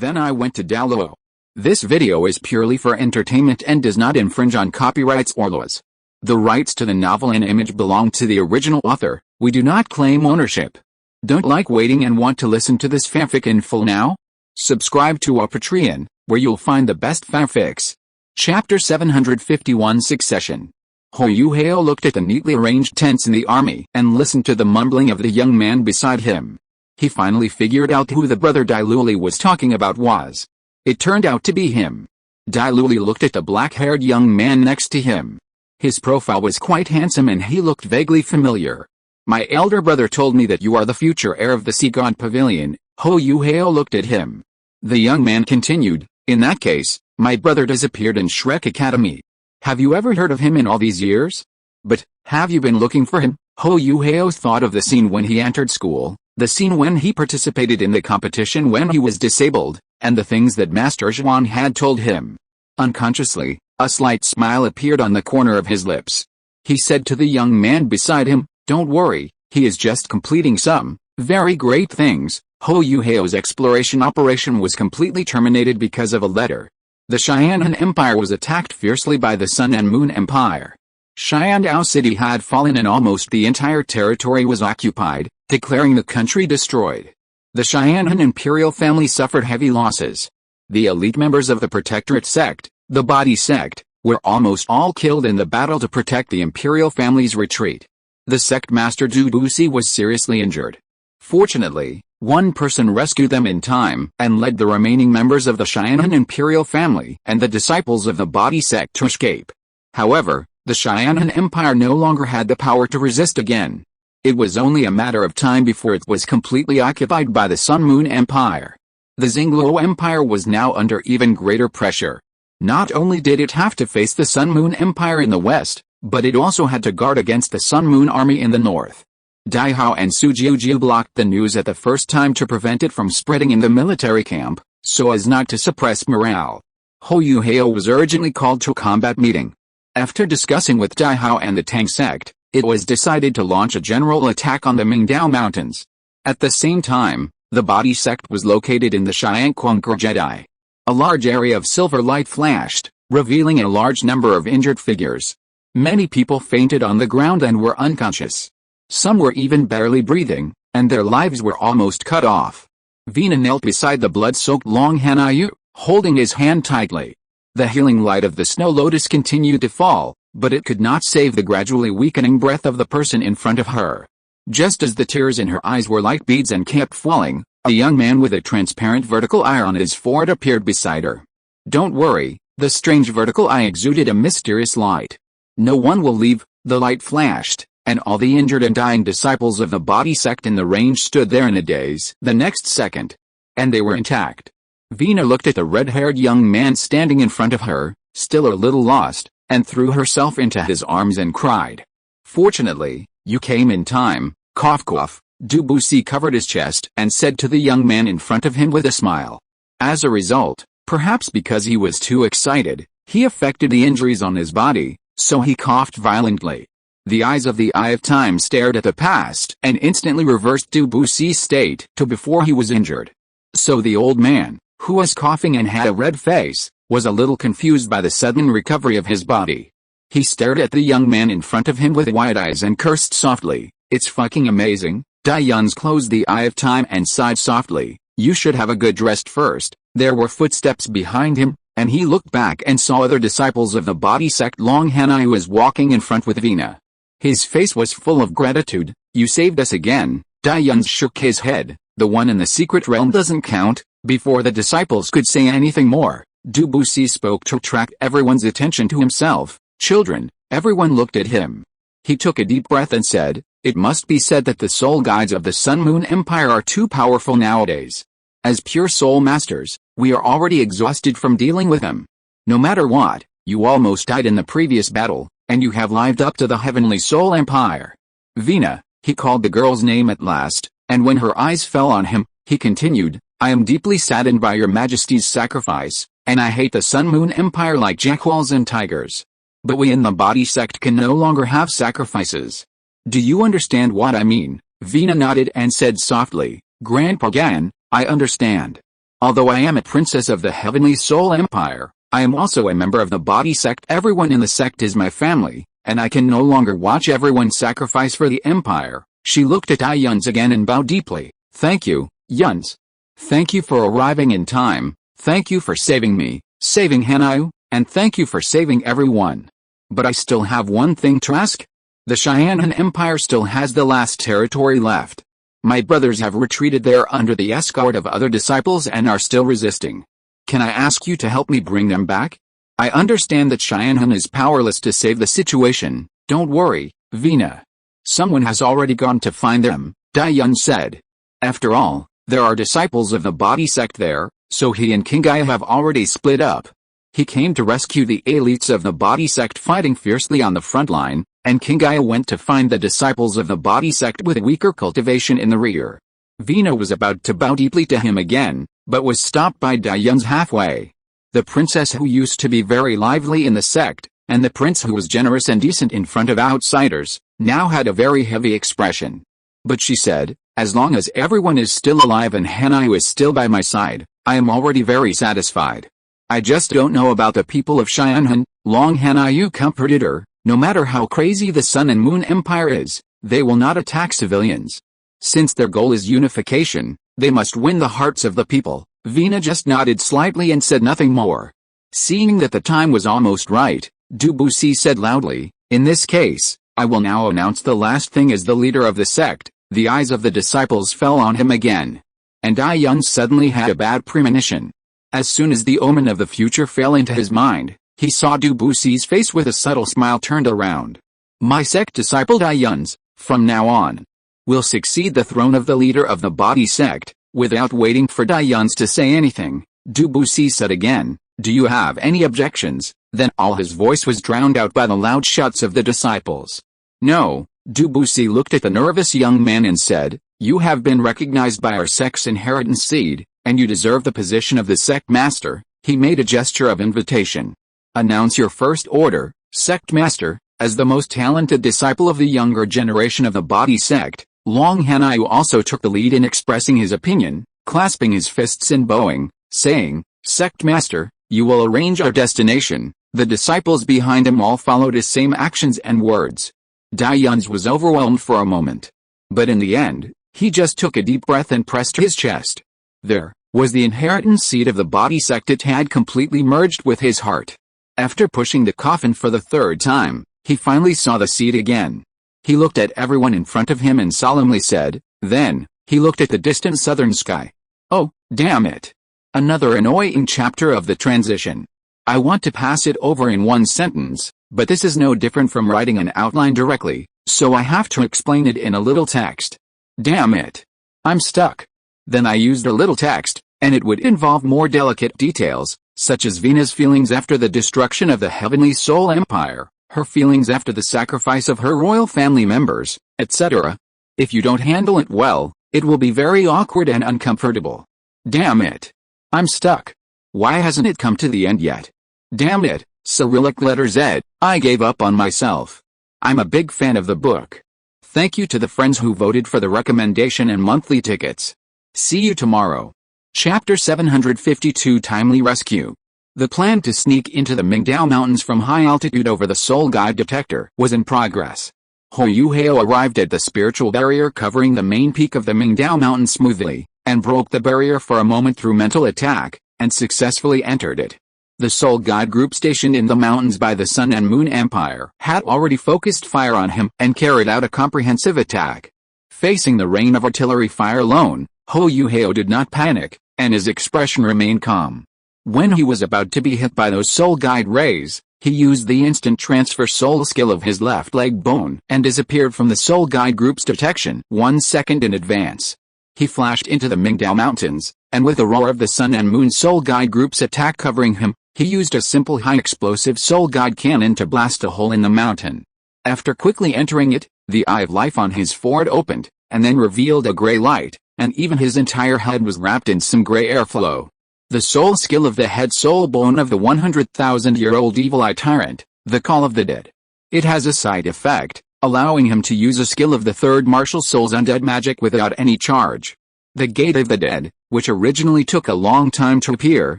Then I went to Douluo. This video is purely for entertainment and does not infringe on copyrights or laws. The rights to the novel and image belong to the original author. We do not claim ownership. Don't like waiting and want to listen to this fanfic in full now? Subscribe to our Patreon, where you'll find the best fanfics. Chapter 751 Succession. Hao looked at the neatly arranged tents in the army and listened to the mumbling of the young man beside him. He finally figured out who the brother Douluo was talking about was. It turned out to be him. Douluo looked at the black-haired young man next to him. His profile was quite handsome and he looked vaguely familiar. My elder brother told me that you are the future heir of the Sea God Pavilion. Hao looked at him. The young man continued, in that case, my brother disappeared in Shrek Academy. Have you ever heard of him in all these years? But, have you been looking for him? Hao thought of the scene when he entered school, the scene when he participated in the competition when he was disabled, and the things that Master Zhuan had told him. Unconsciously, a slight smile appeared on the corner of his lips. He said to the young man beside him, don't worry, he is just completing some very great things. Hao's exploration operation was completely terminated because of a letter. The Xianhan Empire was attacked fiercely by the Sun and Moon Empire. Xiandao City had fallen and almost the entire territory was occupied, declaring the country destroyed. The Xianhan imperial family suffered heavy losses. The elite members of the Protectorate sect, the Body sect, were almost all killed in the battle to protect the imperial family's retreat. The sect master Dubusi was seriously injured. Fortunately, one person rescued them in time and led the remaining members of the Xianhan imperial family and the disciples of the Body sect to escape. However, the Xianhan Empire no longer had the power to resist again. It was only a matter of time before it was completely occupied by the Sun Moon Empire. The Xingluo Empire was now under even greater pressure. Not only did it have to face the Sun Moon Empire in the west, but it also had to guard against the Sun Moon Army in the north. Dai Hao and Su Jiujiu blocked the news at the first time to prevent it from spreading in the military camp, so as not to suppress morale. Hao was urgently called to a combat meeting. After discussing with Dai Hao and the Tang sect, it was decided to launch a general attack on the Mingdao Mountains. At the same time, the Body sect was located in the Xianquangur Jedi. A large area of silver light flashed, revealing a large number of injured figures. Many people fainted on the ground and were unconscious. Some were even barely breathing, and their lives were almost cut off. Vina knelt beside the blood-soaked Long Hanayu, holding his hand tightly. The healing light of the snow lotus continued to fall, but it could not save the gradually weakening breath of the person in front of her. Just as the tears in her eyes were like beads and kept falling, a young man with a transparent vertical eye on his forehead appeared beside her. Don't worry, the strange vertical eye exuded a mysterious light. No one will leave, the light flashed, and all the injured and dying disciples of the Body sect in the range stood there in a daze the next second. And they were intact. Vina looked at the red-haired young man standing in front of her, still a little lost, and threw herself into his arms and cried. Fortunately, you came in time, cough cough. Dubusi covered his chest and said to the young man in front of him with a smile. As a result, perhaps because he was too excited, he affected the injuries on his body, so he coughed violently. The eyes of the Eye of Time stared at the past and instantly reversed Dubusi's state to before he was injured. So the old man, who was coughing and had a red face, was a little confused by the sudden recovery of his body. He stared at the young man in front of him with wide eyes and cursed softly, it's fucking amazing. Dai-Yuns closed the Eye of Time and sighed softly, you should have a good rest first. There were footsteps behind him, and he looked back and saw other disciples of the Body sect. Long Hanai was walking in front with Vina. His face was full of gratitude. You saved us again. Dai-Yuns shook his head. The one in the secret realm doesn't count. Before the disciples could say anything more, Dubusi spoke to attract everyone's attention to himself. Children, everyone looked at him. He took a deep breath and said, it must be said that the soul guides of the Sun Moon Empire are too powerful nowadays. As pure soul masters, we are already exhausted from dealing with them. No matter what, you almost died in the previous battle, and you have lived up to the Heavenly Soul Empire. Vina, he called the girl's name at last, and when her eyes fell on him, he continued, I am deeply saddened by your Majesty's sacrifice, and I hate the Sun Moon Empire like jackals and tigers. But we in the Body sect can no longer have sacrifices. Do you understand what I mean? Vina nodded and said softly, Grandpa Gan, I understand. Although I am a princess of the Heavenly Soul Empire, I am also a member of the body sect. Everyone in the sect is my family, and I can no longer watch everyone sacrifice for the empire. She looked at Yuns again and bowed deeply. Thank you, Yuns. Thank you for arriving in time, thank you for saving me, saving Hanyu, and thank you for saving everyone. But I still have one thing to ask. The Cheyenne Empire still has the last territory left. My brothers have retreated there under the escort of other disciples and are still resisting. Can I ask you to help me bring them back? I understand that Cheyenne is powerless to save the situation. Don't worry, Vina. Someone has already gone to find them, Dayun said. After all, there are disciples of the body sect there, so he and Kingai have already split up. He came to rescue the elites of the body sect fighting fiercely on the front line, and Kingai went to find the disciples of the body sect with weaker cultivation in the rear. Vina was about to bow deeply to him again, but was stopped by Dayun's halfway. The princess who used to be very lively in the sect, and the prince who was generous and decent in front of outsiders, now had a very heavy expression. But she said, as long as everyone is still alive and Hanyu is still by my side, I am already very satisfied. I just don't know about the people of Cheyenne. Long Hanyu comforted her. No matter how crazy the Sun and Moon Empire is, they will not attack civilians. Since their goal is unification, they must win the hearts of the people. Vina just nodded slightly and said nothing more. Seeing that the time was almost right, Dubusi said loudly, in this case, I will now announce the last thing as the leader of the sect. The eyes of the disciples fell on him again. And Dayun suddenly had a bad premonition. As soon as the omen of the future fell into his mind, he saw Dubusi's face with a subtle smile turned around. My sect disciple Dayun's, from now on, will succeed the throne of the leader of the body sect. Without waiting for Dayun's to say anything, Dubusi said again, do you have any objections? Then all his voice was drowned out by the loud shouts of the disciples. No, Dubusi looked at the nervous young man and said, you have been recognized by our sect's inheritance seed, and you deserve the position of the sect master. He made a gesture of invitation. Announce your first order, sect master. As the most talented disciple of the younger generation of the body sect, Long Hanyu also took the lead in expressing his opinion, clasping his fists and bowing, saying, sect master, you will arrange our destination. The disciples behind him all followed his same actions and words. Dayun's was overwhelmed for a moment. But in the end, he just took a deep breath and pressed his chest. There was the inheritance seed of the body sect. It had completely merged with his heart. After pushing the coffin for the third time, he finally saw the seed again. He looked at everyone in front of him and solemnly said, then, he looked at the distant southern sky. Oh, damn it. Another annoying chapter of the transition. I want to pass it over in one sentence, but this is no different from writing an outline directly, so I have to explain it in a little text. Damn it. I'm stuck. Then I used a little text, and it would involve more delicate details, such as Vina's feelings after the destruction of the Heavenly Soul Empire, her feelings after the sacrifice of her royal family members, etc. If you don't handle it well, it will be very awkward and uncomfortable. Damn it. I'm stuck. Why hasn't it come to the end yet? Damn it, Cyrillic letter Z, I gave up on myself. I'm a big fan of the book. Thank you to the friends who voted for the recommendation and monthly tickets. See you tomorrow. Chapter 752 Timely Rescue. The plan to sneak into the Mingdao Mountains from high altitude over the Soul Guide detector was in progress. Hou arrived at the spiritual barrier covering the main peak of the Mingdao Mountain smoothly, and broke the barrier for a moment through mental attack, and successfully entered it. The Soul Guide group stationed in the mountains by the Sun and Moon Empire had already focused fire on him and carried out a comprehensive attack. Facing the rain of artillery fire alone, Hou did not panic, and his expression remained calm. When he was about to be hit by those Soul Guide rays, he used the instant transfer soul skill of his left leg bone and disappeared from the Soul Guide group's detection 1 second in advance. He flashed into the Mingdao Mountains, and with the roar of the Sun and Moon Soul Guide group's attack covering him, he used a simple high-explosive Soul Guide cannon to blast a hole in the mountain. After quickly entering it, the Eye of Life on his forehead opened, and then revealed a gray light, and even his entire head was wrapped in some gray airflow. The soul skill of the head soul bone of the 100,000-year-old evil eye tyrant, the Call of the Dead. It has a side effect, allowing him to use a skill of the third martial soul's undead magic without any charge. The Gate of the Dead, which originally took a long time to appear,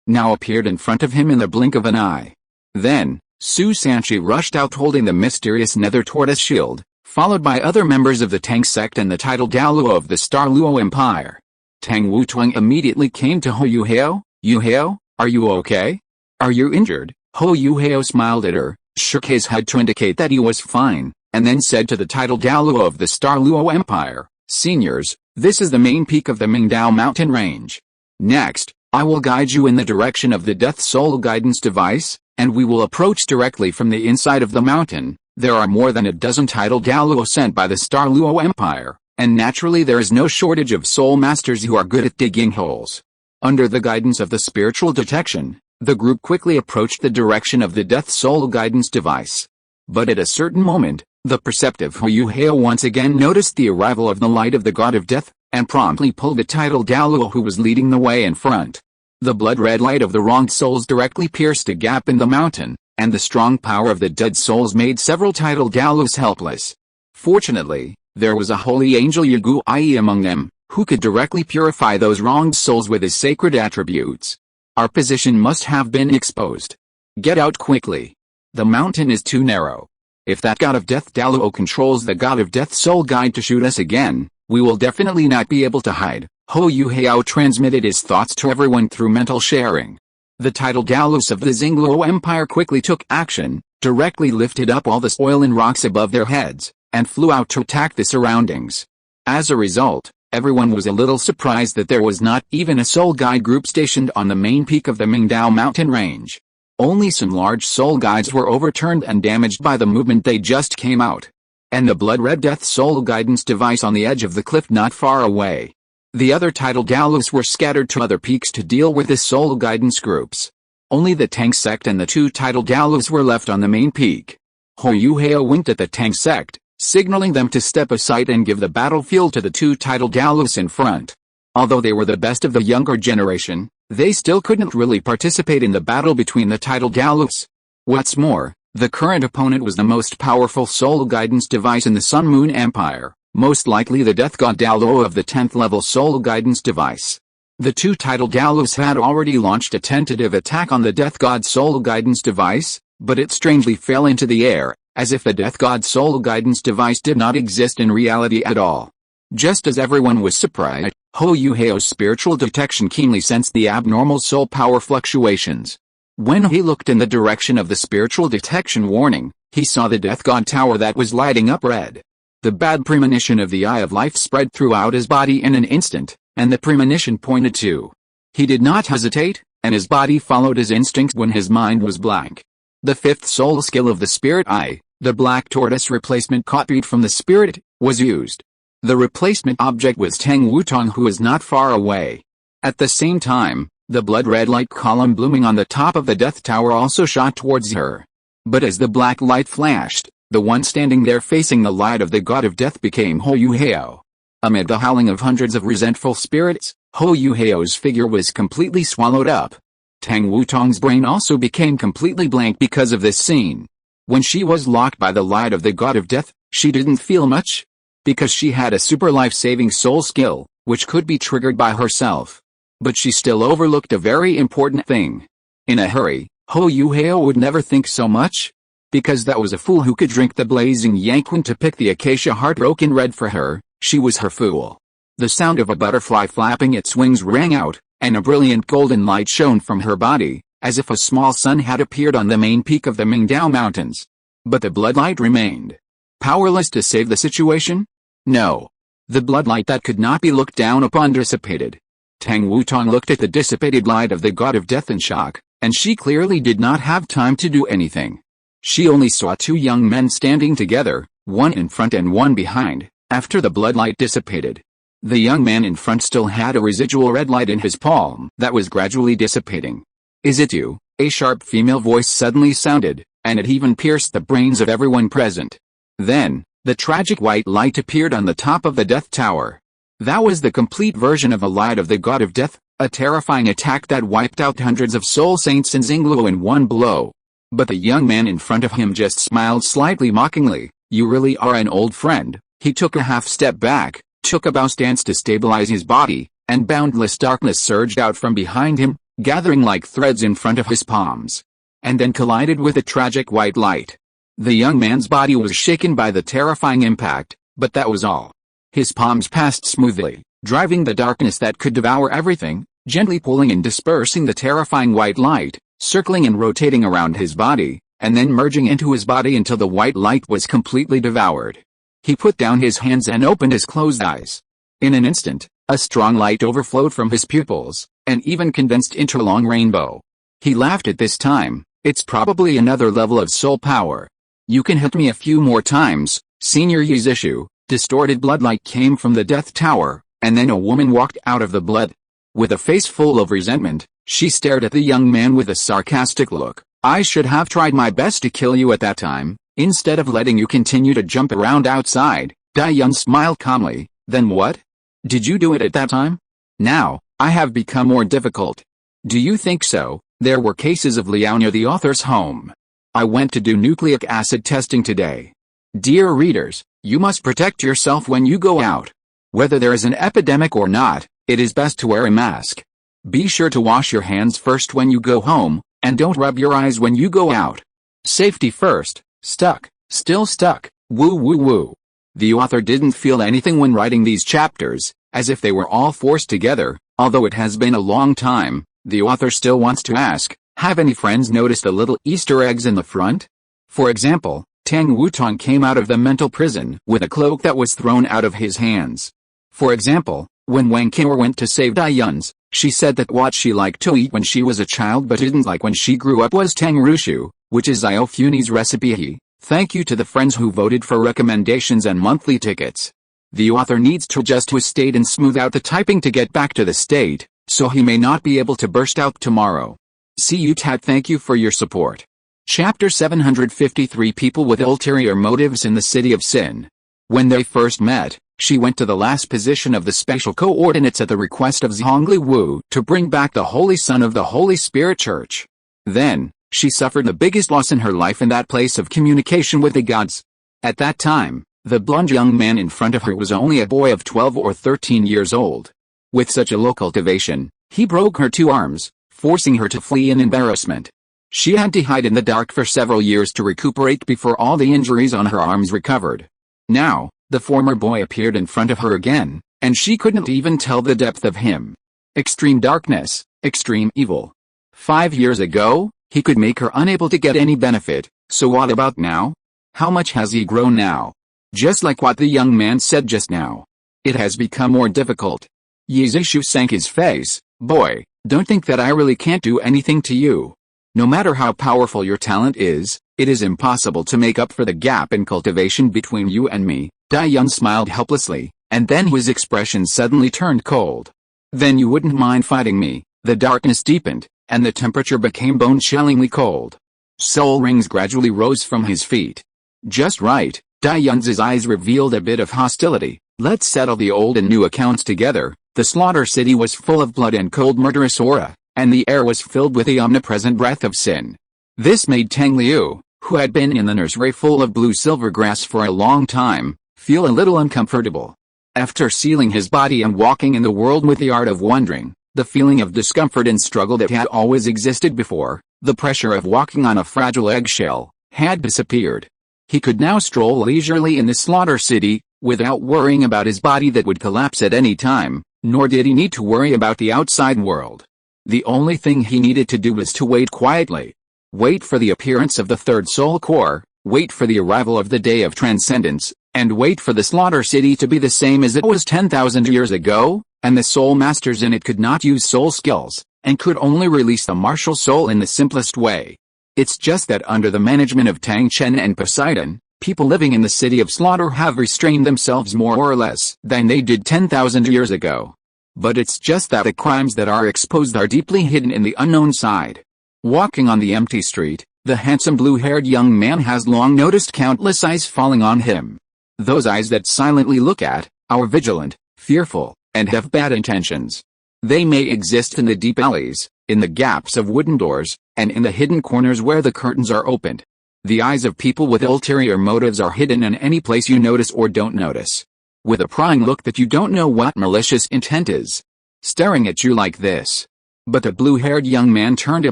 now appeared in front of him in the blink of an eye. Then, Su Sanchi rushed out holding the mysterious nether tortoise shield, followed by other members of the Tang sect and the titled Douluo of the Star Luo Empire. Tang Wutuang immediately came to Ho Yuhao. "Yuhao, are you okay? Are you injured?" Ho Yuhao smiled at her, shook his head to indicate that he was fine, and then said to the titled Douluo of the Star Luo Empire, "Seniors, this is the main peak of the Mingdao mountain range. Next, I will guide you in the direction of the Death Soul Guidance device, and we will approach directly from the inside of the mountain. There are more than a dozen titled Douluo sent by the Star Luo Empire, and naturally there is no shortage of soul masters who are good at digging holes." Under the guidance of the spiritual detection, the group quickly approached the direction of the Death Soul Guidance device. But at a certain moment, the perceptive Ho Yuhao once again noticed the arrival of the light of the God of Death, and promptly pulled the titled Douluo who was leading the way in front. The blood-red light of the wronged souls directly pierced a gap in the mountain, and the strong power of the dead souls made several titled Douluos helpless. Fortunately, there was a holy angel Yagu Ai among them, who could directly purify those wronged souls with his sacred attributes. Our position must have been exposed. Get out quickly. The mountain is too narrow. If that God of Death Douluo controls the God of Death Soul Guide to shoot us again, we will definitely not be able to hide. Ho Yuhao transmitted his thoughts to everyone through mental sharing. The titled Douluos of the Xingluo Empire quickly took action, directly lifted up all the soil and rocks above their heads, and flew out to attack the surroundings. As a result, everyone was a little surprised that there was not even a soul guide group stationed on the main peak of the Mingdao mountain range. Only some large soul guides were overturned and damaged by the movement they just came out. And the blood-red death soul guidance device on the edge of the cliff not far away. The other titled Douluos were scattered to other peaks to deal with the soul guidance groups. Only the Tang sect and the two titled Douluos were left on the main peak. Ho Yuhao winked at the Tang sect, signaling them to step aside and give the battlefield to the two titled Douluos in front. Although they were the best of the younger generation, they still couldn't really participate in the battle between the titled Douluos. What's more, the current opponent was the most powerful soul guidance device in the Sun Moon Empire, most likely the Death God Douluo of the 10th level soul guidance device. The two titled Douluos had already launched a tentative attack on the Death God soul guidance device, but it strangely fell into the air, as if the Death God soul guidance device did not exist in reality at all. Just as everyone was surprised, Ho Yuhao's spiritual detection keenly sensed the abnormal soul power fluctuations. When he looked in the direction of the spiritual detection warning, he saw the Death God Tower that was lighting up red. The bad premonition of the Eye of Life spread throughout his body in an instant, and the premonition pointed to. He did not hesitate, and his body followed his instincts when his mind was blank. The fifth soul skill of the Spirit Eye, the black tortoise replacement copied from the Spirit, was used. The replacement object was Tang Wutong, who was not far away. At the same time, the blood-red light column blooming on the top of the Death Tower also shot towards her. But as the black light flashed, the one standing there facing the light of the God of Death became Ho Yuhao. Amid the howling of hundreds of resentful spirits, Ho Yuhao's figure was completely swallowed up. Tang Wutong's brain also became completely blank because of this scene. When she was locked by the light of the God of Death, she didn't feel much. Because she had a super life-saving soul skill, which could be triggered by herself. But she still overlooked a very important thing. In a hurry, Ho Yuhao would never think so much. Because that was a fool who could drink the blazing yanquan to pick the acacia heartbroken red for her, she was her fool. The sound of a butterfly flapping its wings rang out, and a brilliant golden light shone from her body, as if a small sun had appeared on the main peak of the Mingdao Mountains. But the bloodlight remained. Powerless to save the situation? No. The bloodlight that could not be looked down upon dissipated. Tang Wutong looked at the dissipated light of the God of Death in shock, and she clearly did not have time to do anything. She only saw two young men standing together, one in front and one behind, after the bloodlight dissipated. The young man in front still had a residual red light in his palm that was gradually dissipating. "Is it you?" a sharp female voice suddenly sounded, and it even pierced the brains of everyone present. Then, the tragic white light appeared on the top of the Death Tower. That was the complete version of the light of the God of Death, a terrifying attack that wiped out hundreds of soul saints in Xingluo in one blow. But the young man in front of him just smiled slightly mockingly. "You really are an old friend." He took a half step back, took a bow stance to stabilize his body, and boundless darkness surged out from behind him, gathering like threads in front of his palms, and then collided with a tragic white light. The young man's body was shaken by the terrifying impact, but that was all. His palms passed smoothly, driving the darkness that could devour everything, gently pulling and dispersing the terrifying white light, circling and rotating around his body, and then merging into his body until the white light was completely devoured. He put down his hands and opened his closed eyes. In an instant, a strong light overflowed from his pupils, and even condensed into a long rainbow. He laughed at this time. It's probably another level of soul power. You can hit me a few more times, Senior Yizishu. Distorted bloodlight came from the death tower, and then a woman walked out of the blood. With a face full of resentment, she stared at the young man with a sarcastic look. I should have tried my best to kill you at that time, instead of letting you continue to jump around outside. Dai-yun smiled calmly. Then what? Did you do it at that time? Now, I have become more difficult. Do you think so? There were cases of Liao near the author's home. I went to do nucleic acid testing today. Dear readers, you must protect yourself when you go out. Whether there is an epidemic or not, it is best to wear a mask. Be sure to wash your hands first when you go home, and don't rub your eyes when you go out. Safety first. Stuck. Still stuck. Woo woo woo. The author didn't feel anything when writing these chapters, as if they were all forced together. Although it has been a long time, the author still wants to ask, have any friends noticed the little Easter eggs in the front? For example, Tang Wutong came out of the mental prison with a cloak that was thrown out of his hands. For example, when Wang Qing'er went to save Dai-yun's, she said that what she liked to eat when she was a child but didn't like when she grew up was Tang Rushu, which is Zhao Funi's recipe. Thank you to the friends who voted for recommendations and monthly tickets. The author needs to adjust to his state and smooth out the typing to get back to the state, so he may not be able to burst out tomorrow. See you Tat. Thank you for your support. Chapter 753 People with Ulterior Motives in the City of Sin. When they first met, she went to the last position of the special coordinates at the request of Zhongli Wu to bring back the Holy Son of the Holy Spirit Church. Then, she suffered the biggest loss in her life in that place of communication with the gods. At that time, the blonde young man in front of her was only a boy of 12 or 13 years old. With such a low cultivation, he broke her 2 arms, forcing her to flee in embarrassment. She had to hide in the dark for several years to recuperate before all the injuries on her arms recovered. Now, the former boy appeared in front of her again, and she couldn't even tell the depth of him. Extreme darkness, extreme evil. 5 years ago, he could make her unable to get any benefit, so what about now? How much has he grown now? Just like what the young man said just now. It has become more difficult. Yizishu sank his face. Boy, don't think that I really can't do anything to you. No matter how powerful your talent is, it is impossible to make up for the gap in cultivation between you and me. Dai-yun smiled helplessly, and then his expression suddenly turned cold. Then you wouldn't mind fighting me. The darkness deepened, and the temperature became bone-chillingly cold. Soul rings gradually rose from his feet. Just right. Dai-yun's eyes revealed a bit of hostility. Let's settle the old and new accounts together. The slaughter city was full of blood and cold murderous aura, and the air was filled with the omnipresent breath of sin. This made Tang Liu, who had been in the nursery full of blue-silver grass for a long time, feel a little uncomfortable. After sealing his body and walking in the world with the art of wondering, the feeling of discomfort and struggle that had always existed before, the pressure of walking on a fragile eggshell, had disappeared. He could now stroll leisurely in the slaughter city, without worrying about his body that would collapse at any time, nor did he need to worry about the outside world. The only thing he needed to do was to wait quietly. Wait for the appearance of the third soul core, wait for the arrival of the day of transcendence, and wait for the slaughter city to be the same as it was 10,000 years ago, and the soul masters in it could not use soul skills, and could only release the martial soul in the simplest way. It's just that under the management of Tang Chen and Poseidon, people living in the city of slaughter have restrained themselves more or less than they did 10,000 years ago. But it's just that the crimes that are exposed are deeply hidden in the unknown side. Walking on the empty street, the handsome blue-haired young man has long noticed countless eyes falling on him. Those eyes that silently look at, are vigilant, fearful, and have bad intentions. They may exist in the deep alleys, in the gaps of wooden doors, and in the hidden corners where the curtains are opened. The eyes of people with ulterior motives are hidden in any place you notice or don't notice. With a prying look that you don't know what malicious intent is. staring at you like this. But the blue-haired young man turned a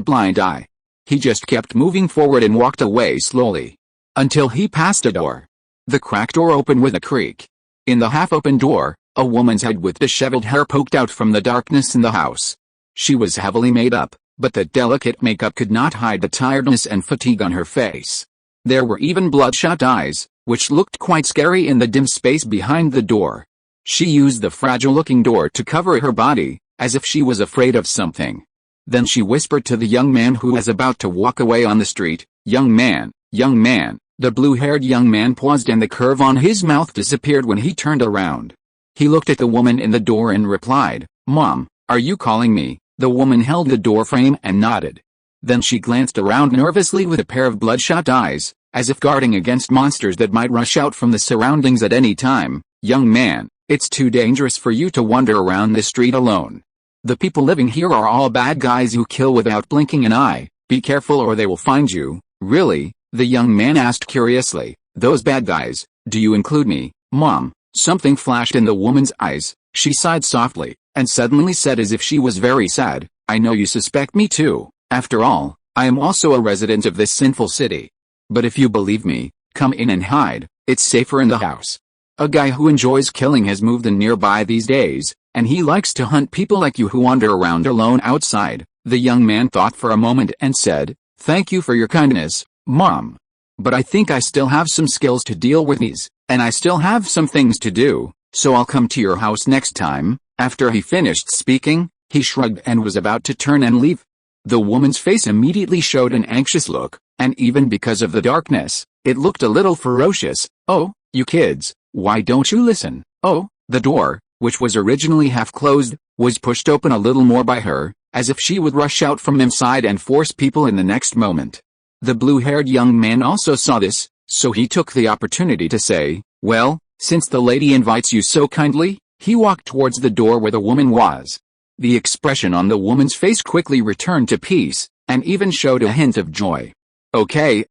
blind eye. He just kept moving forward and walked away slowly. Until he passed a door. The cracked door opened with a creak. In the half-open door, a woman's head with disheveled hair poked out from the darkness in the house. She was heavily made up, but the delicate makeup could not hide the tiredness and fatigue on her face. There were even bloodshot eyes, which looked quite scary in the dim space behind the door. She used the fragile-looking door to cover her body, as if she was afraid of something. Then she whispered to the young man who was about to walk away on the street, young man, young man." The blue-haired young man paused and the curve on his mouth disappeared when he turned around. He looked at the woman in the door and replied, "Mom, are you calling me?" The woman held the door frame and nodded. Then she glanced around nervously with a pair of bloodshot eyes, as if guarding against monsters that might rush out from the surroundings at any time. "Young man, it's too dangerous for you to wander around this street alone. The people living here are all bad guys who kill without blinking an eye. Be careful or they will find you." "Really?" the young man asked curiously. "Those bad guys, do you include me, Mom?" Something flashed in the woman's eyes. She sighed softly, and suddenly said as if she was very sad, "I know you suspect me too. After all, I am also a resident of this sinful city. But if you believe me, come in and hide, it's safer in the house. A guy who enjoys killing has moved in nearby these days, and he likes to hunt people like you who wander around alone outside." The young man thought for a moment and said, "Thank you for your kindness, Mom. But I think I still have some skills to deal with these, and I still have some things to do, so I'll come to your house next time." After he finished speaking, he shrugged and was about to turn and leave. The woman's face immediately showed an anxious look, and even because of the darkness, it looked a little ferocious. "Oh, you kids, why don't you listen?" "Oh." The door, which was originally half closed, was pushed open a little more by her, as if she would rush out from inside and force people in the next moment. The blue-haired young man also saw this, so he took the opportunity to say, "Well, since the lady invites you so kindly," he walked towards the door where the woman was. The expression on the woman's face quickly returned to peace, and even showed a hint of joy. Okay,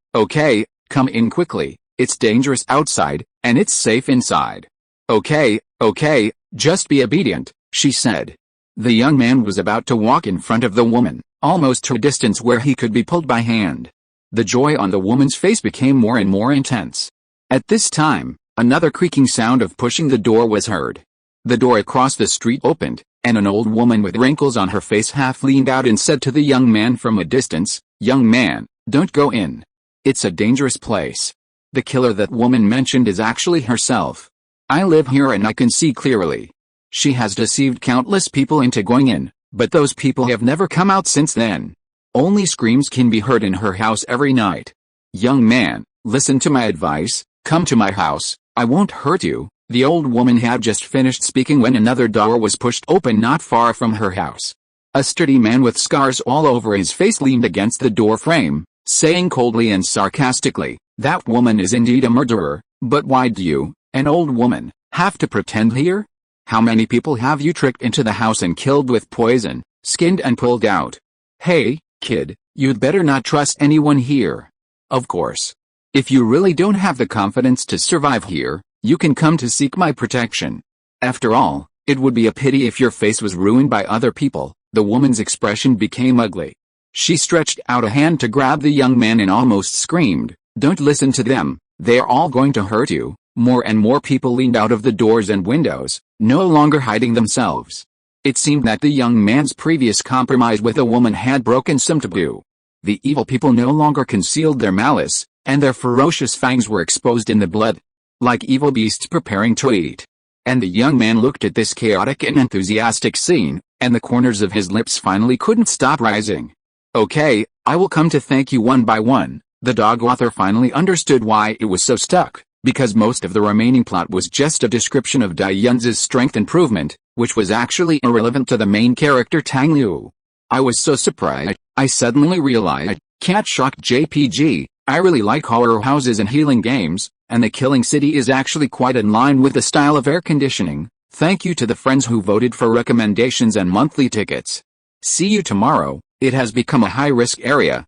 come in quickly, it's dangerous outside, and it's safe inside." Okay, just be obedient," she said. The young man was about to walk in front of the woman, almost to a distance where he could be pulled by hand. The joy on the woman's face became more and more intense. At this time, another creaking sound of pushing the door was heard. The door across the street opened, and an old woman with wrinkles on her face half leaned out and said to the young man from a distance, "Young man, don't go in. It's a dangerous place. The killer that woman mentioned is actually herself. I live here and I can see clearly. She has deceived countless people into going in, but those people have never come out since then. Only screams can be heard in her house every night. Young man, listen to my advice, come to my house, I won't hurt you." The old woman had just finished speaking when another door was pushed open not far from her house. A sturdy man with scars all over his face leaned against the door frame, saying coldly and sarcastically, "That woman is indeed a murderer, but why do you, an old woman, have to pretend here? How many people have you tricked into the house and killed with poison, skinned and pulled out? Hey, kid, you'd better not trust anyone here. Of course. If you really don't have the confidence to survive here, you can come to seek my protection. After all, it would be a pity if your face was ruined by other people." The woman's expression became ugly. She stretched out a hand to grab the young man and almost screamed, "Don't listen to them, they're all going to hurt you." More and more people leaned out of the doors and windows, no longer hiding themselves. It seemed that the young man's previous compromise with a woman had broken some taboo. The evil people no longer concealed their malice, and their ferocious fangs were exposed in the blood, like evil beasts preparing to eat. And the young man looked at this chaotic and enthusiastic scene, and the corners of his lips finally couldn't stop rising. "Okay, I will come to thank you one by one." The dog author finally understood why it was so stuck, because most of the remaining plot was just a description of Dai Yunzi's strength improvement, which was actually irrelevant to the main character Tang Liu. I was so surprised, I suddenly realized, Cat Shocked JPG, I really like horror houses and healing games, and the Killing City is actually quite in line with the style of air conditioning. Thank you to the friends who voted for recommendations and monthly tickets. See you tomorrow. It has become a high-risk area.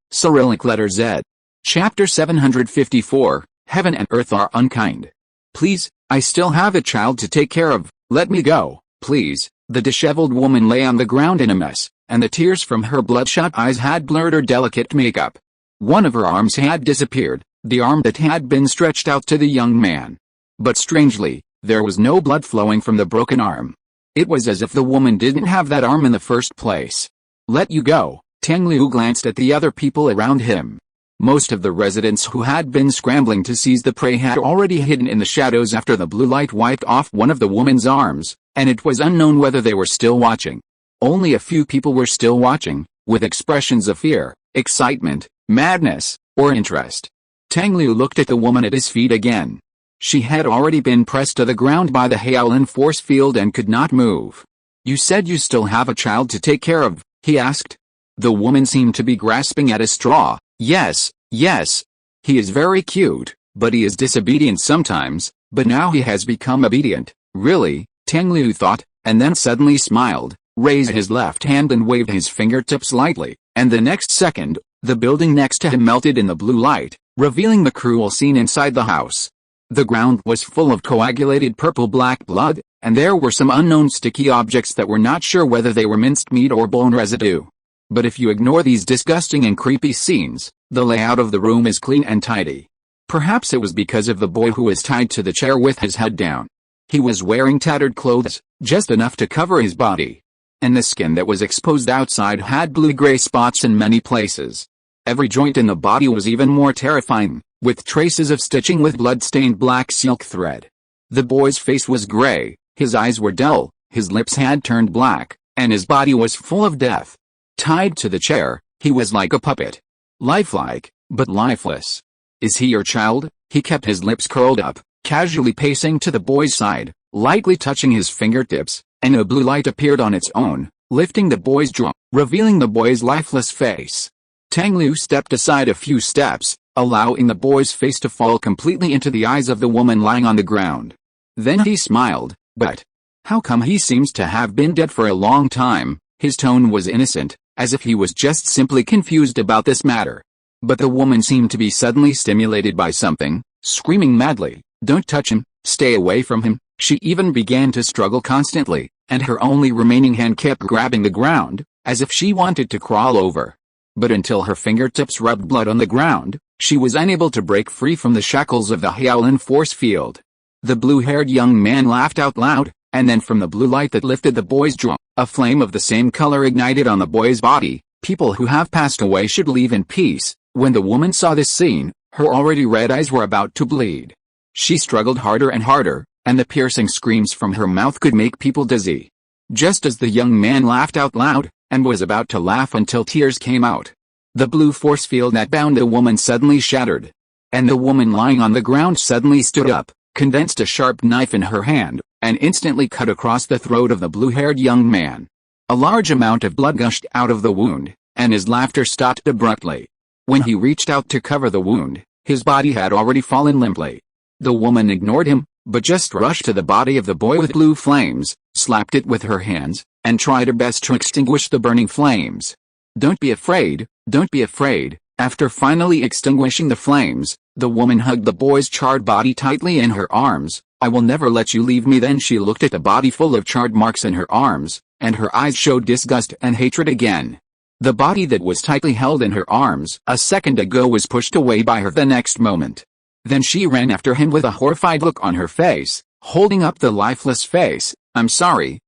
Cyrillic letter Z. Chapter 754, Heaven and Earth are unkind. Please, I still have a child to take care of. Let me go, please. The disheveled woman lay on the ground in a mess, and the tears from her bloodshot eyes had blurred her delicate makeup. One of her arms had disappeared, the arm that had been stretched out to the young man. But strangely, there was no blood flowing from the broken arm. It was as if the woman didn't have that arm in the first place. "Let you go." Tang Liu glanced at the other people around him. Most of the residents who had been scrambling to seize the prey had already hidden in the shadows after the blue light wiped off one of the woman's arms, and it was unknown whether they were still watching. Only a few people were still watching, with expressions of fear, excitement, madness, or interest. Tang Liu looked at the woman at his feet again. She had already been pressed to the ground by the Hyaolin force field and could not move. "You said you still have a child to take care of?" he asked. The woman seemed to be grasping at a straw. Yes. He is very cute, but he is disobedient sometimes, but now he has become obedient." "Really?" Tang Liu thought, and then suddenly smiled, raised his left hand and waved his fingertips lightly, and the next second, the building next to him melted in the blue light, revealing the cruel scene inside the house. The ground was full of coagulated purple-black blood, and there were some unknown sticky objects that were not sure whether they were minced meat or bone residue. But if you ignore these disgusting and creepy scenes, the layout of the room is clean and tidy. Perhaps it was because of the boy who was tied to the chair with his head down. He was wearing tattered clothes, just enough to cover his body. And the skin that was exposed outside had blue-gray spots in many places. Every joint in the body was even more terrifying, with traces of stitching with blood-stained black silk thread. The boy's face was gray, his eyes were dull, his lips had turned black, and his body was full of death. Tied to the chair, he was like a puppet. Lifelike, but lifeless. "Is he your child?" He kept his lips curled up, casually pacing to the boy's side, lightly touching his fingertips, and a blue light appeared on its own, lifting the boy's jaw, revealing the boy's lifeless face. Tang Liu stepped aside a few steps, allowing the boy's face to fall completely into the eyes of the woman lying on the ground. Then he smiled, "But how come he seems to have been dead for a long time?" His tone was innocent, as if he was just simply confused about this matter. But the woman seemed to be suddenly stimulated by something, screaming madly, "Don't touch him, stay away from him." She even began to struggle constantly, and her only remaining hand kept grabbing the ground, as if she wanted to crawl over. But until her fingertips rubbed blood on the ground, she was unable to break free from the shackles of the Hyaolin force field. The blue-haired young man laughed out loud, and then from the blue light that lifted the boy's jaw, a flame of the same color ignited on the boy's body. People who have passed away should leave in peace. When the woman saw this scene, her already red eyes were about to bleed. She struggled harder and harder, and the piercing screams from her mouth could make people dizzy. Just as the young man laughed out loud, and was about to laugh until tears came out, the blue force field that bound the woman suddenly shattered. And the woman lying on the ground suddenly stood up, condensed a sharp knife in her hand, and instantly cut across the throat of the blue-haired young man. A large amount of blood gushed out of the wound, and his laughter stopped abruptly. When he reached out to cover the wound, his body had already fallen limply. The woman ignored him, but just rushed to the body of the boy with blue flames, slapped it with her hands, and tried her best to extinguish the burning flames. "Don't be afraid, don't be afraid." After finally extinguishing the flames, the woman hugged the boy's charred body tightly in her arms. "I will never let you leave me." Then she looked at the body full of charred marks in her arms, and her eyes showed disgust and hatred again. The body that was tightly held in her arms a second ago was pushed away by her the next moment. Then she ran after him with a horrified look on her face, holding up the lifeless face. I'm sorry,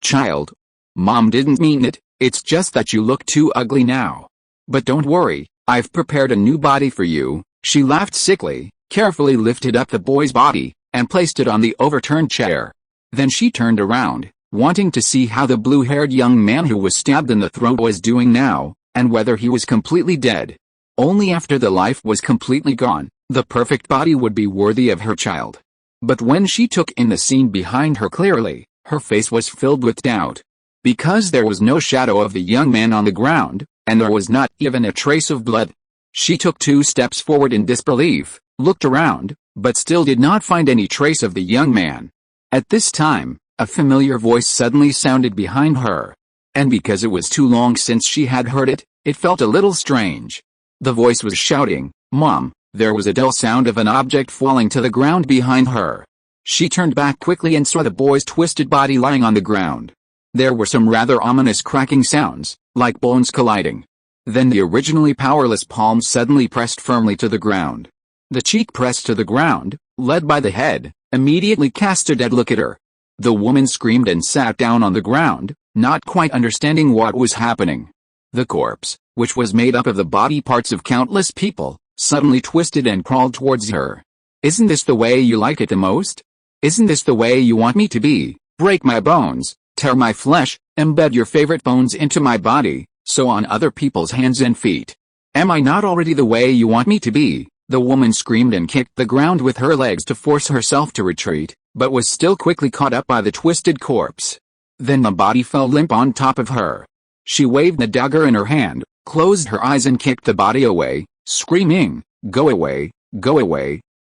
child. Mom didn't mean it, it's just that you look too ugly now. But don't worry, I've prepared a new body for you." She laughed sickly, carefully lifted up the boy's body, and placed it on the overturned chair. Then she turned around, wanting to see how the blue-haired young man who was stabbed in the throat was doing now, and whether he was completely dead. Only after the life was completely gone, the perfect body would be worthy of her child. But when she took in the scene behind her clearly, her face was filled with doubt. Because there was no shadow of the young man on the ground, and there was not even a trace of blood. She took 2 steps forward in disbelief, looked around, but still did not find any trace of the young man. At this time, a familiar voice suddenly sounded behind her. And because it was too long since she had heard it, it felt a little strange. The voice was shouting, "Mom!" There was a dull sound of an object falling to the ground behind her. She turned back quickly and saw the boy's twisted body lying on the ground. There were some rather ominous cracking sounds, like bones colliding. Then the originally powerless palm suddenly pressed firmly to the ground. The cheek pressed to the ground, led by the head, immediately cast a dead look at her. The woman screamed and sat down on the ground, not quite understanding what was happening. The corpse, which was made up of the body parts of countless people, suddenly twisted and crawled towards her. "Isn't this the way you like it the most? Isn't this the way you want me to be? Break my bones, tear my flesh, embed your favorite bones into my body, sew on other people's hands and feet. Am I not already the way you want me to be?" The woman screamed and kicked the ground with her legs to force herself to retreat, but was still quickly caught up by the twisted corpse. Then the body fell limp on top of her. She waved the dagger in her hand, closed her eyes and kicked the body away, screaming, go away,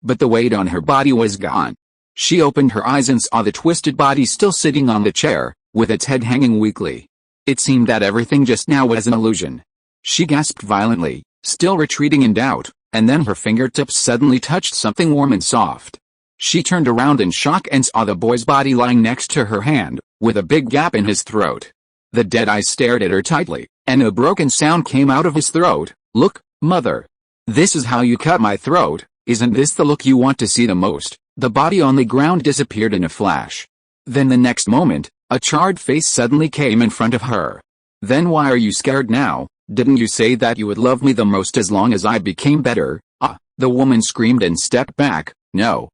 but the weight on her body was gone. She opened her eyes and saw the twisted body still sitting on the chair, with its head hanging weakly. It seemed that everything just now was an illusion. She gasped violently, still retreating in doubt, and then her fingertips suddenly touched something warm and soft. She turned around in shock and saw the boy's body lying next to her hand, with a big gap in his throat. The dead eyes stared at her tightly, and a broken sound came out of his throat. "Look, mother. This is how you cut my throat. Isn't this the look you want to see the most?" The body on the ground disappeared in a flash. Then the next moment, a charred face suddenly came in front of her. "Then why are you scared now? Didn't you say that you would love me the most as long as I became better?" The woman screamed and stepped back. No,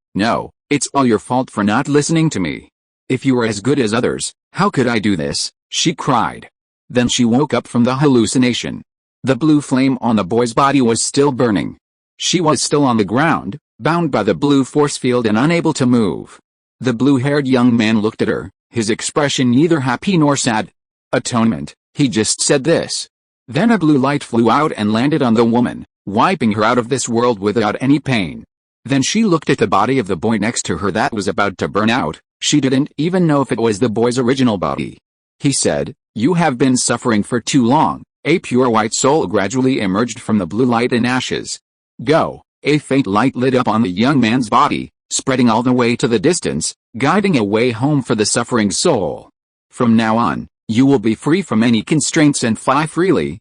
it's all your fault for not listening to me. If you were as good as others, how could I do this?" she cried. Then she woke up from the hallucination. The blue flame on the boy's body was still burning. She was still on the ground, bound by the blue force field and unable to move. The blue-haired young man looked at her, his expression neither happy nor sad. "Atonement," he just said this. Then a blue light flew out and landed on the woman, wiping her out of this world without any pain. Then she looked at the body of the boy next to her that was about to burn out. She didn't even know if it was the boy's original body. He said, "You have been suffering for too long." A pure white soul gradually emerged from the blue light and ashes. "Go." A faint light lit up on the young man's body, spreading all the way to the distance, guiding a way home for the suffering soul. "From now on, you will be free from any constraints and fly freely."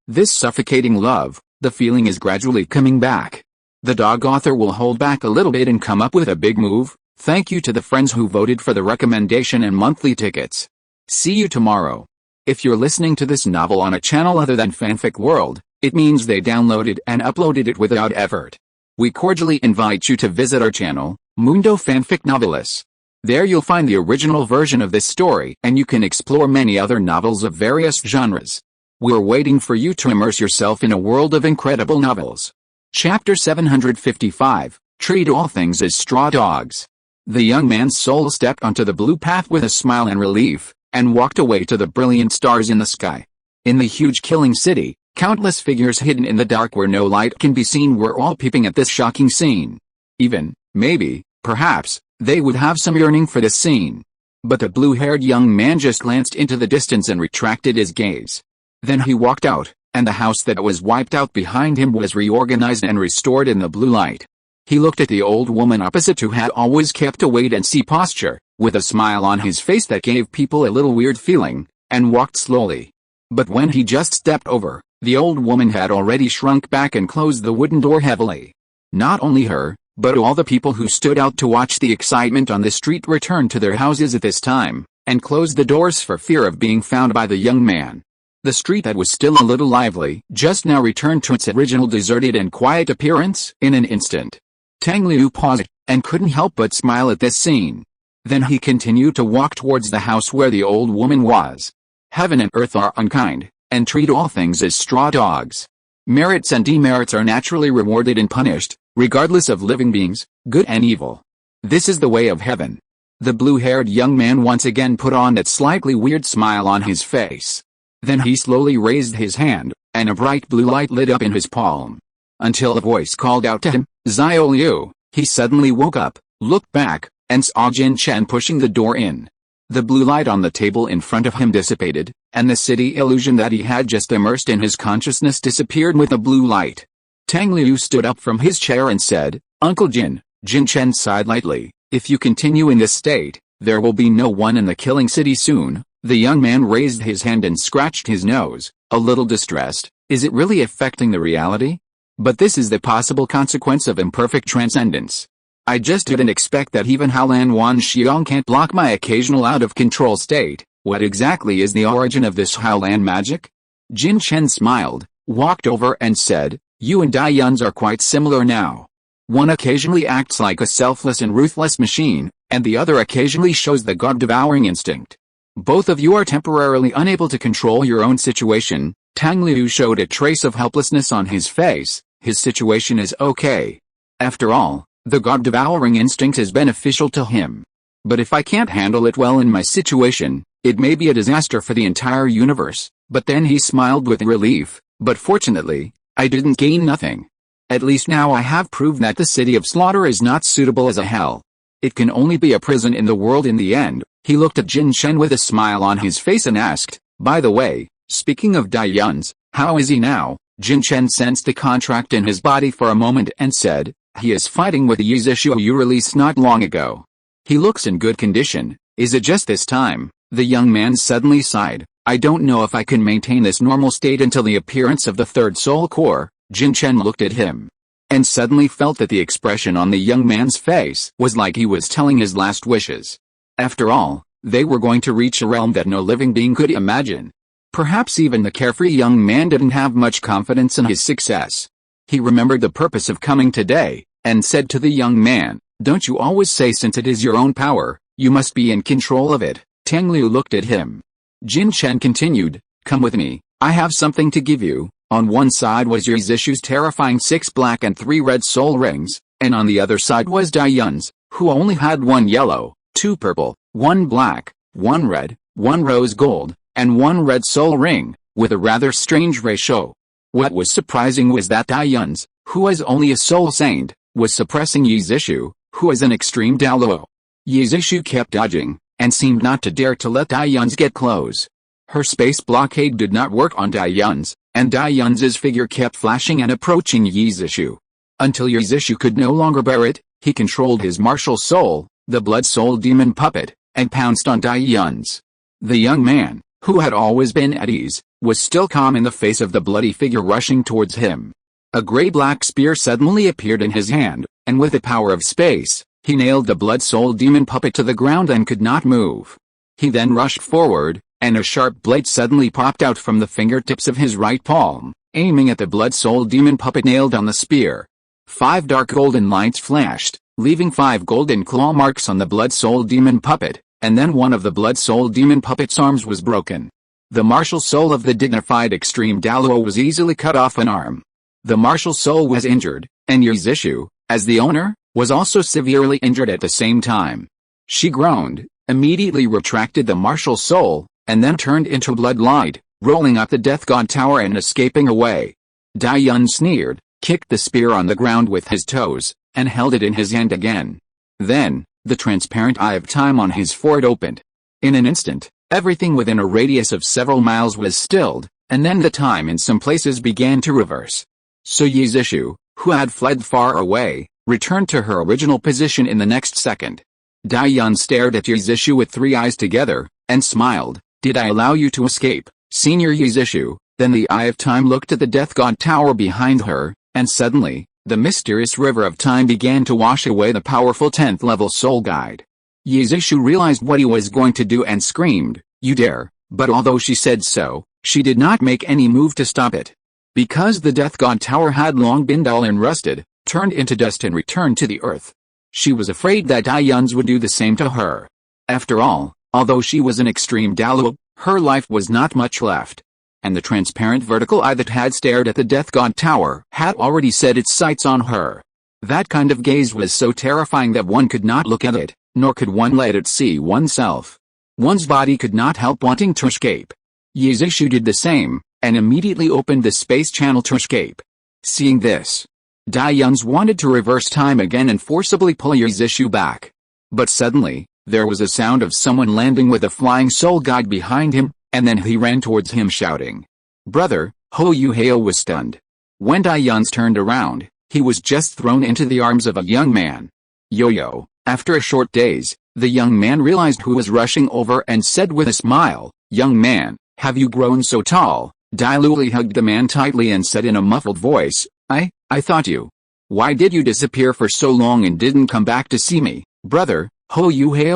This suffocating love, the feeling is gradually coming back. The dog author will hold back a little bit and come up with a big move. Thank you to the friends who voted for the recommendation and monthly tickets. See you tomorrow. If you're listening to this novel on a channel other than Fanfic World, it means they downloaded and uploaded it without effort. We cordially invite you to visit our channel, Mundo Fanfic Novelis. There you'll find the original version of this story and you can explore many other novels of various genres. We're waiting for you to immerse yourself in a world of incredible novels. Chapter 755, Treat All Things as Straw Dogs. The young man's soul stepped onto the blue path with a smile and relief, and walked away to the brilliant stars in the sky. In the huge killing city, countless figures hidden in the dark where no light can be seen were all peeping at this shocking scene. Even, maybe, perhaps, they would have some yearning for this scene. But the blue-haired young man just glanced into the distance and retracted his gaze. Then he walked out, and the house that was wiped out behind him was reorganized and restored in the blue light. He looked at the old woman opposite who had always kept a wait-and-see posture, with a smile on his face that gave people a little weird feeling, and walked slowly. But when he just stepped over, the old woman had already shrunk back and closed the wooden door heavily. Not only her, but all the people who stood out to watch the excitement on the street returned to their houses at this time, and closed the doors for fear of being found by the young man. The street that was still a little lively just now returned to its original deserted and quiet appearance in an instant. Tang Liu paused, and couldn't help but smile at this scene. Then he continued to walk towards the house where the old woman was. Heaven and earth are unkind, and treat all things as straw dogs. Merits and demerits are naturally rewarded and punished, regardless of living beings, good and evil. This is the way of heaven. The blue-haired young man once again put on that slightly weird smile on his face. Then he slowly raised his hand, and a bright blue light lit up in his palm. Until a voice called out to him, "Zio Liu." He suddenly woke up, looked back, and saw Jin Chen pushing the door in. The blue light on the table in front of him dissipated, and the city illusion that he had just immersed in his consciousness disappeared with the blue light. Tang Liu stood up from his chair and said, "Uncle Jin." Jin Chen sighed lightly, If you continue in this state, there will be no one in the killing city soon. The young man raised his hand and scratched his nose, a little distressed. Is it really affecting the reality? But this is the possible consequence of imperfect transcendence. I just didn't expect that even Haolan Wan Xiong can't block my occasional out-of-control state. What exactly is the origin of this Haolan magic? Jin Chen smiled, walked over and said, you and Dai Yun's are quite similar now. One occasionally acts like a selfless and ruthless machine, and the other occasionally shows the god-devouring instinct. Both of you are temporarily unable to control your own situation. Tang Liu showed a trace of helplessness on his face. His situation is okay. After all, the god-devouring instinct is beneficial to him. But if I can't handle it well in my situation, it may be a disaster for the entire universe. But then he smiled with relief. But fortunately, I didn't gain nothing. At least now I have proved that the city of slaughter is not suitable as a hell. It can only be a prison in the world in the end. He looked at Jin Chen with a smile on his face and asked, by the way, speaking of Dai Yun's, how is he now? Jin Chen sensed the contract in his body for a moment and said, he is fighting with the Yizishu you released not long ago. He looks in good condition. Is it just this time? The young man suddenly sighed. I don't know if I can maintain this normal state until the appearance of the third soul core. Jin Chen looked at him and suddenly felt that the expression on the young man's face was like he was telling his last wishes. After all, they were going to reach a realm that no living being could imagine. Perhaps even the carefree young man didn't have much confidence in his success. He remembered the purpose of coming today, and said to the young man, don't you always say since it is your own power, you must be in control of it? Tang Liu looked at him. Jin Chen continued, come with me, I have something to give you. On one side was Yizishu's terrifying 6 black and 3 red soul rings, and on the other side was Dai Yun's, who only had 1 yellow, 2 purple, 1 black, 1 red, 1 rose gold, and 1 red soul ring, with a rather strange ratio. What was surprising was that Dai Yun's, who was only a soul saint, was suppressing Yizishu, who was an extreme Douluo. Yizishu kept dodging, and seemed not to dare to let Dai Yun's get close. Her space blockade did not work on Dai Yun's, and Dai Yun's figure kept flashing and approaching Yizishu. Until Yizishu could no longer bear it, he controlled his martial soul, the blood soul demon puppet, and pounced on Dai Yun's. The young man, who had always been at ease, was still calm in the face of the bloody figure rushing towards him. A gray-black spear suddenly appeared in his hand, and with the power of space, he nailed the blood soul demon puppet to the ground and could not move. He then rushed forward, and a sharp blade suddenly popped out from the fingertips of his right palm, aiming at the blood soul demon puppet nailed on the spear. 5 dark golden lights flashed, leaving 5 golden claw marks on the blood soul demon puppet, and then one of the blood soul demon puppet's arms was broken. The martial soul of the dignified extreme Douluo was easily cut off an arm. The martial soul was injured, and Yizishu, as the owner, was also severely injured at the same time. She groaned, immediately retracted the martial soul, and then turned into blood light, rolling up the death god tower and escaping away. Dai Yun sneered, kicked the spear on the ground with his toes, and held it in his hand again. Then, the transparent eye of time on his forehead opened. In an instant, everything within a radius of several miles was stilled, and then the time in some places began to reverse. So Yizishu, who had fled far away, returned to her original position in the next second. Dai Yun stared at Yizishu with 3 eyes together, and smiled. Did I allow you to escape, Senior Yizishu? Then the eye of time looked at the death god tower behind her, and suddenly, the mysterious river of time began to wash away the powerful 10th level soul guide. Yizishu realized what he was going to do and screamed, you dare, but although she said so, she did not make any move to stop it. Because the death god tower had long been dull and rusted, turned into dust and returned to the earth. She was afraid that Dai Yun's would do the same to her. After all, although she was an extreme Douluo, her life was not much left. And the transparent vertical eye that had stared at the death god tower had already set its sights on her. That kind of gaze was so terrifying that one could not look at it, nor could one let it see oneself. One's body could not help wanting to escape. Yizishu did the same, and immediately opened the space channel to escape. Seeing this, Dai Yun's wanted to reverse time again and forcibly pull Yizishu back. But suddenly, there was a sound of someone landing with a flying soul guide behind him, and then he ran towards him shouting. Brother, Ho Yu Hao was stunned. When Dai Yun's turned around, he was just thrown into the arms of a young man. Yo-yo, After a short daze, the young man realized who was rushing over and said with a smile, "Young man, have you grown so tall?" Douluo hugged the man tightly and said in a muffled voice, I thought you. Why did you disappear for so long and didn't come back to see me, brother?" Hao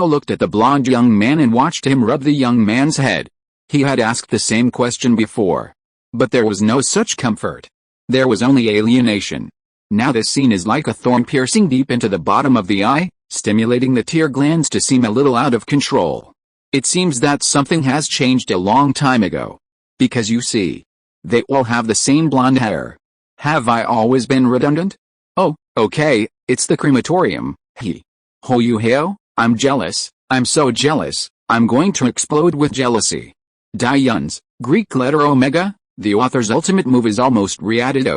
looked at the blond young man and watched him rub the young man's head. He had asked the same question before. But there was no such comfort. There was only alienation. Now this scene is like a thorn piercing deep into the bottom of the eye, stimulating the tear glands to seem a little out of control. It seems that something has changed a long time ago. Because you see, they all have the same blonde hair. Have I always been redundant? Oh, okay, it's the crematorium, Hao, I'm jealous, I'm so jealous, I'm going to explode with jealousy. Dayun's, Greek letter Omega, the author's ultimate move is almost readded.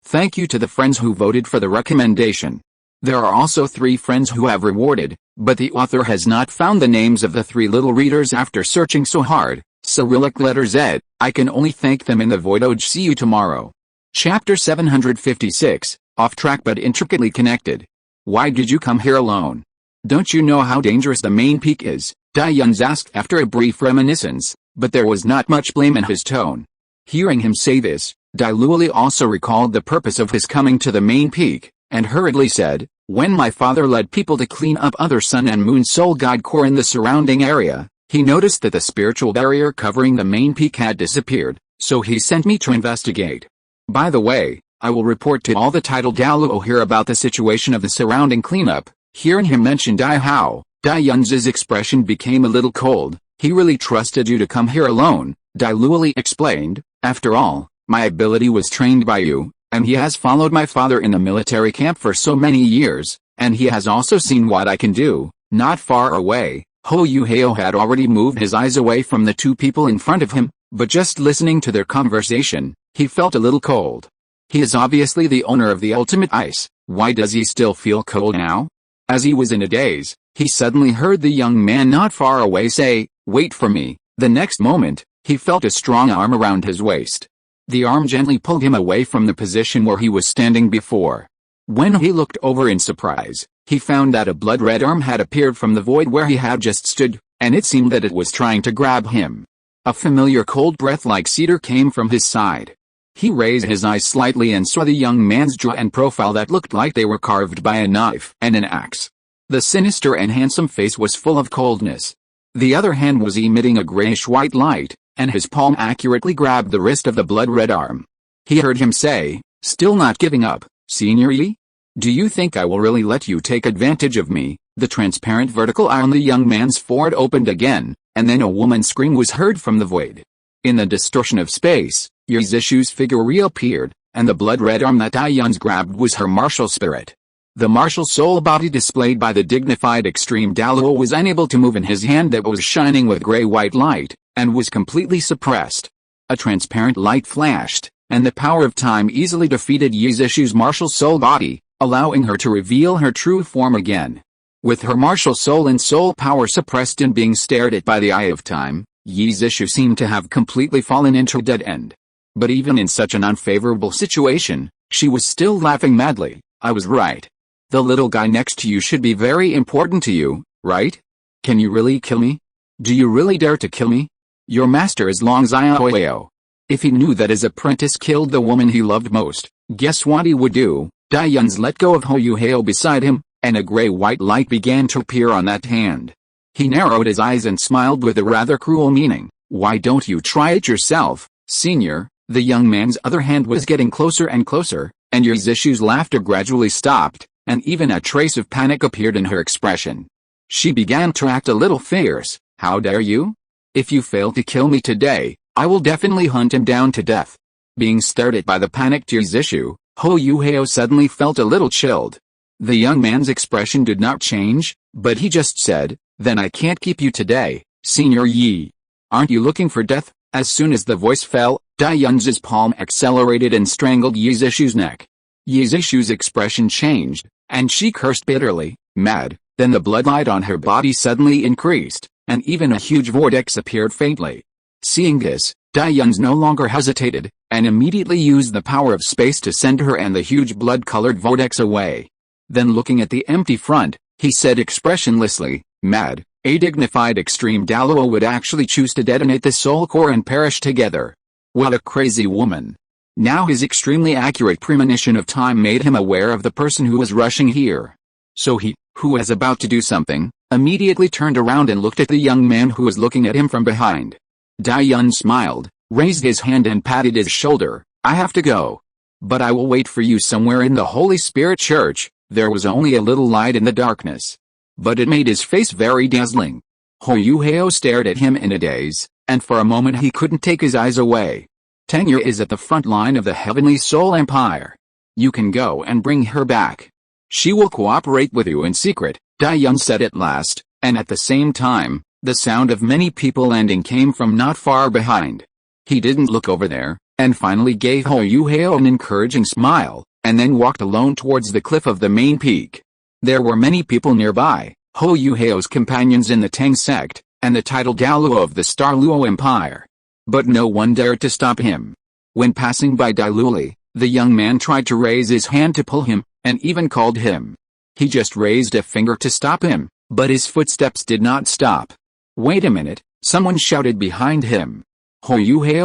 Thank you to the friends who voted for the recommendation. There are also 3 friends who have rewarded, but the author has not found the names of the 3 little readers after searching so hard. Cyrillic letter Z, I can only thank them in the void. See you tomorrow. Chapter 756, off track but intricately connected. Why did you come here alone? Don't you know how dangerous the main peak is? Dayun's asked after a brief reminiscence, but there was not much blame in his tone. Hearing him say this, Douluo also recalled the purpose of his coming to the main peak, and hurriedly said, when my father led people to clean up other sun and moon soul guide core in the surrounding area, he noticed that the spiritual barrier covering the main peak had disappeared, so he sent me to investigate. By the way, I will report to all the titled Douluo here about the situation of the surrounding cleanup. Hearing him mention Tang Hao, Dayun's expression became a little cold. He really trusted you to come here alone, Douluo explained. After all, my ability was trained by you, and he has followed my father in the military camp for so many years, and he has also seen what I can do. Not far away, Hao had already moved his eyes away from the 2 people in front of him, but just listening to their conversation, he felt a little cold. He is obviously the owner of the ultimate ice. Why does he still feel cold now? As he was in a daze, he suddenly heard the young man not far away say, "Wait for me." The next moment, he felt a strong arm around his waist. The arm gently pulled him away from the position where he was standing before. When he looked over in surprise, he found that a blood-red arm had appeared from the void where he had just stood, and it seemed that it was trying to grab him. A familiar cold breath like cedar came from his side. He raised his eyes slightly and saw the young man's jaw and profile that looked like they were carved by a knife and an axe. The sinister and handsome face was full of coldness. The other hand was emitting a grayish-white light, and his palm accurately grabbed the wrist of the blood-red arm. He heard him say, "Still not giving up, Senior Yi? Do you think I will really let you take advantage of me?" The transparent vertical eye on the young man's forehead opened again, and then a woman's scream was heard from the void. In the distortion of space, Yizishu's figure reappeared, and the blood-red arm that Dayun's grabbed was her martial spirit. The martial soul body displayed by the dignified extreme Douluo was unable to move in his hand that was shining with gray-white light, and was completely suppressed. A transparent light flashed, and the power of time easily defeated Yizishu's martial soul body, allowing her to reveal her true form again. With her martial soul and soul power suppressed and being stared at by the eye of time, Yizishu seemed to have completely fallen into a dead end. But even in such an unfavorable situation, she was still laughing madly. "I was right. The little guy next to you should be very important to you, right? Can you really kill me? Do you really dare to kill me? Your master is Long Xiaoyao. If he knew that his apprentice killed the woman he loved most, guess what he would do?" Dayun's let go of Hao beside him, and a gray-white light began to appear on that hand. He narrowed his eyes and smiled with a rather cruel meaning. "Why don't you try it yourself, Senior?" The young man's other hand was getting closer and closer, and Yizishu's laughter gradually stopped, and even a trace of panic appeared in her expression. She began to act a little fierce. "How dare you? If you fail to kill me today, I will definitely hunt him down to death." Being stared at by the panicked Yizishu, Hao suddenly felt a little chilled. The young man's expression did not change, but he just said, "Then I can't keep you today, Senior Yi. Aren't you looking for death?" As soon as the voice fell, Dayun's palm accelerated and strangled Yizishu's neck. Yizishu's expression changed, and she cursed bitterly. Mad, then the bloodlight on her body suddenly increased, and even a huge vortex appeared faintly. Seeing this, Dayun's no longer hesitated, and immediately used the power of space to send her and the huge blood-colored vortex away. Then looking at the empty front, He said expressionlessly, mad. A dignified extreme Douluo would actually choose to detonate the soul core and perish together. What a crazy woman. Now his extremely accurate premonition of time made him aware of the person who was rushing here. So he, who was about to do something, immediately turned around and looked at the young man who was looking at him from behind. Dai Yun smiled, raised his hand and patted his shoulder. I have to go. But I will wait for you somewhere in the Holy Spirit Church. There was only a little light in the darkness, but it made his face very dazzling. Hou stared at him in a daze, and for a moment he couldn't take his eyes away. Tang Liu is at the front line of the Heavenly Soul Empire. You can go and bring her back. She will cooperate with you in secret, Dai Yun said at last, and at the same time, the sound of many people landing came from not far behind. He didn't look over there, and finally gave Hou an encouraging smile, and then walked alone towards the cliff of the main peak. There were many people nearby, Hou's companions in the Tang sect, and the titled Douluo of the Star Luo Empire. But no one dared to stop him. When passing by Douluo, the young man tried to raise his hand to pull him, and even called him. He just raised a finger to stop him, but his footsteps did not stop. Wait a minute, someone shouted behind him. Hou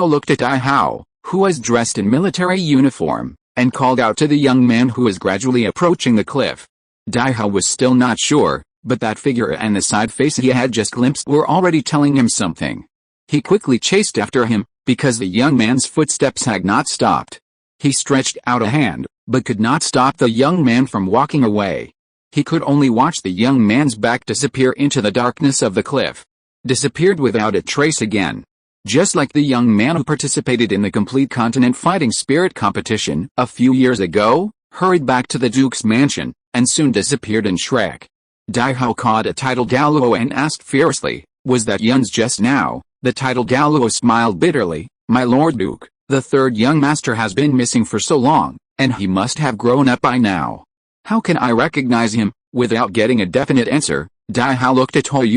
looked at Tang Hao, who was dressed in military uniform, and called out to the young man who was gradually approaching the cliff. Tang Hao was still not sure, but that figure and the side face he had just glimpsed were already telling him something. He quickly chased after him, because the young man's footsteps had not stopped. He stretched out a hand, but could not stop the young man from walking away. He could only watch the young man's back disappear into the darkness of the cliff. Disappeared without a trace again. Just like the young man who participated in the complete continent fighting spirit competition a few years ago, hurried back to the Duke's mansion, and soon disappeared in Shrek. Tang Hao caught a titled Douluo and asked fiercely, was that Yun's just now? The titled Douluo smiled bitterly, my lord Duke, the third young master has been missing for so long, and he must have grown up by now. How can I recognize him? Without getting a definite answer, Tang Hao looked at Hou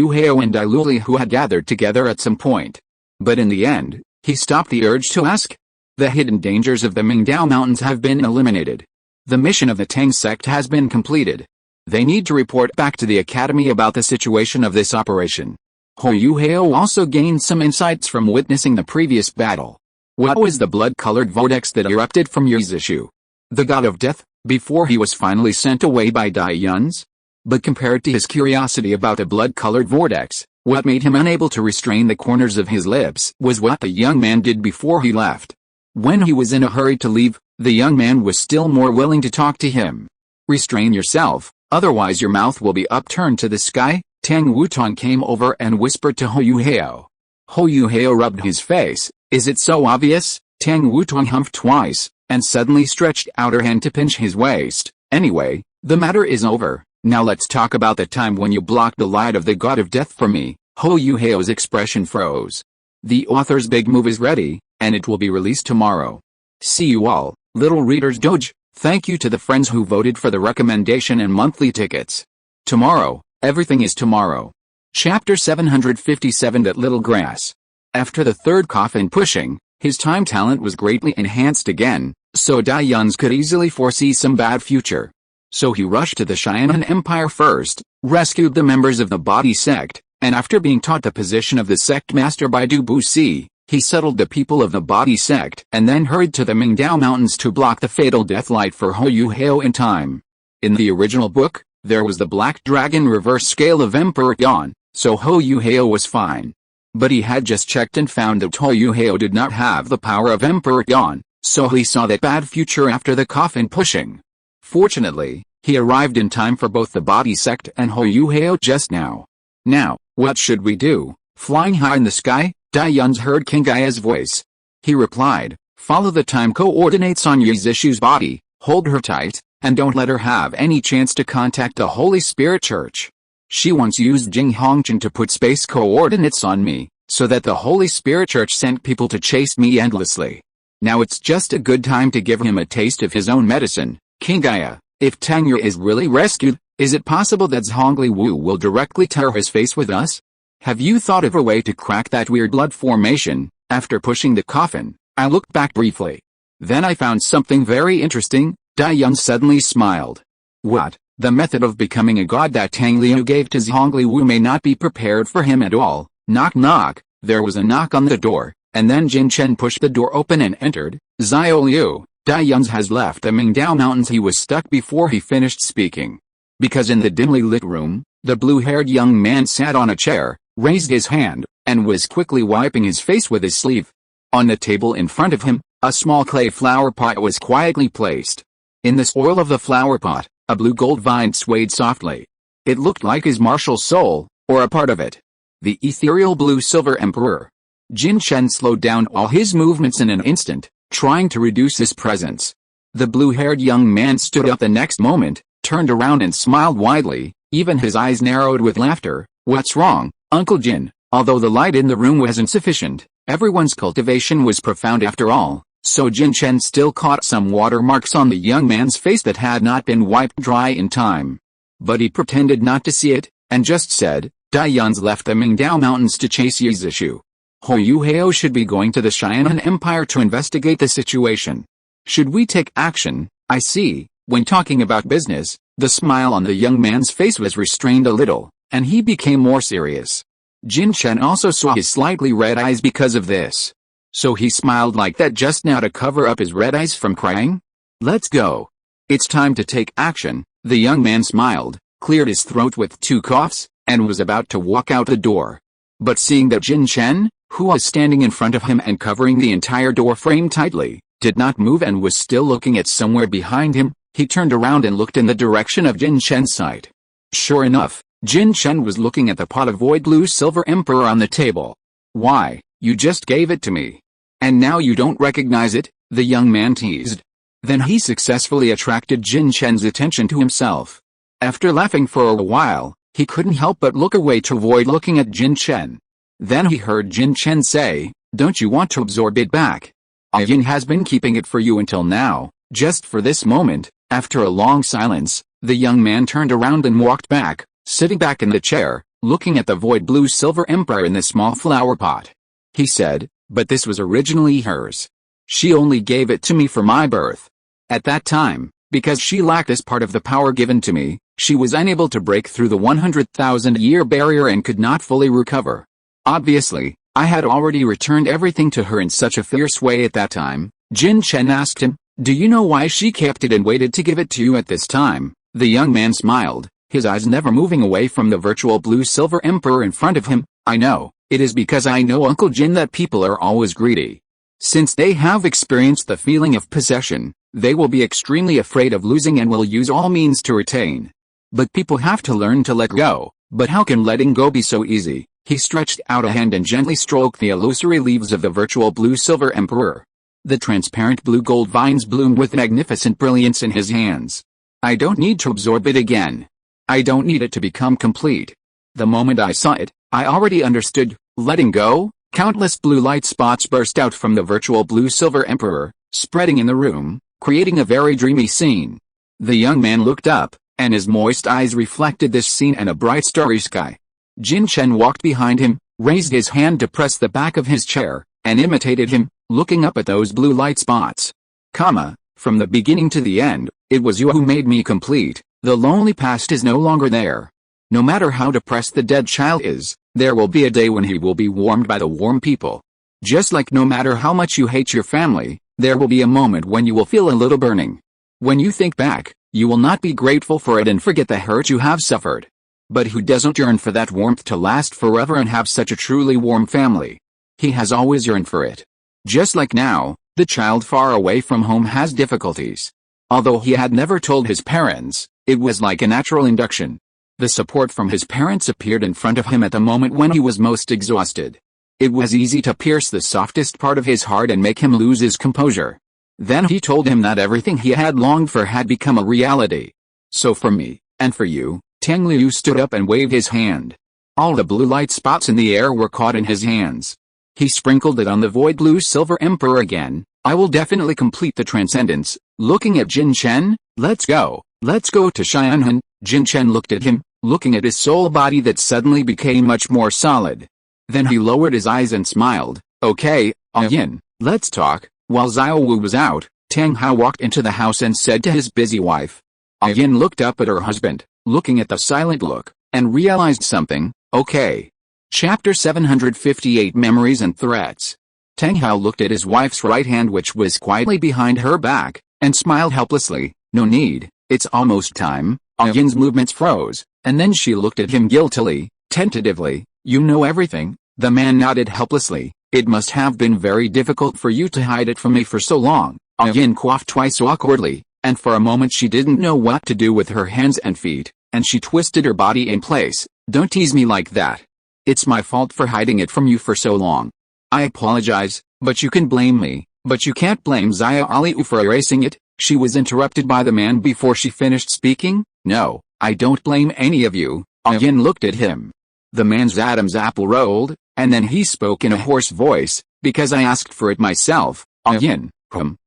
and Douluo who had gathered together at some point. But in the end, he stopped the urge to ask. The hidden dangers of the Mingdao Mountains have been eliminated. The mission of the Tang sect has been completed. They need to report back to the academy about the situation of this operation. Hou also gained some insights from witnessing the previous battle. What was the blood-colored vortex that erupted from Yuzishu? The god of death, before he was finally sent away by Dai Yun's? But compared to his curiosity about a blood-colored vortex, what made him unable to restrain the corners of his lips was what the young man did before he left. When he was in a hurry to leave, the young man was still more willing to talk to him. Restrain yourself, otherwise your mouth will be upturned to the sky. Tang Wutan came over and whispered to Hou. Hou rubbed his face. Is it so obvious? Tang Wutan humphed twice, and suddenly stretched out her hand to pinch his waist. Anyway, the matter is over. Now let's talk about the time when you blocked the light of the god of death for me. Hou's expression froze. The author's big move is ready, and it will be released tomorrow. See you all, little readers doge. Thank you to the friends who voted for the recommendation and monthly tickets. Tomorrow, everything is tomorrow. Chapter 757 That Little Grass. After the third coffin pushing, his time talent was greatly enhanced again, so Dai Yun's could easily foresee some bad future. So he rushed to the Cheyenne Empire first, rescued the members of the body sect, and after being taught the position of the sect master by Du Buxi, he settled the people of the body sect and then hurried to the Mingdao Mountains to block the fatal death light for Hou in time. In the original book, there was the Black Dragon reverse scale of Emperor Yan, so Hou was fine. But he had just checked and found that Hou did not have the power of Emperor Yan, so he saw that bad future after the coffin pushing. Fortunately, he arrived in time for both the body sect and Hou just now. Now, what should we do? Flying high in the sky? Dai Yun heard King Gaia's voice. He replied, follow the time coordinates on Yuzishu's body, hold her tight, and don't let her have any chance to contact the Holy Spirit Church. She once used Jing Hongchen to put space coordinates on me, so that the Holy Spirit Church sent people to chase me endlessly. Now it's just a good time to give him a taste of his own medicine. King Gaia, if Tang Liu is really rescued, is it possible that Zhongli Wu will directly tear his face with us? Have you thought of a way to crack that weird blood formation? After pushing the coffin, I looked back briefly. Then I found something very interesting. Dai Yun suddenly smiled. What? The method of becoming a god that Tang Liu gave to Zhongliu may not be prepared for him at all. Knock knock. There was a knock on the door, and then Jin Chen pushed the door open and entered. Xiao Liu, Dayuns has left the Mingdao Mountains. He was stuck before he finished speaking. Because in the dimly lit room, the blue-haired young man sat on a chair, raised his hand, and was quickly wiping his face with his sleeve. On the table in front of him, a small clay flower pot was quietly placed. In the soil of the flower pot, a blue gold vine swayed softly. It looked like his martial soul, or a part of it. The ethereal blue-silver emperor. Jin Chen slowed down all his movements in an instant, trying to reduce his presence. The blue-haired young man stood up the next moment, turned around and smiled widely, even his eyes narrowed with laughter. What's wrong, Uncle Jin? Although the light in the room was insufficient, everyone's cultivation was profound after all, so Jin Chen still caught some watermarks on the young man's face that had not been wiped dry in time. But he pretended not to see it, and just said, Dayuns left the Mingdao Mountains to chase Yizishu. Hou Hao should be going to the Xianan Empire to investigate the situation. Should we take action? I see. When talking about business, the smile on the young man's face was restrained a little, and he became more serious. Jin Chen also saw his slightly red eyes because of this. So he smiled like that just now to cover up his red eyes from crying? Let's go. It's time to take action. The young man smiled, cleared his throat with 2 coughs, and was about to walk out the door. But seeing that Jin Chen, who was standing in front of him and covering the entire door frame tightly, did not move and was still looking at somewhere behind him, he turned around and looked in the direction of Jin Chen's sight. Sure enough, Jin Chen was looking at the pot of void blue-silver emperor on the table. Why, you just gave it to me. And now you don't recognize it? The young man teased. Then he successfully attracted Jin Chen's attention to himself. After laughing for a while, he couldn't help but look away to avoid looking at Jin Chen. Then he heard Jin Chen say, don't you want to absorb it back? Yin has been keeping it for you until now, just for this moment. After a long silence, the young man turned around and walked back, sitting back in the chair, looking at the void blue-silver emperor in the small flower pot. He said, but this was originally hers. She only gave it to me for my birth. At that time, because she lacked this part of the power given to me, she was unable to break through the 100,000-year barrier and could not fully recover. Obviously, I had already returned everything to her in such a fierce way at that time. Jin Chen asked him, do you know why she kept it and waited to give it to you at this time? The young man smiled, his eyes never moving away from the virtual blue-silver emperor in front of him. I know, it is because I know Uncle Jin that people are always greedy. Since they have experienced the feeling of possession, they will be extremely afraid of losing and will use all means to retain. But people have to learn to let go. But how can letting go be so easy? He stretched out a hand and gently stroked the illusory leaves of the virtual blue-silver emperor. The transparent blue-gold vines bloomed with magnificent brilliance in his hands. I don't need to absorb it again. I don't need it to become complete. The moment I saw it, I already understood. Letting go? Countless blue light spots burst out from the virtual blue-silver emperor, spreading in the room, creating a very dreamy scene. The young man looked up, and his moist eyes reflected this scene and a bright starry sky. Jin Chen walked behind him, raised his hand to press the back of his chair, and imitated him, looking up at those blue light spots. From the beginning to the end, it was you who made me complete. The lonely past is no longer there. No matter how depressed the dead child is, there will be a day when he will be warmed by the warm people. Just like no matter how much you hate your family, there will be a moment when you will feel a little burning. When you think back, you will not be grateful for it and forget the hurt you have suffered. But who doesn't yearn for that warmth to last forever and have such a truly warm family? He has always yearned for it. Just like now, the child far away from home has difficulties. Although he had never told his parents, it was like a natural induction. The support from his parents appeared in front of him at the moment when he was most exhausted. It was easy to pierce the softest part of his heart and make him lose his composure. Then he told him that everything he had longed for had become a reality. So for me, and for you, Tang Liu stood up and waved his hand. All the blue light spots in the air were caught in his hands. He sprinkled it on the void blue-silver emperor again. I will definitely complete the transcendence. Looking at Jin Chen, let's go to Xianhan. Jin Chen looked at him, looking at his soul body that suddenly became much more solid. Then he lowered his eyes and smiled. Okay, Yin, let's talk. While Xiao Wu was out, Tang Hao walked into the house and said to his busy wife, Yin looked up at her husband, looking at the silent look, and realized something. Okay. Chapter 758 Memories and Threats. Tang Hao looked at his wife's right hand, which was quietly behind her back, and smiled helplessly. No need, it's almost time. Yin's movements froze, and then she looked at him guiltily, tentatively. You know everything? The man nodded helplessly. It must have been very difficult for you to hide it from me for so long. Yin coughed twice awkwardly, and for a moment she didn't know what to do with her hands and feet, and she twisted her body in place. Don't tease me like that. It's my fault for hiding it from you for so long. I apologize, but you can blame me. But you can't blame Xia Liu for erasing it. She was interrupted by the man before she finished speaking. No, I don't blame any of you. Yin looked at him. The man's Adam's apple rolled, and then he spoke in a hoarse voice, because I asked for it myself. Yin,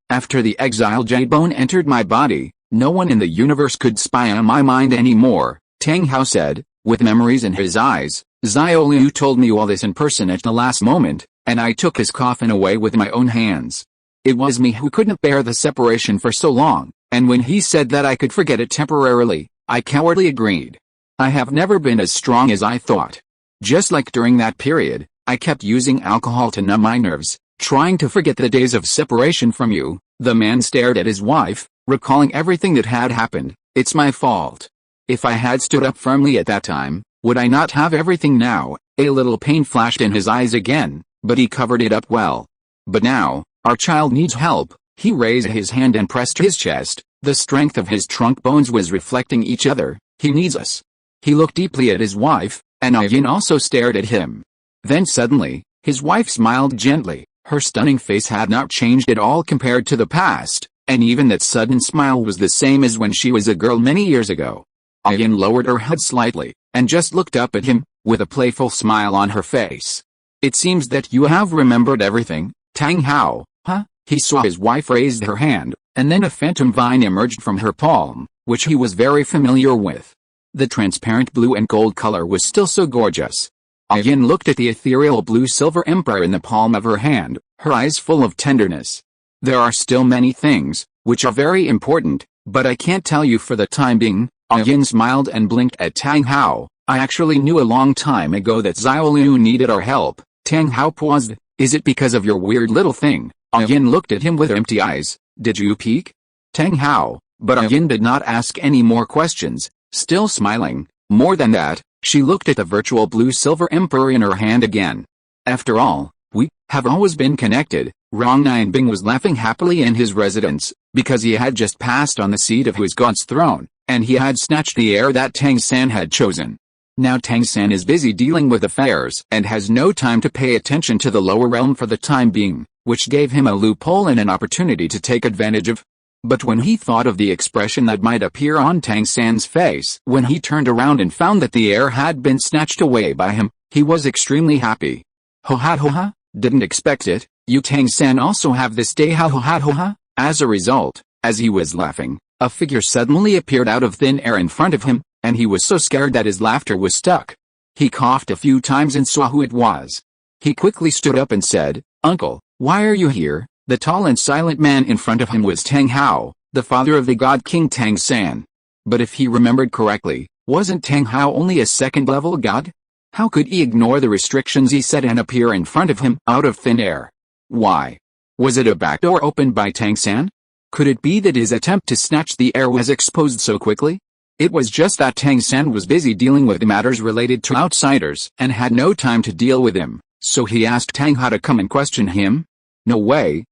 after the exiled jade bone entered my body, no one in the universe could spy on my mind anymore, Tang Hao said, with memories in his eyes. Xia Liu told me all this in person at the last moment, and I took his coffin away with my own hands. It was me who couldn't bear the separation for so long, and when he said that I could forget it temporarily, I cowardly agreed. I have never been as strong as I thought. Just like during that period, I kept using alcohol to numb my nerves, trying to forget the days of separation from you. The man stared at his wife, recalling everything that had happened. It's my fault. If I had stood up firmly at that time, would I not have everything now? A little pain flashed in his eyes again, but he covered it up well. But now, our child needs help. He raised his hand and pressed his chest. The strength of his trunk bones was reflecting each other. He needs us. He looked deeply at his wife, and Yin also stared at him. Then suddenly, his wife smiled gently. Her stunning face had not changed at all compared to the past, and even that sudden smile was the same as when she was a girl many years ago. Yin lowered her head slightly, and just looked up at him, with a playful smile on her face. It seems that you have remembered everything, Tang Hao, huh? He saw his wife raise her hand, and then a phantom vine emerged from her palm, which he was very familiar with. The transparent blue and gold color was still so gorgeous. Yin looked at the ethereal blue-silver emperor in the palm of her hand, her eyes full of tenderness. There are still many things, which are very important, but I can't tell you for the time being. Yin smiled and blinked at Tang Hao. I actually knew a long time ago that Xia Liu needed our help. Tang Hao paused. Is it because of your weird little thing? Yin looked at him with empty eyes. Did you peek? Tang Hao. But Yin did not ask any more questions, still smiling. More than that, she looked at the virtual blue-silver emperor in her hand again. After all, we have always been connected. Rong Nianbing was laughing happily in his residence, because he had just passed on the seat of his god's throne, and he had snatched the heir that Tang San had chosen. Now Tang San is busy dealing with affairs and has no time to pay attention to the lower realm for the time being, which gave him a loophole and an opportunity to take advantage of. But when he thought of the expression that might appear on Tang San's face when he turned around and found that the heir had been snatched away by him, he was extremely happy. Ho ha, didn't expect it. You Tang San also have this day ho ha. As a result, as he was laughing, a figure suddenly appeared out of thin air in front of him, and he was so scared that his laughter was stuck. He coughed a few times and saw who it was. He quickly stood up and said, Uncle, why are you here? The tall and silent man in front of him was Tang Hao, the father of the god king Tang San. But if he remembered correctly, wasn't Tang Hao only a second-level god? How could he ignore the restrictions he set and appear in front of him out of thin air? Why? Was it a back door opened by Tang San? Could it be that his attempt to snatch the heir was exposed so quickly? It was just that Tang San was busy dealing with matters related to outsiders and had no time to deal with him, so he asked Tang Hao to come and question him. No way,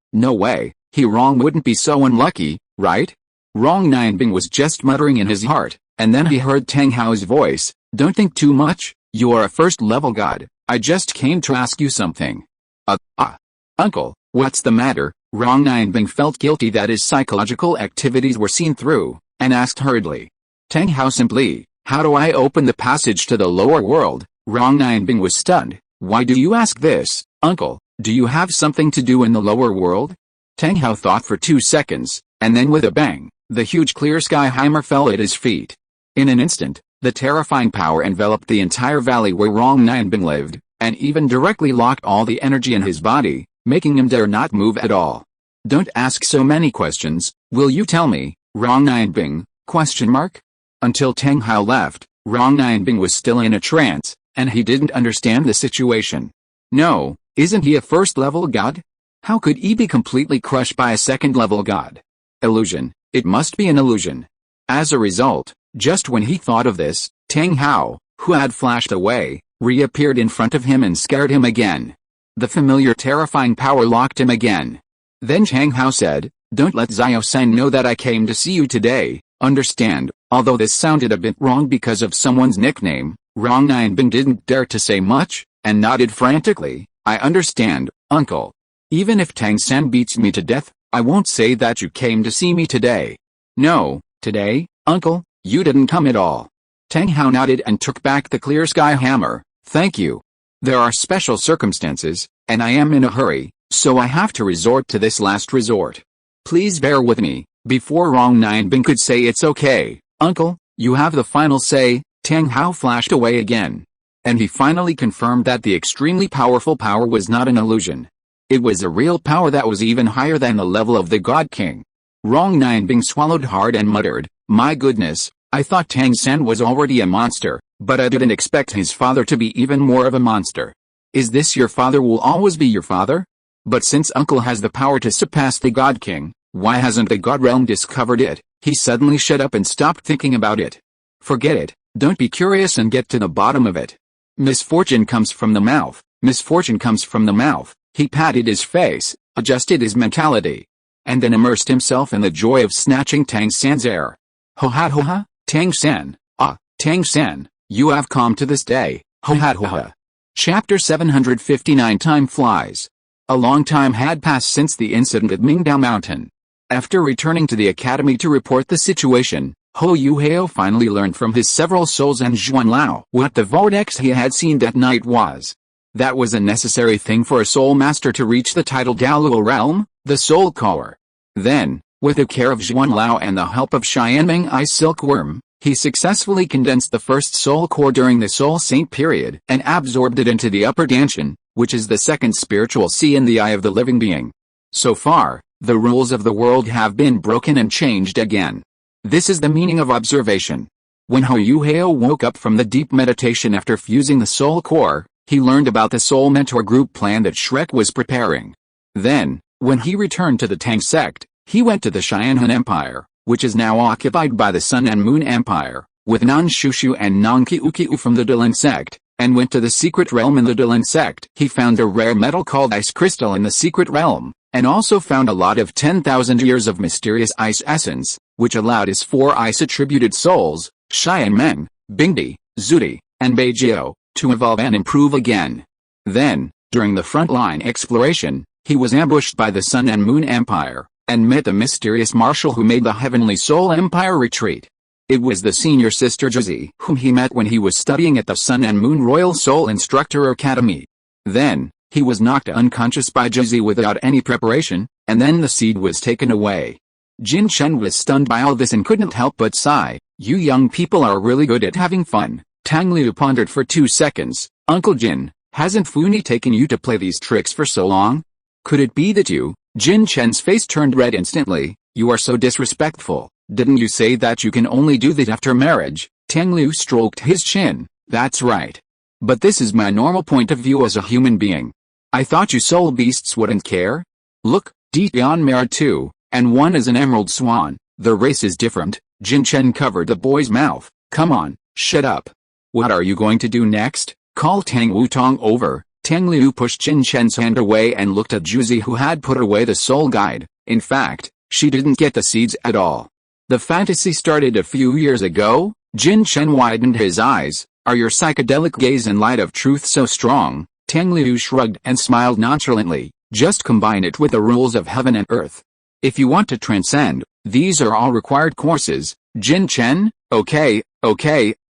he wrong wouldn't be so unlucky, right? Rong Nianbing was just muttering in his heart, and then he heard Tang Hao's voice. Don't think too much, you are a first-level god. I just came to ask you something. Uncle, what's the matter? Rong Nianbing felt guilty that his psychological activities were seen through, and asked hurriedly. Tang Hao simply, how do I open the passage to the lower world? Rong Nianbing was stunned. Why do you ask this, uncle? Do you have something to do in the lower world? Tang Hao thought for 2 seconds, and then with a bang, the huge clear sky hammer fell at his feet. In an instant, the terrifying power enveloped the entire valley where Rong Nianbing lived, and even directly locked all the energy in his body, making him dare not move at all. Don't ask so many questions, will you tell me? Rong Nianbing, Question mark? Until Tang Hao left, Rong Nianbing was still in a trance, and he didn't understand the situation. No, isn't he a first-level god? How could he be completely crushed by a second-level god? Illusion, it must be an illusion. As a result, just when he thought of this, Tang Hao, who had flashed away, reappeared in front of him and scared him again. The familiar terrifying power locked him again. Then Tang Hao said, "Don't let Xiao San know that I came to see you today, understand?" Although this sounded a bit wrong because of someone's nickname, Rong Nianbing didn't dare to say much, and nodded frantically. "I understand, uncle. Even if Tang San beats me to death, I won't say that you came to see me today." "No, today, uncle, you didn't come at all." Tang Hao nodded and took back the clear sky hammer. "Thank you. There are special circumstances, and I am in a hurry, so I have to resort to this last resort. Please bear with me." Before Rong Nianbing could say it's okay, "Uncle, you have the final say," Tang Hao flashed away again. And he finally confirmed that the extremely powerful power was not an illusion. It was a real power that was even higher than the level of the God King. Rong Nianbing swallowed hard and muttered, "My goodness, I thought Tang San was already a monster, but I didn't expect his father to be even more of a monster. Is this your father will always be your father? But since uncle has the power to surpass the God King, why hasn't the God Realm discovered it?" He suddenly shut up and stopped thinking about it. "Forget it, don't be curious and get to the bottom of it. Misfortune comes from the mouth, misfortune comes from the mouth." He patted his face, adjusted his mentality, and then immersed himself in the joy of snatching Tang San's air. "Ho ha ho ha, Tang San, Tang San, you have come to this day, ho ha ho ha." Chapter 759. Time flies. A long time had passed since the incident at Mingdao Mountain. After returning to the academy to report the situation, Hou Yuhao finally learned from his several souls and Zhuanlao what the vortex he had seen that night was. That was a necessary thing for a soul master to reach the titled Douluo realm, the soul core. Then, with the care of Zhuanlao and the help of Xianmeng Eye Silkworm, he successfully condensed the first soul core during the Soul Saint period and absorbed it into the upper Danshan, which is the second spiritual sea in the eye of the living being. So far, the rules of the world have been broken and changed again. This is the meaning of observation. When Hou Yuhao woke up from the deep meditation after fusing the soul core, he learned about the soul mentor group plan that Shrek was preparing. Then, when he returned to the Tang sect, he went to the Xianhan Empire, which is now occupied by the Sun and Moon Empire, with Nan Shushu and Nan Kiukiu from the Dylan sect, and went to the secret realm in the Dylan sect. He found a rare metal called ice crystal in the secret realm, and also found a lot of 10,000 years of mysterious ice essence, which allowed his 4 ice-attributed souls, Xianmeng, Bingdi, Zudi, and Beijiao, to evolve and improve again. Then, during the frontline exploration, he was ambushed by the Sun and Moon Empire, and met the mysterious marshal who made the Heavenly Soul Empire retreat. It was the senior sister Josie, whom he met when he was studying at the Sun and Moon Royal Soul Instructor Academy. Then, he was knocked unconscious by Josie without any preparation, and then the seed was taken away. Jin Chen was stunned by all this and couldn't help but sigh. "You young people are really good at having fun." Tang Liu pondered for 2 seconds. "Uncle Jin, hasn't Funi taken you to play these tricks for so long? Could it be that you..." Jin Chen's face turned red instantly. "You are so disrespectful. Didn't you say that you can only do that after marriage?" Tang Liu stroked his chin. "That's right. But this is my normal point of view as a human being. I thought you soul beasts wouldn't care? Look, Dian married too, and one is an emerald swan. The race is different." Jin Chen covered the boy's mouth. "Come on, shut up. What are you going to do next? Call Tang Wutong over." Tang Liu pushed Jin Chen's hand away and looked at Juzi, who had put away the soul guide. In fact, she didn't get the seeds at all. "The fantasy started a few years ago?" Jin Chen widened his eyes. "Are your psychedelic gaze and light of truth so strong?" Tang Liu shrugged and smiled nonchalantly. "Just combine it with the rules of heaven and earth. If you want to transcend, these are all required courses." Jin Chen, okay,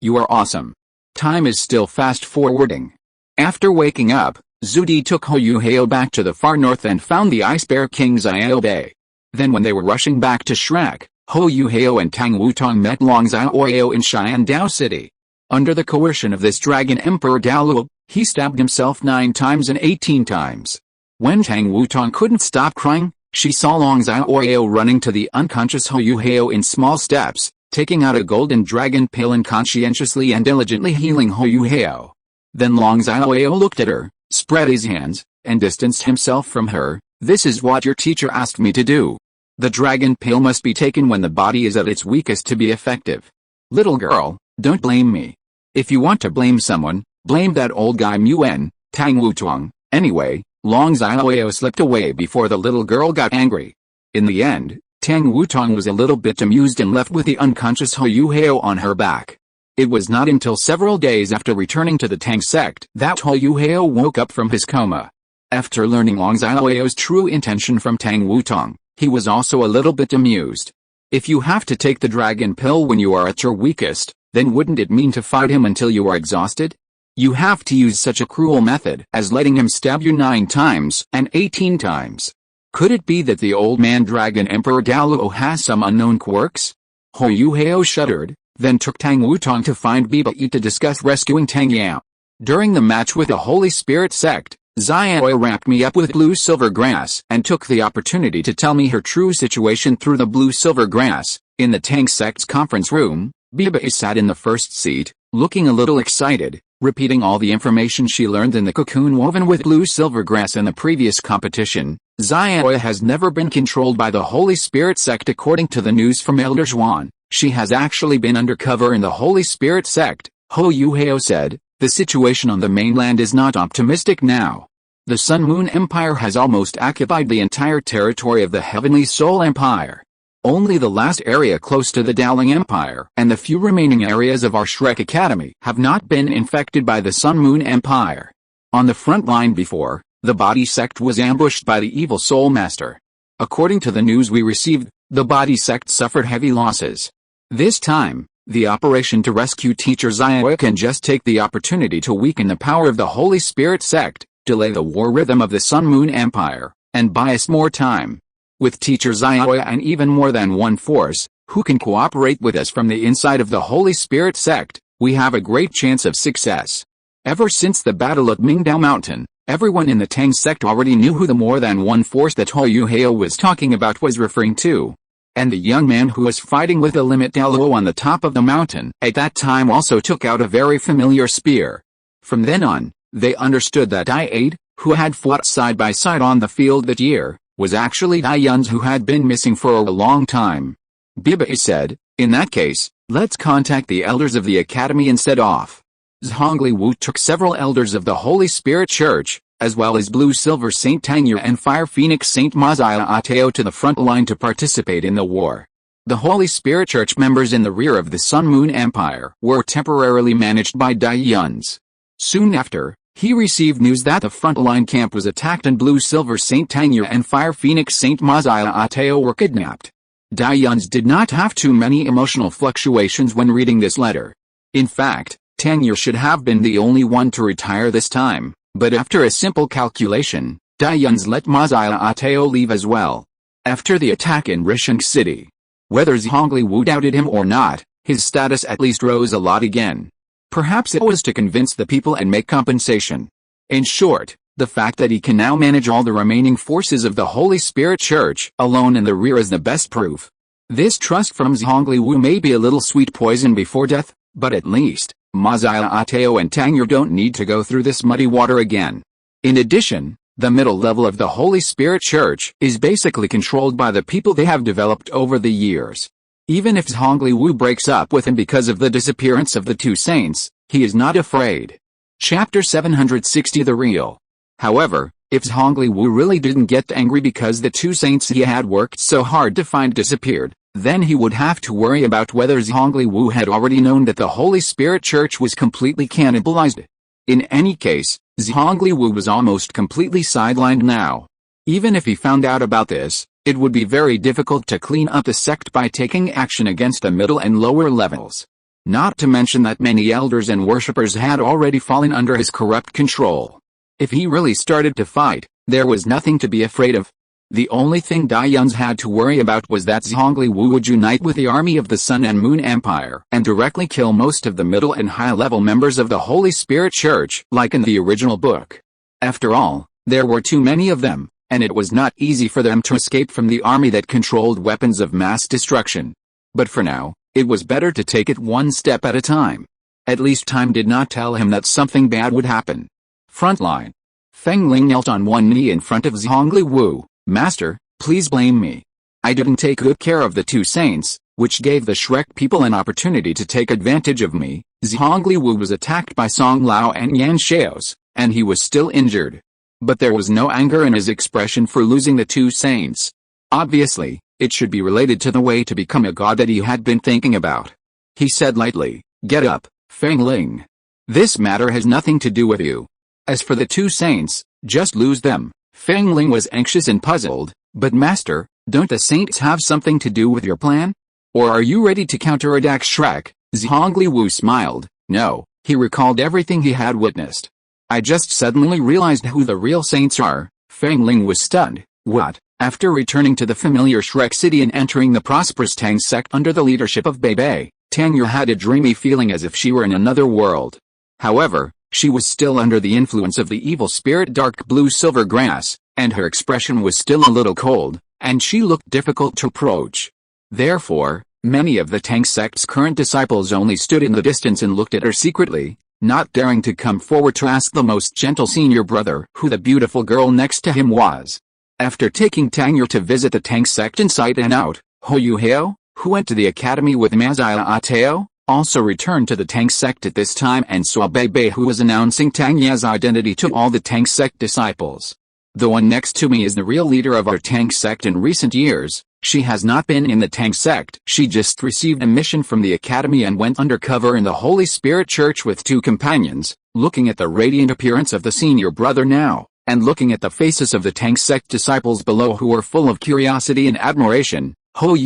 you are awesome. Time is still fast forwarding. After waking up, Zudi took Hou Yuhao back to the far north and found the Ice Bear King Xiao Bei. Then when they were rushing back to Shrek, Hou Yuhao and Tang Wutong met Long Xiaoyao in Xiandao City. Under the coercion of this Dragon Emperor Douluo, he stabbed himself 9 times and 18 times. When Tang Wutong couldn't stop crying, she saw Long Xiaoyao running to the unconscious Hou Yuhao in small steps. taking out a golden dragon pill and conscientiously and diligently healing Hou Hao. Then Long Xiao looked at her, spread his hands, and distanced himself from her. This is what your teacher asked me to do. The dragon pill must be taken when the body is at its weakest to be effective. Little girl, don't blame me. If you want to blame someone, blame that old guy Muen, Tang Wutuang. Anyway, Long Xiao slipped away before the little girl got angry. In the end, Tang Wutuang was a little bit amused and left with the unconscious Hou Hao on her back. It was not until several days after returning to the Tang sect that Hou Hao woke up from his coma. After learning Long Xiao's true intention from Tang Wutuang, he was also a little bit amused. If you have to take the dragon pill when you are at your weakest, then wouldn't it mean to fight him until you are exhausted? You have to use such a cruel method as letting him stab you 9 times and 18 times. Could it be that the old man Dragon Emperor Douluo has some unknown quirks? Hou Hao shuddered, then took Tang Wutuang to find Biba Yi to discuss rescuing Tang Yao. During the match with the Holy Spirit sect, Xiao wrapped me up with blue silver grass and took the opportunity to tell me her true situation through the blue silver grass. In the Tang sect's conference room, Biba Yi sat in the first seat, looking a little excited, repeating all the information she learned in the cocoon woven with blue silver grass in the previous competition. Xiao has never been controlled by the Holy Spirit sect according to the news from Elder Zhuan. She has actually been undercover in the Holy Spirit sect, Hou Hao said. The situation on the mainland is not optimistic now. The Sun Moon Empire has almost occupied the entire territory of the Heavenly Soul Empire. Only the last area close to the Daoling Empire and the few remaining areas of our Shrek Academy have not been infected by the Sun Moon Empire. On the front line before, the Body Sect was ambushed by the evil Soul Master. According to the news we received, the Body Sect suffered heavy losses. This time, the operation to rescue Teacher Xiao can just take the opportunity to weaken the power of the Holy Spirit sect, delay the war rhythm of the Sun Moon Empire, and buy us more time. With Teacher Xiao and even more than one force, who can cooperate with us from the inside of the Holy Spirit sect, we have a great chance of success. Ever since the battle at Mingdao Mountain, everyone in the Tang sect already knew who the more than one force that Hou Hao was talking about was referring to. And the young man who was fighting with the limit Douluo on the top of the mountain at that time also took out a very familiar spear. From then on, they understood that Dai, who had fought side by side on the field that year, was actually Dai Yun's who had been missing for a long time. Biba said, in that case, let's contact the elders of the academy instead of. Zhongli Wu took several elders of the Holy Spirit Church, as well as Blue Silver Saint Tang Yu and Fire Phoenix Saint Mazia Ateo to the front line to participate in the war. The Holy Spirit Church members in the rear of the Sun Moon Empire were temporarily managed by Dai Yuns. Soon after, he received news that the front line camp was attacked and Blue Silver Saint Tang Yu and Fire Phoenix Saint Mazia Ateo were kidnapped. Dai Yuns did not have too many emotional fluctuations when reading this letter. In fact, Tang Yu should have been the only one to retire this time. But after a simple calculation, Dai Yuns let Mazia Ateo leave as well. After the attack in Risheng City, whether Zhongli Wu doubted him or not, his status at least rose a lot again. Perhaps it was to convince the people and make compensation. In short, the fact that he can now manage all the remaining forces of the Holy Spirit Church alone in the rear is the best proof. This trust from Zhongli Wu may be a little sweet poison before death, but at least, Mazia Ateo and Tang Yu don't need to go through this muddy water again. In addition, the middle level of the Holy Spirit Church is basically controlled by the people they have developed over the years. Even if Zhongli Wu breaks up with him because of the disappearance of the two saints, he is not afraid. Chapter 760 The Real. However, if Zhongli Wu really didn't get angry because the two saints he had worked so hard to find disappeared, then he would have to worry about whether Zhongli Wu had already known that the Holy Spirit Church was completely cannibalized. In any case, Zhongli Wu was almost completely sidelined now. Even if he found out about this, it would be very difficult to clean up the sect by taking action against the middle and lower levels. Not to mention that many elders and worshippers had already fallen under his corrupt control. If he really started to fight, there was nothing to be afraid of. The only thing Dai Yuns had to worry about was that Zhongli Wu would unite with the army of the Sun and Moon Empire and directly kill most of the middle and high-level members of the Holy Spirit Church, like in the original book. After all, there were too many of them, and it was not easy for them to escape from the army that controlled weapons of mass destruction. But for now, It was better to take it one step at a time. At least time did not tell him that something bad would happen. Frontline. Feng Ling knelt on one knee in front of Liu. Master, please blame me. I didn't take good care of the two saints, which gave the Shrek people an opportunity to take advantage of me. Liu was attacked by Song Lao and Yan Shaos, and he was still injured. But there was no anger in his expression for losing the two saints. Obviously, it should be related to the way to become a god that he had been thinking about. He said lightly, "Get up, Feng Ling. This matter has nothing to do with you. As for the two saints, just lose them." Feng Ling was anxious and puzzled, "But master, don't the saints have something to do with your plan? Or are you ready to counterattack Shrek?" Liu smiled. No, he recalled everything he had witnessed. "I just suddenly realized who the real saints are." Feng Ling was stunned. What? After returning to the familiar Shrek city and entering the prosperous Tang sect under the leadership of Bei, Tang Yu had a dreamy feeling as if she were in another world. However, she was still under the influence of the evil spirit dark blue silver grass, and her expression was still a little cold, and she looked difficult to approach. Therefore, many of the Tang sect's current disciples only stood in the distance and looked at her secretly, not daring to come forward to ask the most gentle senior brother who the beautiful girl next to him was. After taking Tang Yu to visit the Tang sect inside and out, Hao, who went to the academy with Mazaya, also returned to the Tang sect at this time and saw Bei who was announcing Tang Ya's identity to all the Tang sect disciples. "The one next to me is the real leader of our Tang sect in recent years. She has not been in the Tang sect. She just received a mission from the academy and went undercover in the Holy Spirit Church with two companions." Looking at the radiant appearance of the senior brother now, and looking at the faces of the Tang sect disciples below who were full of curiosity and admiration, Hao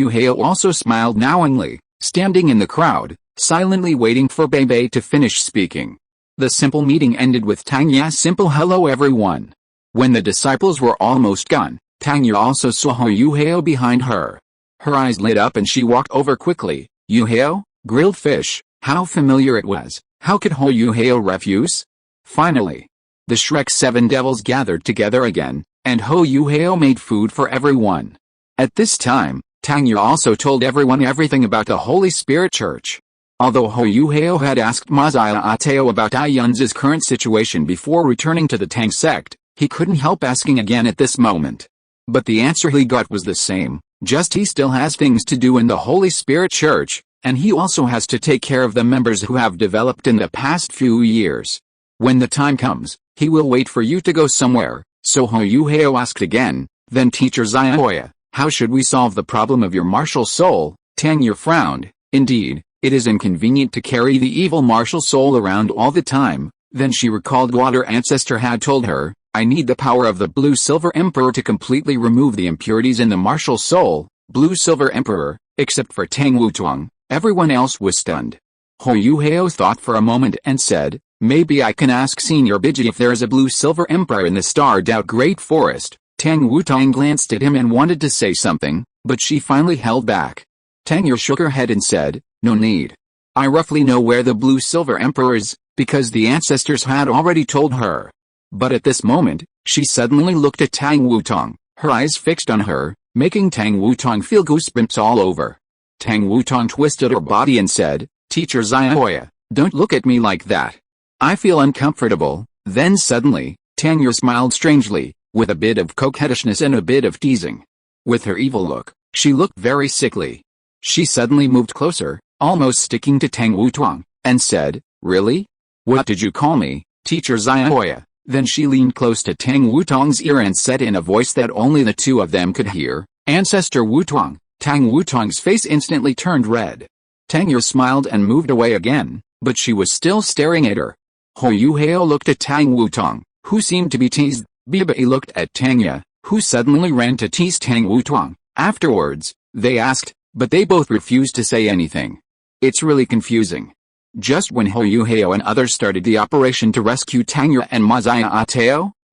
also smiled knowingly, standing in the crowd, silently waiting for Bei to finish speaking. The simple meeting ended with Tang Ya's simple "Hello everyone." When the disciples were almost gone, Tang Yu also saw Hao behind her. Her eyes lit up and she walked over quickly. "Hao, grilled fish," how familiar it was. How could Hao refuse? Finally, the Shrek Seven Devils gathered together again, and Hao made food for everyone. At this time, Tang Yu also told everyone everything about the Holy Spirit Church. Although Hao had asked Mazaya about Yun's current situation before returning to the Tang sect, he couldn't help asking again at this moment. But the answer he got was the same, just he still has things to do in the Holy Spirit Church, and he also has to take care of the members who have developed in the past few years. When the time comes, he will wait for you to go somewhere. So Hao asked again, "Then Teacher Xiaoya, how should we solve the problem of your martial soul?" Tang Yu frowned. "Indeed, it is inconvenient to carry the evil martial soul around all the time." Then she recalled what her ancestor had told her, "I need the power of the Blue-Silver Emperor to completely remove the impurities in the martial soul." Blue-Silver Emperor, except for Tang Wutong, everyone else was stunned. Hao thought for a moment and said, "Maybe I can ask Senior Biji if there is a Blue-Silver Emperor in the starred-out Great Forest." Tang Wutong glanced at him and wanted to say something, but she finally held back. Tang Yu shook her head and said, "No need. I roughly know where the Blue-Silver Emperor is, because the ancestors had already told her." But at this moment, she suddenly looked at Tang Wutong, her eyes fixed on her, making Tang Wutong feel goosebumps all over. Tang Wutong twisted her body and said, "Teacher Xiaoya, don't look at me like that. I feel uncomfortable." Then suddenly, Tang Yu smiled strangely, with a bit of coquettishness and a bit of teasing. With her evil look, she looked very sickly. She suddenly moved closer, almost sticking to Tang Wutong, and said, "Really? What did you call me, Teacher Xiaoya?" Then she leaned close to Tang Wutong's ear and said in a voice that only the two of them could hear, "Ancestor Wutong." Tang Wutong's face instantly turned red. Tang Yu smiled and moved away again, but she was still staring at her. Hao looked at Tang Wutong, who seemed to be teased. Bei looked at Tang Yu, who suddenly ran to tease Tang Wutong. Afterwards, they asked, but they both refused to say anything. It's really confusing. Just when Hao and others started the operation to rescue Tang Yu and Mazaya,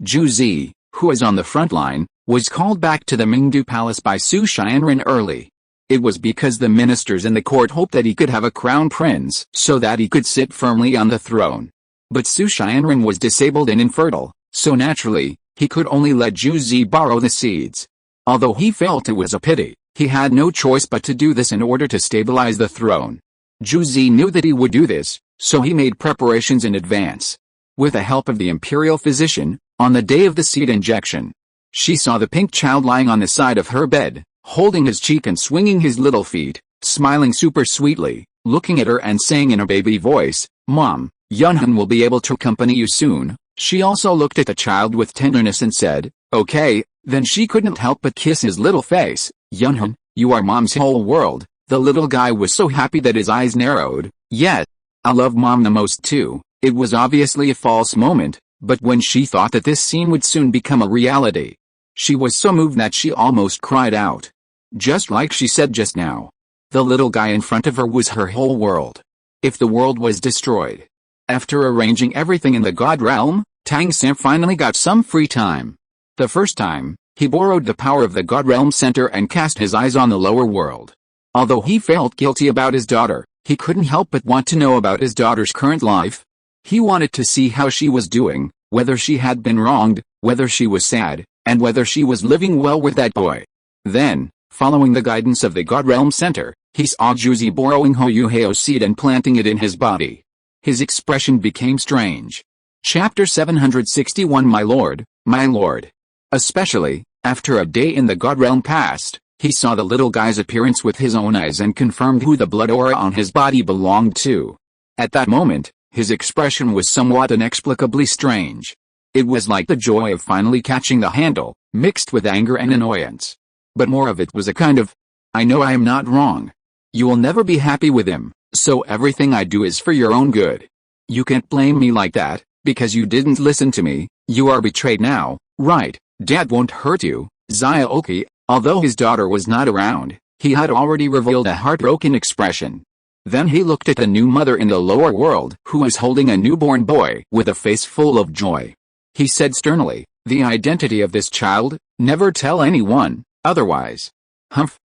Zhu Zi, who was on the front line, was called back to the Mingdu Palace by Su Xianren early. It was because the ministers in the court hoped that he could have a crown prince so that he could sit firmly on the throne. But Su Xianren was disabled and infertile, so naturally, he could only let Zhu Zi borrow the seeds. Although he felt it was a pity, He had no choice but to do this in order to stabilize the throne. Zhu Zi knew that he would do this, so he made preparations in advance. With the help of the imperial physician, on the day of the seed injection, she saw the pink child lying on the side of her bed, holding his cheek and swinging his little feet, smiling super sweetly, looking at her and saying in a baby voice, "Mom, Yunhan will be able to accompany you soon." She also looked at the child with tenderness and said, "Okay." Then she couldn't help but kiss his little face. "Yunhan, you are Mom's whole world." The little guy was so happy that his eyes narrowed. "Yet, I love Mom the most too." It was obviously a false moment, but when she thought that this scene would soon become a reality, she was so moved that she almost cried out. Just like she said just now. The little guy in front of her was her whole world. If the world was destroyed. After arranging everything in the God realm, Tang San finally got some free time. The first time, he borrowed the power of the God realm center and cast his eyes on the lower world. Although he felt guilty about his daughter, he couldn't help but want to know about his daughter's current life. He wanted to see how she was doing, whether she had been wronged, whether she was sad, and whether she was living well with that boy. Then, following the guidance of the God Realm Center, he saw Zhu Zi borrowing Hao seed and planting it in his body. His expression became strange. Chapter 761 My Lord, My Lord. Especially, after a day in the God Realm passed, he saw the little guy's appearance with his own eyes and confirmed who the blood aura on his body belonged to. At that moment, his expression was somewhat inexplicably strange. It was like the joy of finally catching the handle, mixed with anger and annoyance. But more of it was a kind of, "I know I am not wrong. You will never be happy with him, so everything I do is for your own good. You can't blame me like that, because you didn't listen to me. You are betrayed now, right? Dad won't hurt you." Xiaoqi, although his daughter was not around, he had already revealed a heartbroken expression. Then he looked at the new mother in the lower world who was holding a newborn boy with a face full of joy. He said sternly, "The identity of this child, never tell anyone, otherwise."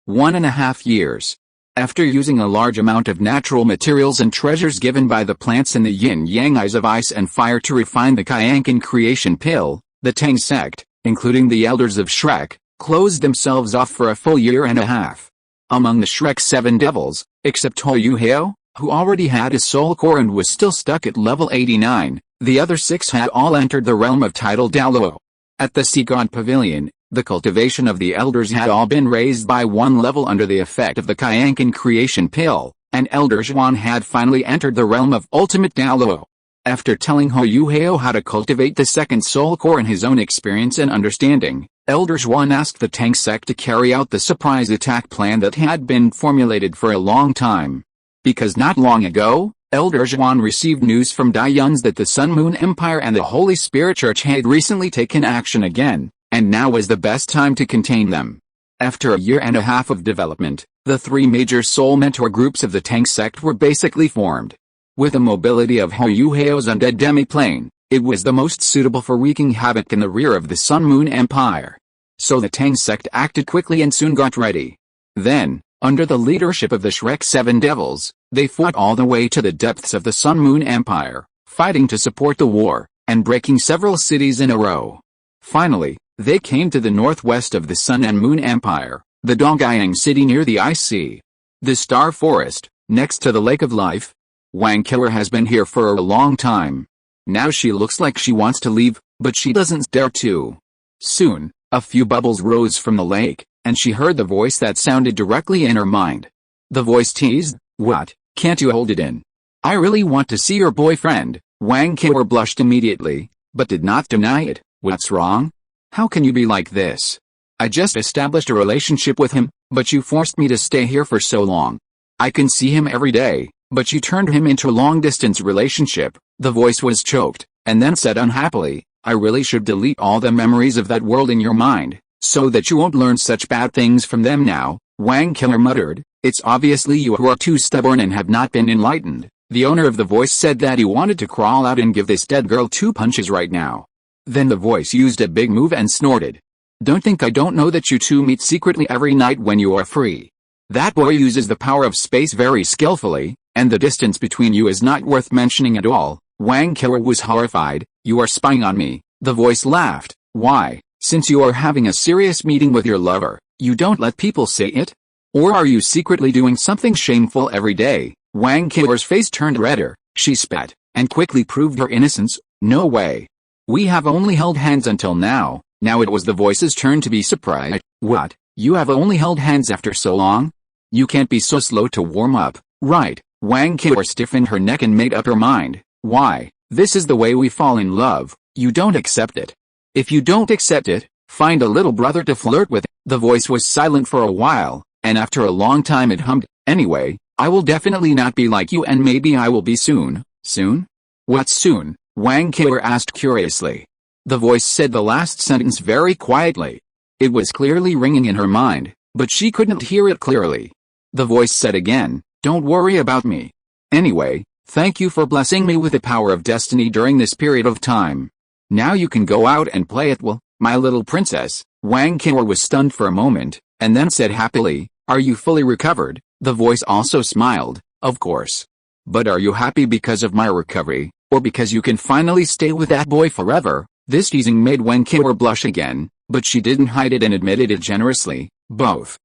1.5 years. After using a large amount of natural materials and treasures given by the plants in the yin-yang eyes of ice and fire to refine the Kyankan creation pill, the Tang sect, including the elders of Shrek, closed themselves off for a full 1.5 years. Among the Shrek's 7 devils, except Hao, who already had his soul core and was still stuck at level 89, the other 6 had all entered the realm of tidal Douluo. At the Sea God Pavilion, the cultivation of the elders had all been raised by 1 level under the effect of the Kyankan creation pill, and Elder Zhuan had finally entered the realm of ultimate Douluo. After telling Hao how to cultivate the second soul core in his own experience and understanding, Elder Zhuan asked the Tang sect to carry out the surprise attack plan that had been formulated for a long time. Because not long ago, Elder Zhuan received news from Daiyuns that the Sun Moon Empire and the Holy Spirit Church had recently taken action again, and now was the best time to contain them. After 1.5 years of development, the 3 major soul mentor groups of the Tang sect were basically formed. With the mobility of Hao's undead demi-plane, it was the most suitable for wreaking havoc in the rear of the Sun Moon Empire. So the Tang sect acted quickly and soon got ready. Then, under the leadership of the Shrek 7 devils, they fought all the way to the depths of the Sun Moon Empire, fighting to support the war, and breaking several cities in a row. Finally, they came to the northwest of the Sun and Moon Empire, the Dongyang city near the Ice Sea. The Star Forest, next to the Lake of Life. Wang Killer has been here for a long time. Now she looks like she wants to leave, but she doesn't dare to. Soon, a few bubbles rose from the lake, and she heard the voice that sounded directly in her mind. The voice teased, "What, can't you hold it in? I really want to see your boyfriend." Wang Killer blushed immediately, but did not deny it. "What's wrong? How can you be like this? I just established a relationship with him, but you forced me to stay here for so long. I can see him every day, but you turned him into a long-distance relationship." The voice was choked, and then said unhappily, "I really should delete all the memories of that world in your mind, so that you won't learn such bad things from them now." Wang Killer muttered, "It's obviously you who are too stubborn and have not been enlightened." The owner of the voice said that he wanted to crawl out and give this dead girl 2 punches right now. Then the voice used a big move and snorted. "Don't think I don't know that you two meet secretly every night when you are free. That boy uses the power of space very skillfully, and the distance between you is not worth mentioning at all." Wang Killer was horrified. "You are spying on me." The voice laughed. "Why, since you are having a serious meeting with your lover, you don't let people say it?" Or are you secretly doing something shameful every day? Wang Qiuer's face turned redder. She spat, and quickly proved her innocence. No way. We have only held hands until now. Now it was the voice's turn to be surprised. What? You have only held hands after so long? You can't be so slow to warm up, right? Wang Qiuer stiffened her neck and made up her mind. Why? This is the way we fall in love. You don't accept it. If you don't accept it, find a little brother to flirt with. The voice was silent for a while, and after a long time it hummed. Anyway, I will definitely not be like you, and maybe I will be soon. Soon? What's soon? Wang Qiuer asked curiously. The voice said the last sentence very quietly. It was clearly ringing in her mind, but she couldn't hear it clearly. The voice said again, don't worry about me. Anyway, thank you for blessing me with the power of destiny during this period of time. Now you can go out and play at will, my little princess. Wang Qiuer was stunned for a moment, and then said happily, are you fully recovered? The voice also smiled, of course. But are you happy because of my recovery, or because you can finally stay with that boy forever? This teasing made Wang Qiuer blush again, but she didn't hide it and admitted it generously. Both.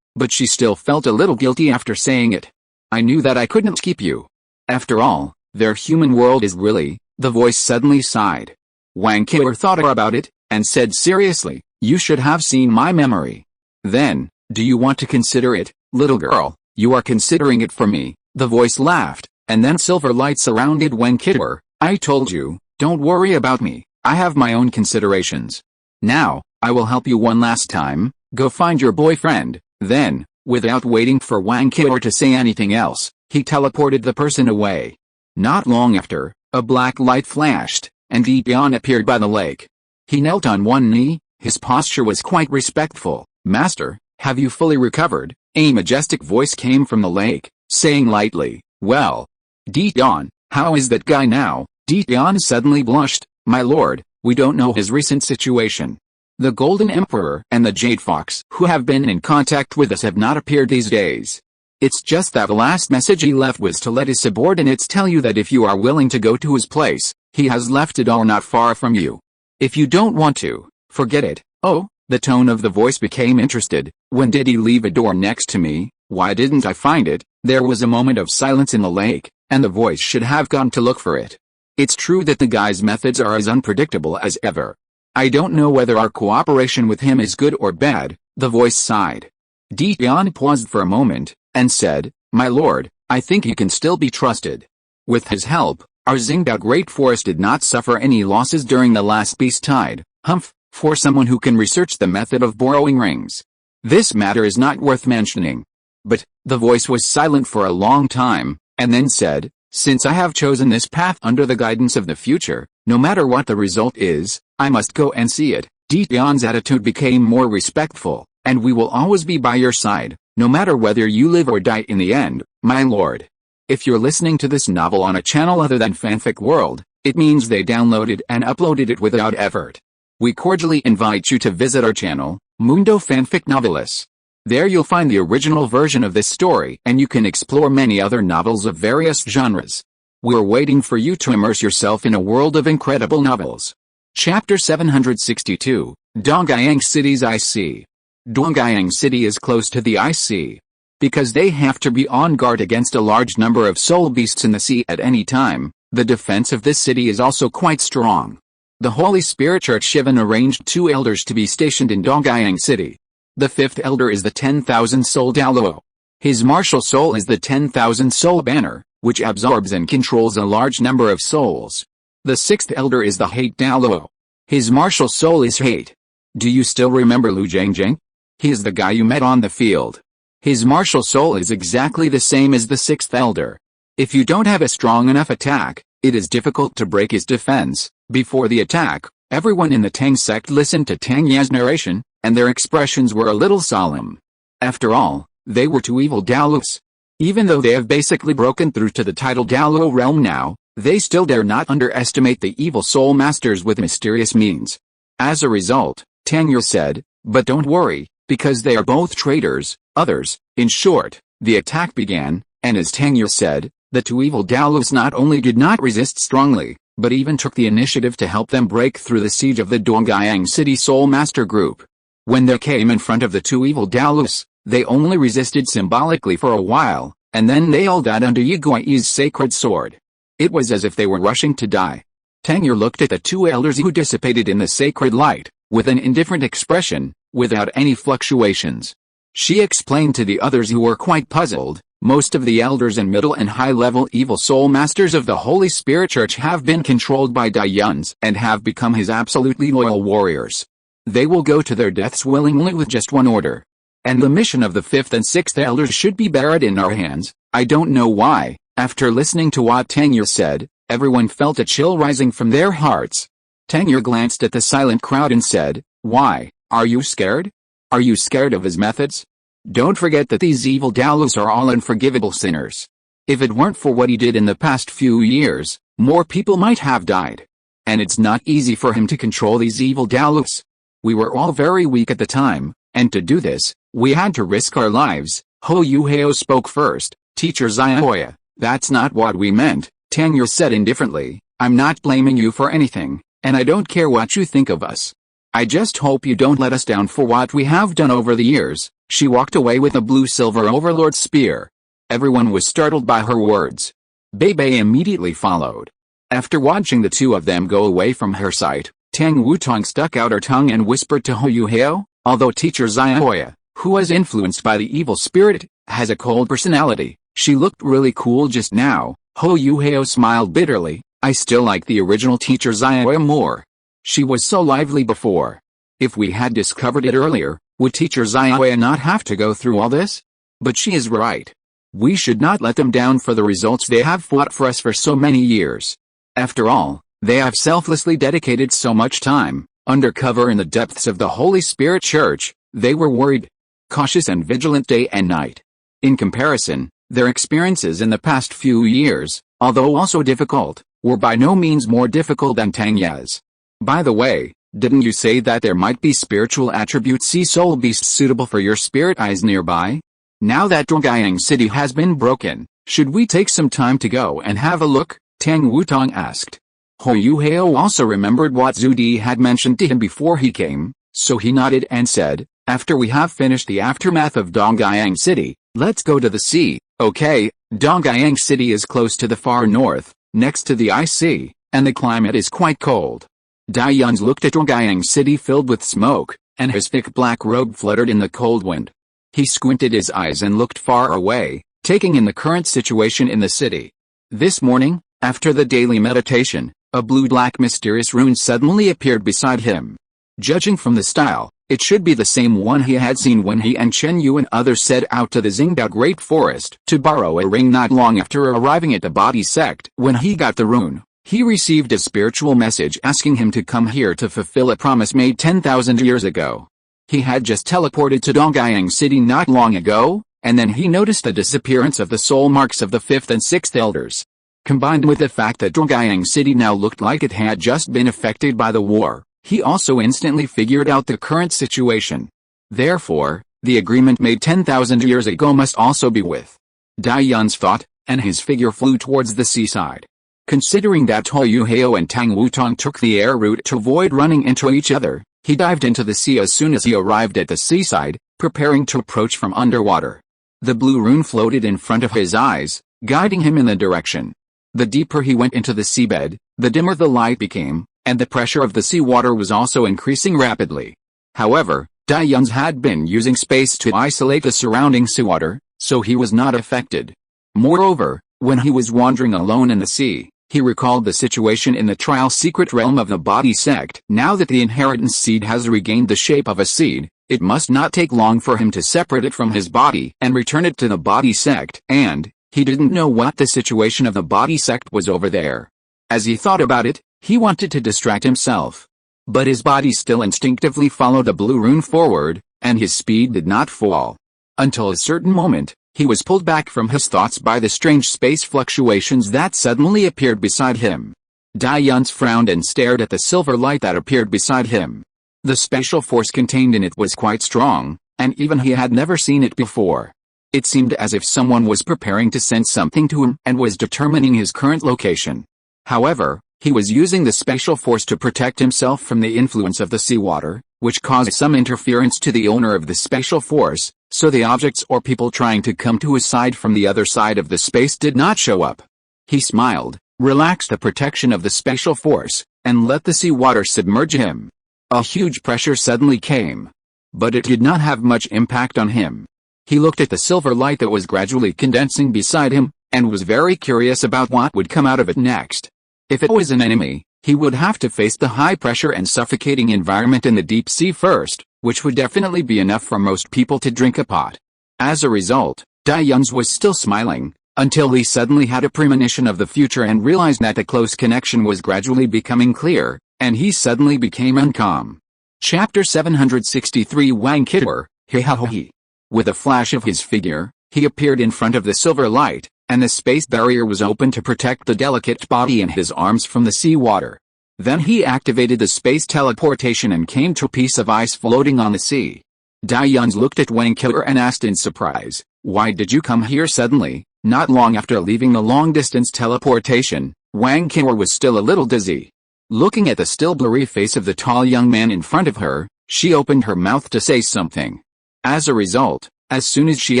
But she still felt a little guilty after saying it. I knew that I couldn't keep you. After all, their human world is really... The voice suddenly sighed. Wang Qiuer thought about it, and said seriously, you should have seen my memory. Then, do you want to consider it, little girl? You are considering it for me. The voice laughed, and then silver light surrounded Wang Qiuer. I told you, don't worry about me. I have my own considerations. Now, I will help you one last time. Go find your boyfriend. Then, without waiting for Wang Qiuer to say anything else, he teleported the person away. Not long after, a black light flashed, and Dian appeared by the lake. He knelt on one knee. His posture was quite respectful. Master, have you fully recovered? A majestic voice came from the lake, saying lightly, well. Dian, how is that guy now? Dian suddenly blushed. My lord, we don't know his recent situation. The Golden Emperor and the Jade Fox who have been in contact with us have not appeared these days. It's just that the last message he left was to let his subordinates tell you that if you are willing to go to his place, he has left it all not far from you. If you don't want to, forget it. Oh, the tone of the voice became interested. When did he leave a door next to me? Why didn't I find it? There was a moment of silence in the lake, and the voice should have gone to look for it. It's true that the guy's methods are as unpredictable as ever. I don't know whether our cooperation with him is good or bad, the voice sighed. Dian paused for a moment, and said, my lord, I think he can still be trusted. With his help, our Xingdao Great Forest did not suffer any losses during the last beast tide. Humph, for someone who can research the method of borrowing rings. This matter is not worth mentioning. But, the voice was silent for a long time, and then said, since I have chosen this path under the guidance of the future, no matter what the result is, I must go and see it. Dian's attitude became more respectful, and we will always be by your side, no matter whether you live or die in the end, my lord. If you're listening to this novel on a channel other than Fanfic World, it means they downloaded and uploaded it without effort. We cordially invite you to visit our channel, Mundo Fanfic Novelis. There you'll find the original version of this story, and you can explore many other novels of various genres. We're waiting for you to immerse yourself in a world of incredible novels. Chapter 762, Dongyang City's IC. Dongyang City is close to the IC. Because they have to be on guard against a large number of soul beasts in the sea at any time, the defense of this city is also quite strong. The Holy Spirit Church Shivan arranged 2 elders to be stationed in Dongyang City. The 5th elder is the 10,000 soul Douluo. His martial soul is the 10,000 soul banner, which absorbs and controls a large number of souls. The 6th elder is the hate Douluo. His martial soul is hate. Do you still remember Lu Jiangjing? He is the guy you met on the field. His martial soul is exactly the same as the 6th elder. If you don't have a strong enough attack, it is difficult to break his defense. Before the attack, everyone in the Tang sect listened to Tang Ye's narration, and their expressions were a little solemn. After all, they were 2 evil Douluos. Even though they have basically broken through to the title Douluo realm now, they still dare not underestimate the evil soul masters with mysterious means. As a result, Tang Ye said, but don't worry, because they are both traitors, others. In short, the attack began, and as Tang Ye said, the 2 evil Douluos not only did not resist strongly, but even took the initiative to help them break through the siege of the Dongyang City Soul Master Group. When they came in front of the 2 evil Douluos, They only resisted symbolically for a while, and then they all died under Yiguai's sacred sword. It was as if they were rushing to die. Tang Liu looked at the two elders who dissipated in the sacred light, with an indifferent expression, without any fluctuations. She explained to the others who were quite puzzled, most of the elders and middle and high-level evil soul masters of the Holy Spirit Church have been controlled by Daiyuns and have become his absolutely loyal warriors. They will go to their deaths willingly with just one order. And the mission of the 5th and 6th elders should be buried in our hands. I don't know why. After listening to what Tang Liu said, everyone felt a chill rising from their hearts. Tang Liu glanced at the silent crowd and said, "Why, are you scared? Are you scared of his methods? Don't forget that these evil Douluos are all unforgivable sinners. If it weren't for what he did in the past few years, more people might have died. And it's not easy for him to control these evil Douluos. We were all very weak at the time, and to do this, we had to risk our lives." Hou Yuhao spoke first. "Teacher Xiaoya, that's not what we meant," Tang Liu said indifferently. "I'm not blaming you for anything, and I don't care what you think of us. I just hope you don't let us down for what we have done over the years." She walked away with a blue-silver overlord spear. Everyone was startled by her words. Bei immediately followed. After watching the two of them go away from her sight, Tang Wutong stuck out her tongue and whispered to Hou Yuhao, "Although Teacher Xiaoya, who was influenced by the evil spirit, has a cold personality, she looked really cool just now." Hou Yuhao smiled bitterly. "I still like the original Teacher Xiaoya more. She was so lively before. If we had discovered it earlier, would Teacher Xiaoya not have to go through all this? But she is right. We should not let them down for the results they have fought for us for so many years. After all, they have selflessly dedicated so much time, undercover in the depths of the Holy Spirit Church. They were worried, cautious and vigilant day and night. In comparison, their experiences in the past few years, although also difficult, were by no means more difficult than Tang Liu's. By the way, didn't you say that there might be spiritual attributes sea soul beasts suitable for your spirit eyes nearby? Now that Dongyang City has been broken, should we take some time to go and have a look?" Tang Wutong asked. Hou Yuhao also remembered what Zhu Di had mentioned to him before he came, so he nodded and said, "After we have finished the aftermath of Dongyang City, let's go to the sea." "Okay." Dongyang City is close to the far north, next to the ice sea, and the climate is quite cold. Daiyuns looked at Dongyang City filled with smoke, and his thick black robe fluttered in the cold wind. He squinted his eyes and looked far away, taking in the current situation in the city. This morning, after the daily meditation, a blue-black mysterious rune suddenly appeared beside him. Judging from the style, it should be the same one he had seen when he and Chen Yu and others set out to the Xingdao Great Forest to borrow a ring not long after arriving at the body sect. When he got the rune, he received a spiritual message asking him to come here to fulfill a promise made 10,000 years ago. He had just teleported to Dongyang City not long ago, and then he noticed the disappearance of the soul marks of the 5th and 6th elders. Combined with the fact that Dongyang City now looked like it had just been affected by the war, he also instantly figured out the current situation. Therefore, the agreement made 10,000 years ago must also be with Daiyun's thought, and his figure flew towards the seaside. Considering that Hou Yuhao and Tang Wutong took the air route to avoid running into each other, he dived into the sea as soon as he arrived at the seaside, preparing to approach from underwater. The blue rune floated in front of his eyes, guiding him in the direction. The deeper he went into the seabed, the dimmer the light became, and the pressure of the seawater was also increasing rapidly. However, Daiyuns had been using space to isolate the surrounding seawater, so he was not affected. Moreover, when he was wandering alone in the sea, he recalled the situation in the trial secret realm of the body sect. Now that the inheritance seed has regained the shape of a seed, it must not take long for him to separate it from his body and return it to the body sect. And he didn't know what the situation of the body sect was over there. As he thought about it, he wanted to distract himself. But his body still instinctively followed the blue rune forward, and his speed did not fall. Until a certain moment, he was pulled back from his thoughts by the strange space fluctuations that suddenly appeared beside him. Daiyuns frowned and stared at the silver light that appeared beside him. The spatial force contained in it was quite strong, and even he had never seen it before. It seemed as if someone was preparing to send something to him and was determining his current location. However, he was using the spatial force to protect himself from the influence of the seawater, which caused some interference to the owner of the spatial force, so the objects or people trying to come to his side from the other side of the space did not show up. He smiled, relaxed the protection of the spatial force, and let the seawater submerge him. A huge pressure suddenly came. But it did not have much impact on him. He looked at the silver light that was gradually condensing beside him, and was very curious about what would come out of it next. If it was an enemy, he would have to face the high pressure and suffocating environment in the deep sea first, which would definitely be enough for most people to drink a pot. As a result, Dai Yuns was still smiling, until he suddenly had a premonition of the future and realized that the close connection was gradually becoming clear, and he suddenly became uncalm. Chapter 763 Wang Kitor, He. With a flash of his figure, he appeared in front of the silver light, and the space barrier was open to protect the delicate body and his arms from the seawater. Then he activated the space teleportation and came to a piece of ice floating on the sea. Dai Yuns looked at Wang Kitor and asked in surprise, "Why did you come here suddenly?" Not long after leaving the long-distance teleportation, Wang Kitor was still a little dizzy. Looking at the still blurry face of the tall young man in front of her, she opened her mouth to say something. As a result, as soon as she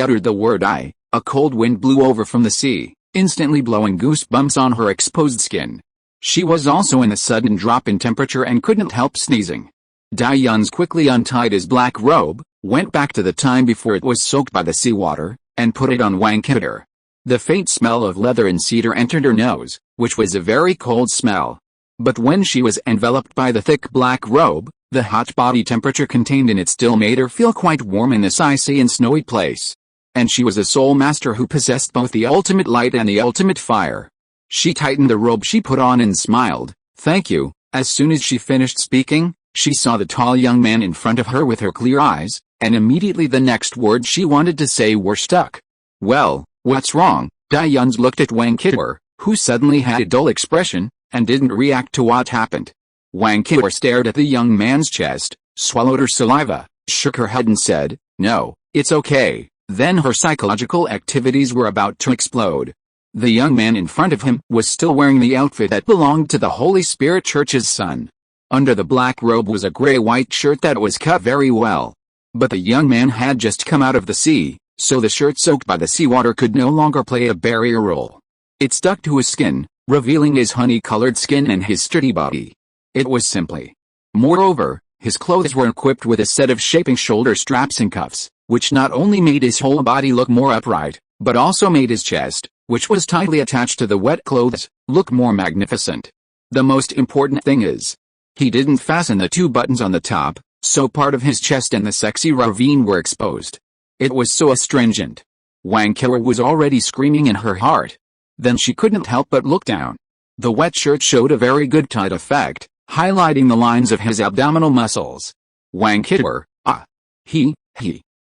uttered the word "I," a cold wind blew over from the sea, instantly blowing goosebumps on her exposed skin. She was also in a sudden drop in temperature and couldn't help sneezing. Dai Yuns quickly untied his black robe, went back to the time before it was soaked by the seawater, and put it on Wang Kitor. The faint smell of leather and cedar entered her nose, which was a very cold smell. But when she was enveloped by the thick black robe, the hot body temperature contained in it still made her feel quite warm in this icy and snowy place. And she was a soul master who possessed both the ultimate light and the ultimate fire. She tightened the robe she put on and smiled, "Thank you." As soon as she finished speaking, she saw the tall young man in front of her with her clear eyes, and immediately the next words she wanted to say were stuck. "Well, what's wrong?" Dai Yuns looked at Wang Kitor, who suddenly had a dull expression, and didn't react to what happened. Wang Kitor stared at the young man's chest, swallowed her saliva, shook her head and said, "No, it's okay." Then her psychological activities were about to explode. The young man in front of him was still wearing the outfit that belonged to the Holy Spirit Church's son. Under the black robe was a gray-white shirt that was cut very well. But the young man had just come out of the sea, so the shirt soaked by the seawater could no longer play a barrier role. It stuck to his skin, revealing his honey-colored skin and his sturdy body. It was simply. Moreover, his clothes were equipped with a set of shaping shoulder straps and cuffs, which not only made his whole body look more upright, but also made his chest, which was tightly attached to the wet clothes, look more magnificent. The most important thing is, he didn't fasten the two buttons on the top, so part of his chest and the sexy ravine were exposed. It was so astringent. Wang Kitor was already screaming in her heart. Then she couldn't help but look down. The wet shirt showed a very good tight effect, highlighting the lines of his abdominal muscles. Wang Kitor, he.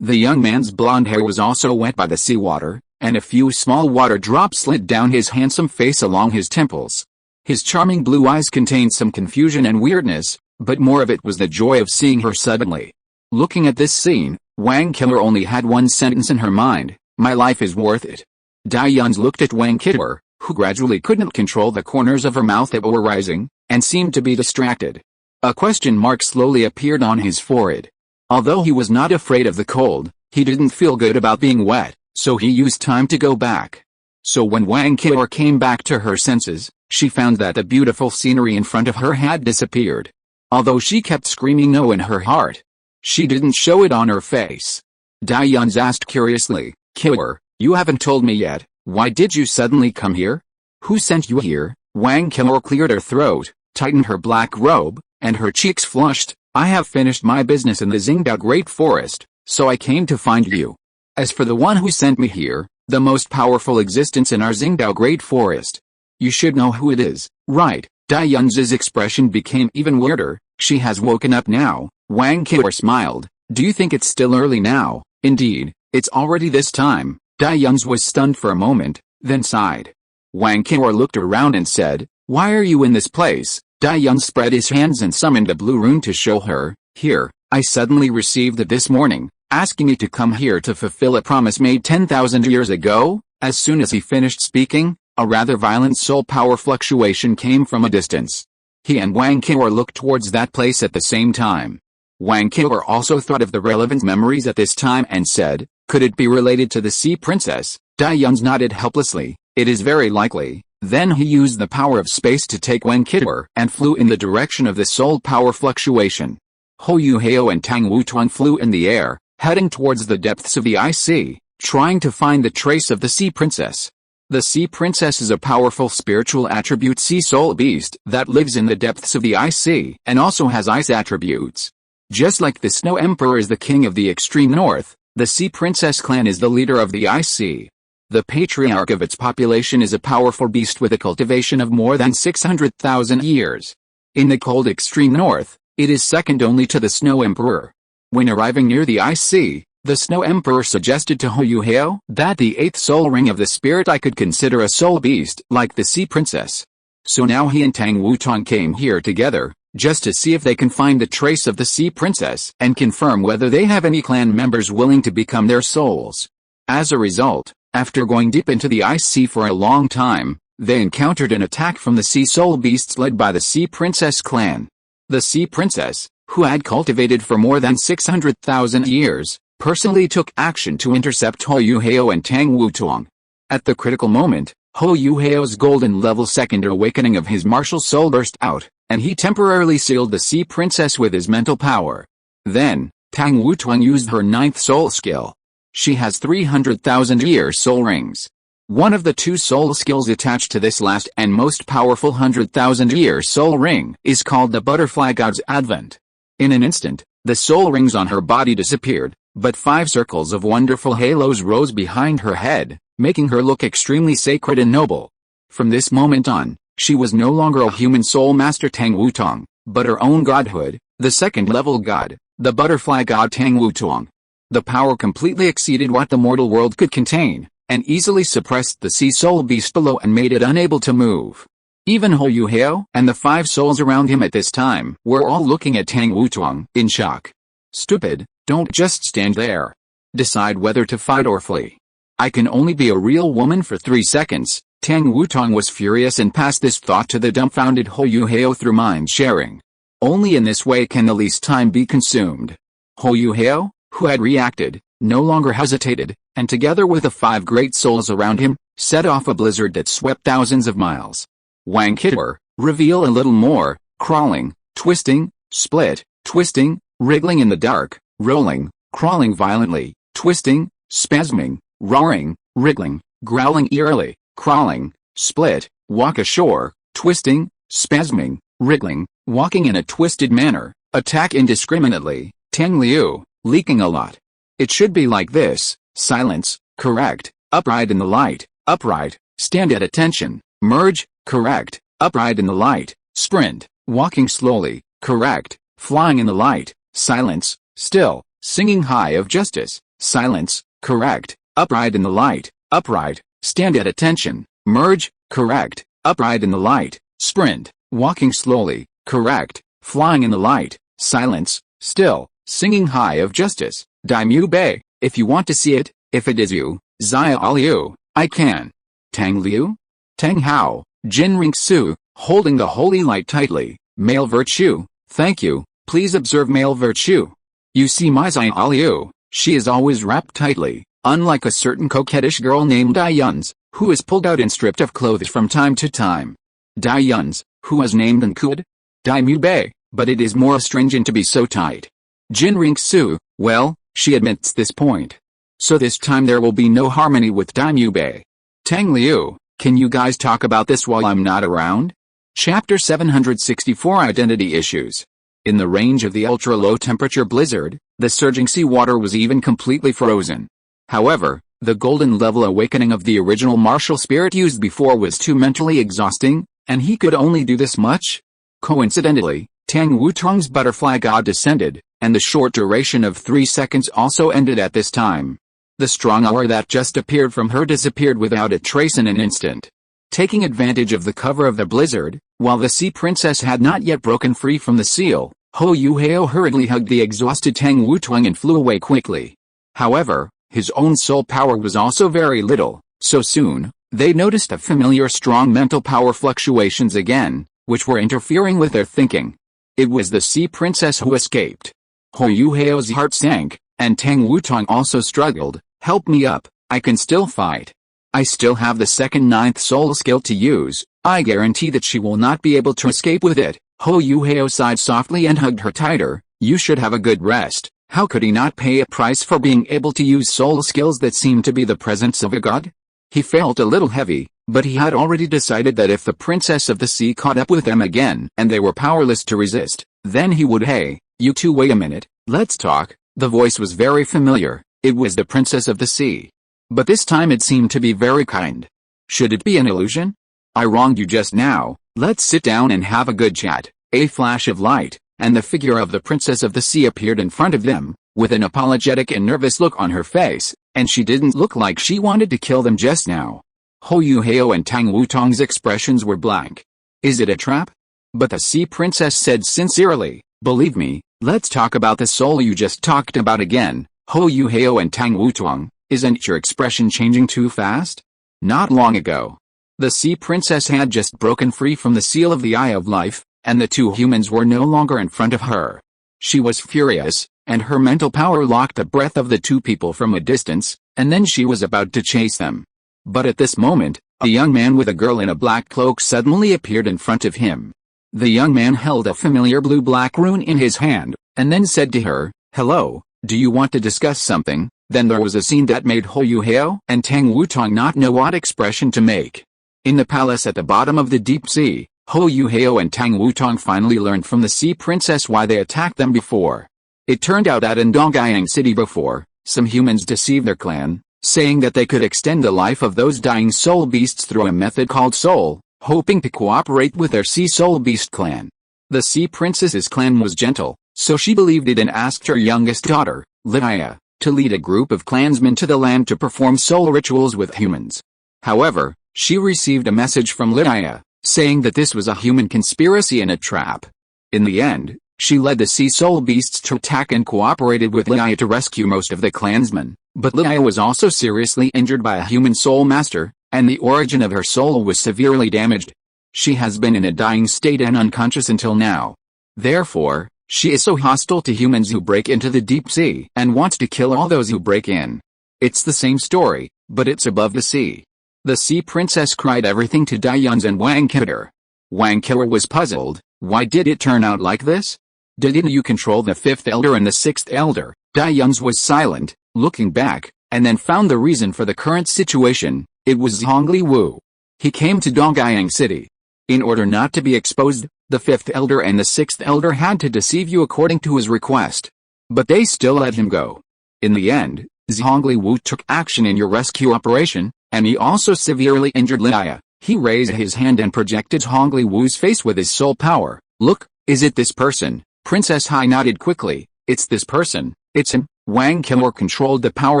The young man's blonde hair was also wet by the seawater, and a few small water drops slid down his handsome face along his temples. His charming blue eyes contained some confusion and weirdness, but more of it was the joy of seeing her suddenly. Looking at this scene, Wang Kitor only had one sentence in her mind: "My life is worth it." Dai Yuns looked at Wang Kitor, who gradually couldn't control the corners of her mouth that were rising, and seemed to be distracted. A question mark slowly appeared on his forehead. Although he was not afraid of the cold, he didn't feel good about being wet, so he used time to go back. So when Wang Kitor came back to her senses, she found that the beautiful scenery in front of her had disappeared. Although she kept screaming no in her heart, she didn't show it on her face. Dai Yuns asked curiously, "Kitor, you haven't told me yet, why did you suddenly come here? Who sent you here?" Wang Kitor cleared her throat, tightened her black robe, and her cheeks flushed. "I have finished my business in the Xingdao Great Forest, so I came to find you. As for the one who sent me here, the most powerful existence in our Xingdao Great Forest. You should know who it is, right?" Dai Yuns's expression became even weirder. "She has woken up now." Wang Kitor smiled. "Do you think it's still early now?" "Indeed, it's already this time." Dai Yuns was stunned for a moment, then sighed. Wang Kitor looked around and said, "Why are you in this place?" Dai Yuns spread his hands and summoned a blue rune to show her. "Here, I suddenly received it this morning, asking me to come here to fulfill a promise made 10,000 years ago." As soon as he finished speaking, a rather violent soul power fluctuation came from a distance. He and Wang Kitor looked towards that place at the same time. Wang Qiuer also thought of the relevant memories at this time and said, could it be related to the Sea Princess? Dai Yun's nodded helplessly, it is very likely. Then he used the power of space to take Wang Qiuer and flew in the direction of the soul power fluctuation. Hou Yuhao and Tang Wutuang flew in the air, heading towards the depths of the IC, trying to find the trace of the Sea Princess. The Sea Princess is a powerful spiritual attribute sea soul beast that lives in the depths of the IC and also has ice attributes. Just like the Snow Emperor is the king of the extreme north, the Sea Princess clan is the leader of the IC. The patriarch of its population is a powerful beast with a cultivation of more than 600,000 years. In the cold extreme north, it is second only to the Snow Emperor. When arriving near the IC, the Snow Emperor suggested to Hou Yuhao that the 8th soul ring of the spirit I could consider a soul beast like the Sea Princess. So now he and Tang Wutong came here together, just to see if they can find the trace of the Sea Princess and confirm whether they have any clan members willing to become their souls. As a result, after going deep into the IC for a long time, they encountered an attack from the Sea Soul Beasts led by the Sea Princess clan. The Sea Princess, who had cultivated for more than 600,000 years, personally took action to intercept Hou Yuhao and Tang Wutong. At the critical moment, Hou Yuhao's golden level second awakening of his martial soul burst out, and he temporarily sealed the Sea Princess with his mental power. Then, Tang Wutong used her 9th soul skill. She has 300,000-year soul rings. One of the 2 soul skills attached to this last and most powerful 100,000-year soul ring is called the Butterfly God's Advent. In an instant, the soul rings on her body disappeared, but 5 circles of wonderful halos rose behind her head, making her look extremely sacred and noble. From this moment on, she was no longer a human soul master Tang Wutong, but her own godhood, the 2nd-level god, the Butterfly God Tang Wutong. The power completely exceeded what the mortal world could contain, and easily suppressed the sea soul beast below and made it unable to move. Even Hou Yuhao and the 5 souls around him at this time were all looking at Tang Wutong in shock. Stupid, don't just stand there. Decide whether to fight or flee. I can only be a real woman for 3 seconds. Tang Wutong was furious and passed this thought to the dumbfounded Hou Yuhao through mind sharing. Only in this way can the least time be consumed. Hou Yuhao, who had reacted, no longer hesitated, and together with the 5 great souls around him, set off a blizzard that swept thousands of miles. Wang Qiuer, reveal a little more, crawling, twisting, split, twisting, wriggling in the dark, rolling, crawling violently, twisting, spasming, roaring, wriggling, growling eerily, crawling, split, walk ashore, twisting, spasming, wriggling, walking in a twisted manner, attack indiscriminately, Tang Liu, leaking a lot. It should be like this, silence, correct, upright in the light, upright, stand at attention, merge, correct, upright in the light, sprint, walking slowly, correct, flying in the light, silence, still, singing high of justice, silence, correct, upright in the light, upright, stand at attention, merge, correct, upright in the light, sprint, walking slowly, correct, flying in the light, silence, still, singing high of justice, Daimyo Bei, if you want to see it, if it is you, Xia Liu, I can. Tang Liu? Tang Hao, Jinring Su, holding the holy light tightly, male virtue, thank you, please observe male virtue. You see my Xia Liu, she is always wrapped tightly, unlike a certain coquettish girl named Dai Yuns, who is pulled out and stripped of clothes from time to time. Dai Yuns, who is named and could? Daimyo Bei, but it is more astringent to be so tight. Jinring Su, well, she admits this point. So this time there will be no harmony with Daimyo Bei. Tang Liu, can you guys talk about this while I'm not around? Chapter 764 Identity Issues. In the range of the ultra-low temperature blizzard, the surging seawater was even completely frozen. However, the golden level awakening of the original martial spirit used before was too mentally exhausting, and he could only do this much. Coincidentally, Tang Wutong's butterfly god descended, and the short duration of 3 seconds also ended at this time. The strong aura that just appeared from her disappeared without a trace in an instant. Taking advantage of the cover of the blizzard, while the Sea Princess had not yet broken free from the seal, Hou Yuhao hurriedly hugged the exhausted Tang Wutong and flew away quickly. However, his own soul power was also very little, so soon, they noticed a familiar strong mental power fluctuations again, which were interfering with their thinking. It was the Sea Princess who escaped. Ho Yuhao's heart sank, and Tang Wutong also struggled. Help me up, I can still fight. I still have the second ninth soul skill to use, I guarantee that she will not be able to escape with it. Ho Yuhao sighed softly and hugged her tighter. You should have a good rest. How could he not pay a price for being able to use soul skills that seemed to be the presence of a god? He felt a little heavy, but he had already decided that if the Princess of the Sea caught up with them again and they were powerless to resist, then he would. Hey, you two, wait a minute, let's talk. The voice was very familiar. It was the Princess of the Sea. But this time it seemed to be very kind. Should it be an illusion? I wronged you just now. Let's sit down and have a good chat. A flash of light, and the figure of the Princess of the Sea appeared in front of them, with an apologetic and nervous look on her face, and she didn't look like she wanted to kill them just now. Ho Yuhao and Tang Wutong's expressions were blank. Is it a trap? But the Sea Princess said sincerely, believe me, let's talk about the soul you just talked about again. Ho Yuhao and Tang Wutong, isn't your expression changing too fast? Not long ago, the Sea Princess had just broken free from the seal of the Eye of Life, and the two humans were no longer in front of her. She was furious, and her mental power locked the breath of the two people from a distance, and then she was about to chase them. But at this moment, a young man with a girl in a black cloak suddenly appeared in front of him. The young man held a familiar blue-black rune in his hand, and then said to her, "Hello, do you want to discuss something?" Then there was a scene that made Ho Yuhao and Tang Wutong not know what expression to make. In the palace at the bottom of the deep sea, Ho Yuhao and Tang Wutong finally learned from the Sea Princess why they attacked them before. It turned out that in Dongyang City before, some humans deceived their clan, saying that they could extend the life of those dying soul beasts through a method called soul, hoping to cooperate with their Sea Soul Beast clan. The Sea Princess's clan was gentle, so she believed it and asked her youngest daughter, Lydia, to lead a group of clansmen to the land to perform soul rituals with humans. However, she received a message from Lydia, saying that this was a human conspiracy and a trap. In the end, she led the Sea Soul Beasts to attack and cooperated with Lydia to rescue most of the clansmen, but Lydia was also seriously injured by a human soul master, and the origin of her soul was severely damaged. She has been in a dying state and unconscious until now. Therefore, she is so hostile to humans who break into the deep sea and wants to kill all those who break in. It's the same story, but it's above the sea. The Sea Princess cried everything to Dayun's and Wang Killer. Wang Killer was puzzled. Why did it turn out like this? Didn't you control the fifth elder and the sixth elder? Dayun's was silent, looking back, and then found the reason for the current situation. It was Liu. He came to Dongyang City. In order not to be exposed, the fifth elder and the sixth elder had to deceive you according to his request. But they still let him go. In the end, Liu took action in your rescue operation, and he also severely injured Lydia. He raised his hand and projected Liu's face with his soul power. Look, is it this person? Princess Hai nodded quickly. It's this person, it's him. Wang Killer controlled the power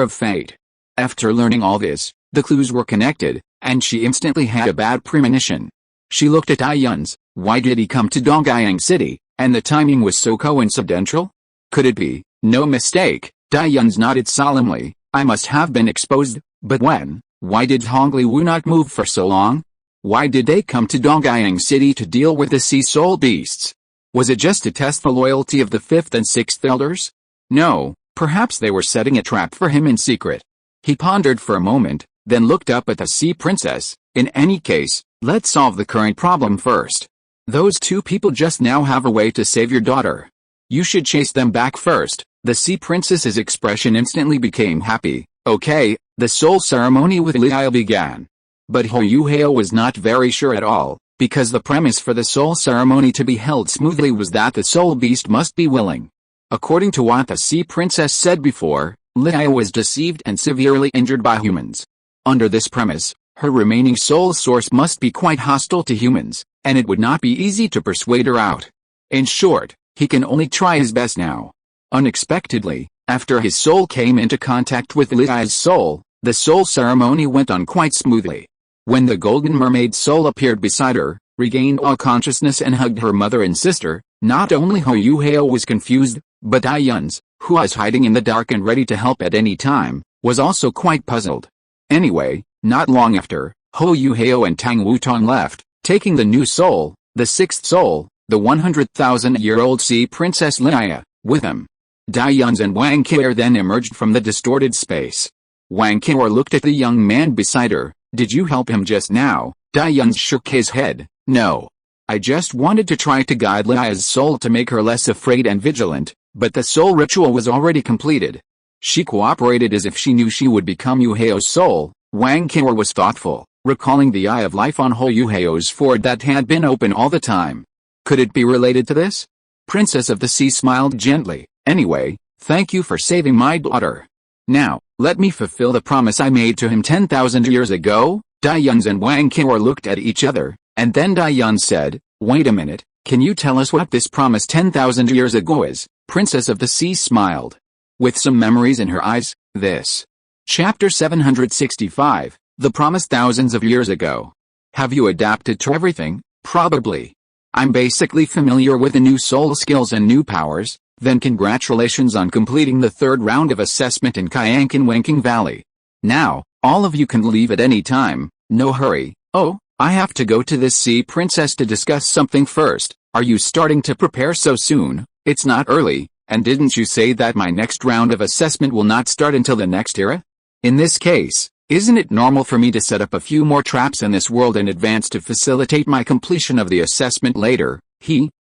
of fate. After learning all this, the clues were connected, and she instantly had a bad premonition. She looked at Dayun's. Why did he come to Dongyang City, and the timing was so coincidental? Could it be? No mistake. Dayun's nodded solemnly. I must have been exposed, but when? Why did Liu not move for so long? Why did they come to Dongyang City to deal with the Sea Soul Beasts? Was it just to test the loyalty of the fifth and sixth elders? No, perhaps they were setting a trap for him in secret. He pondered for a moment, then looked up at the Sea Princess. In any case, let's solve the current problem first. Those two people just now have a way to save your daughter. You should chase them back first. The Sea Princess's expression instantly became happy. Okay, the soul ceremony with Liu began. But Ho Yuhao was not very sure at all, because the premise for the soul ceremony to be held smoothly was that the soul beast must be willing. According to what the Sea Princess said before, Liu was deceived and severely injured by humans. Under this premise, her remaining soul source must be quite hostile to humans, and it would not be easy to persuade her out. In short, he can only try his best now. Unexpectedly, after his soul came into contact with Liu's soul, the soul ceremony went on quite smoothly. When the Golden Mermaid soul appeared beside her, regained all consciousness and hugged her mother and sister, not only Ho Yuhao was confused, but Dayun's, who was hiding in the dark and ready to help at any time, was also quite puzzled. Anyway, not long after, Ho Yuhao and Tang Wutong left, taking the new soul, the sixth soul, the 100,000-year-old Sea Princess Liu, with them. Dai-Yun's and Wang Qiao then emerged from the distorted space. Wang Qiao looked at the young man beside her. Did you help him just now? Dai-Yun shook his head. No. I just wanted to try to guide Lia's soul to make her less afraid and vigilant, but the soul ritual was already completed. She cooperated as if she knew she would become Yu Hao's soul. Wang Qiao was thoughtful, recalling the Eye of Life on Ho Yu Hao's forehead that had been open all the time. Could it be related to this? Princess of the Sea smiled gently. Anyway, thank you for saving my daughter. Now, let me fulfill the promise I made to him 10,000 years ago. Dai-Yun and Wang Qiao looked at each other, and then Dai-Yun said, wait a minute, can you tell us what this promise 10,000 years ago is? Princess of the Sea smiled. With some memories in her eyes, this. Chapter 765, The Promise thousands of years ago. Have you adapted to everything? Probably. I'm basically familiar with the new soul skills and new powers. Then congratulations on completing the third round of assessment in Kyankin-Wanking Valley. Now, all of you can leave at any time, no hurry. Oh, I have to go to this sea princess to discuss something first. Are you starting to prepare so soon? It's not early, and didn't you say that my next round of assessment will not start until the next era? In this case, isn't it normal for me to set up a few more traps in this world in advance to facilitate my completion of the assessment later?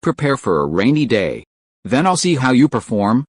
Prepare for a rainy day. Then I'll see how you perform.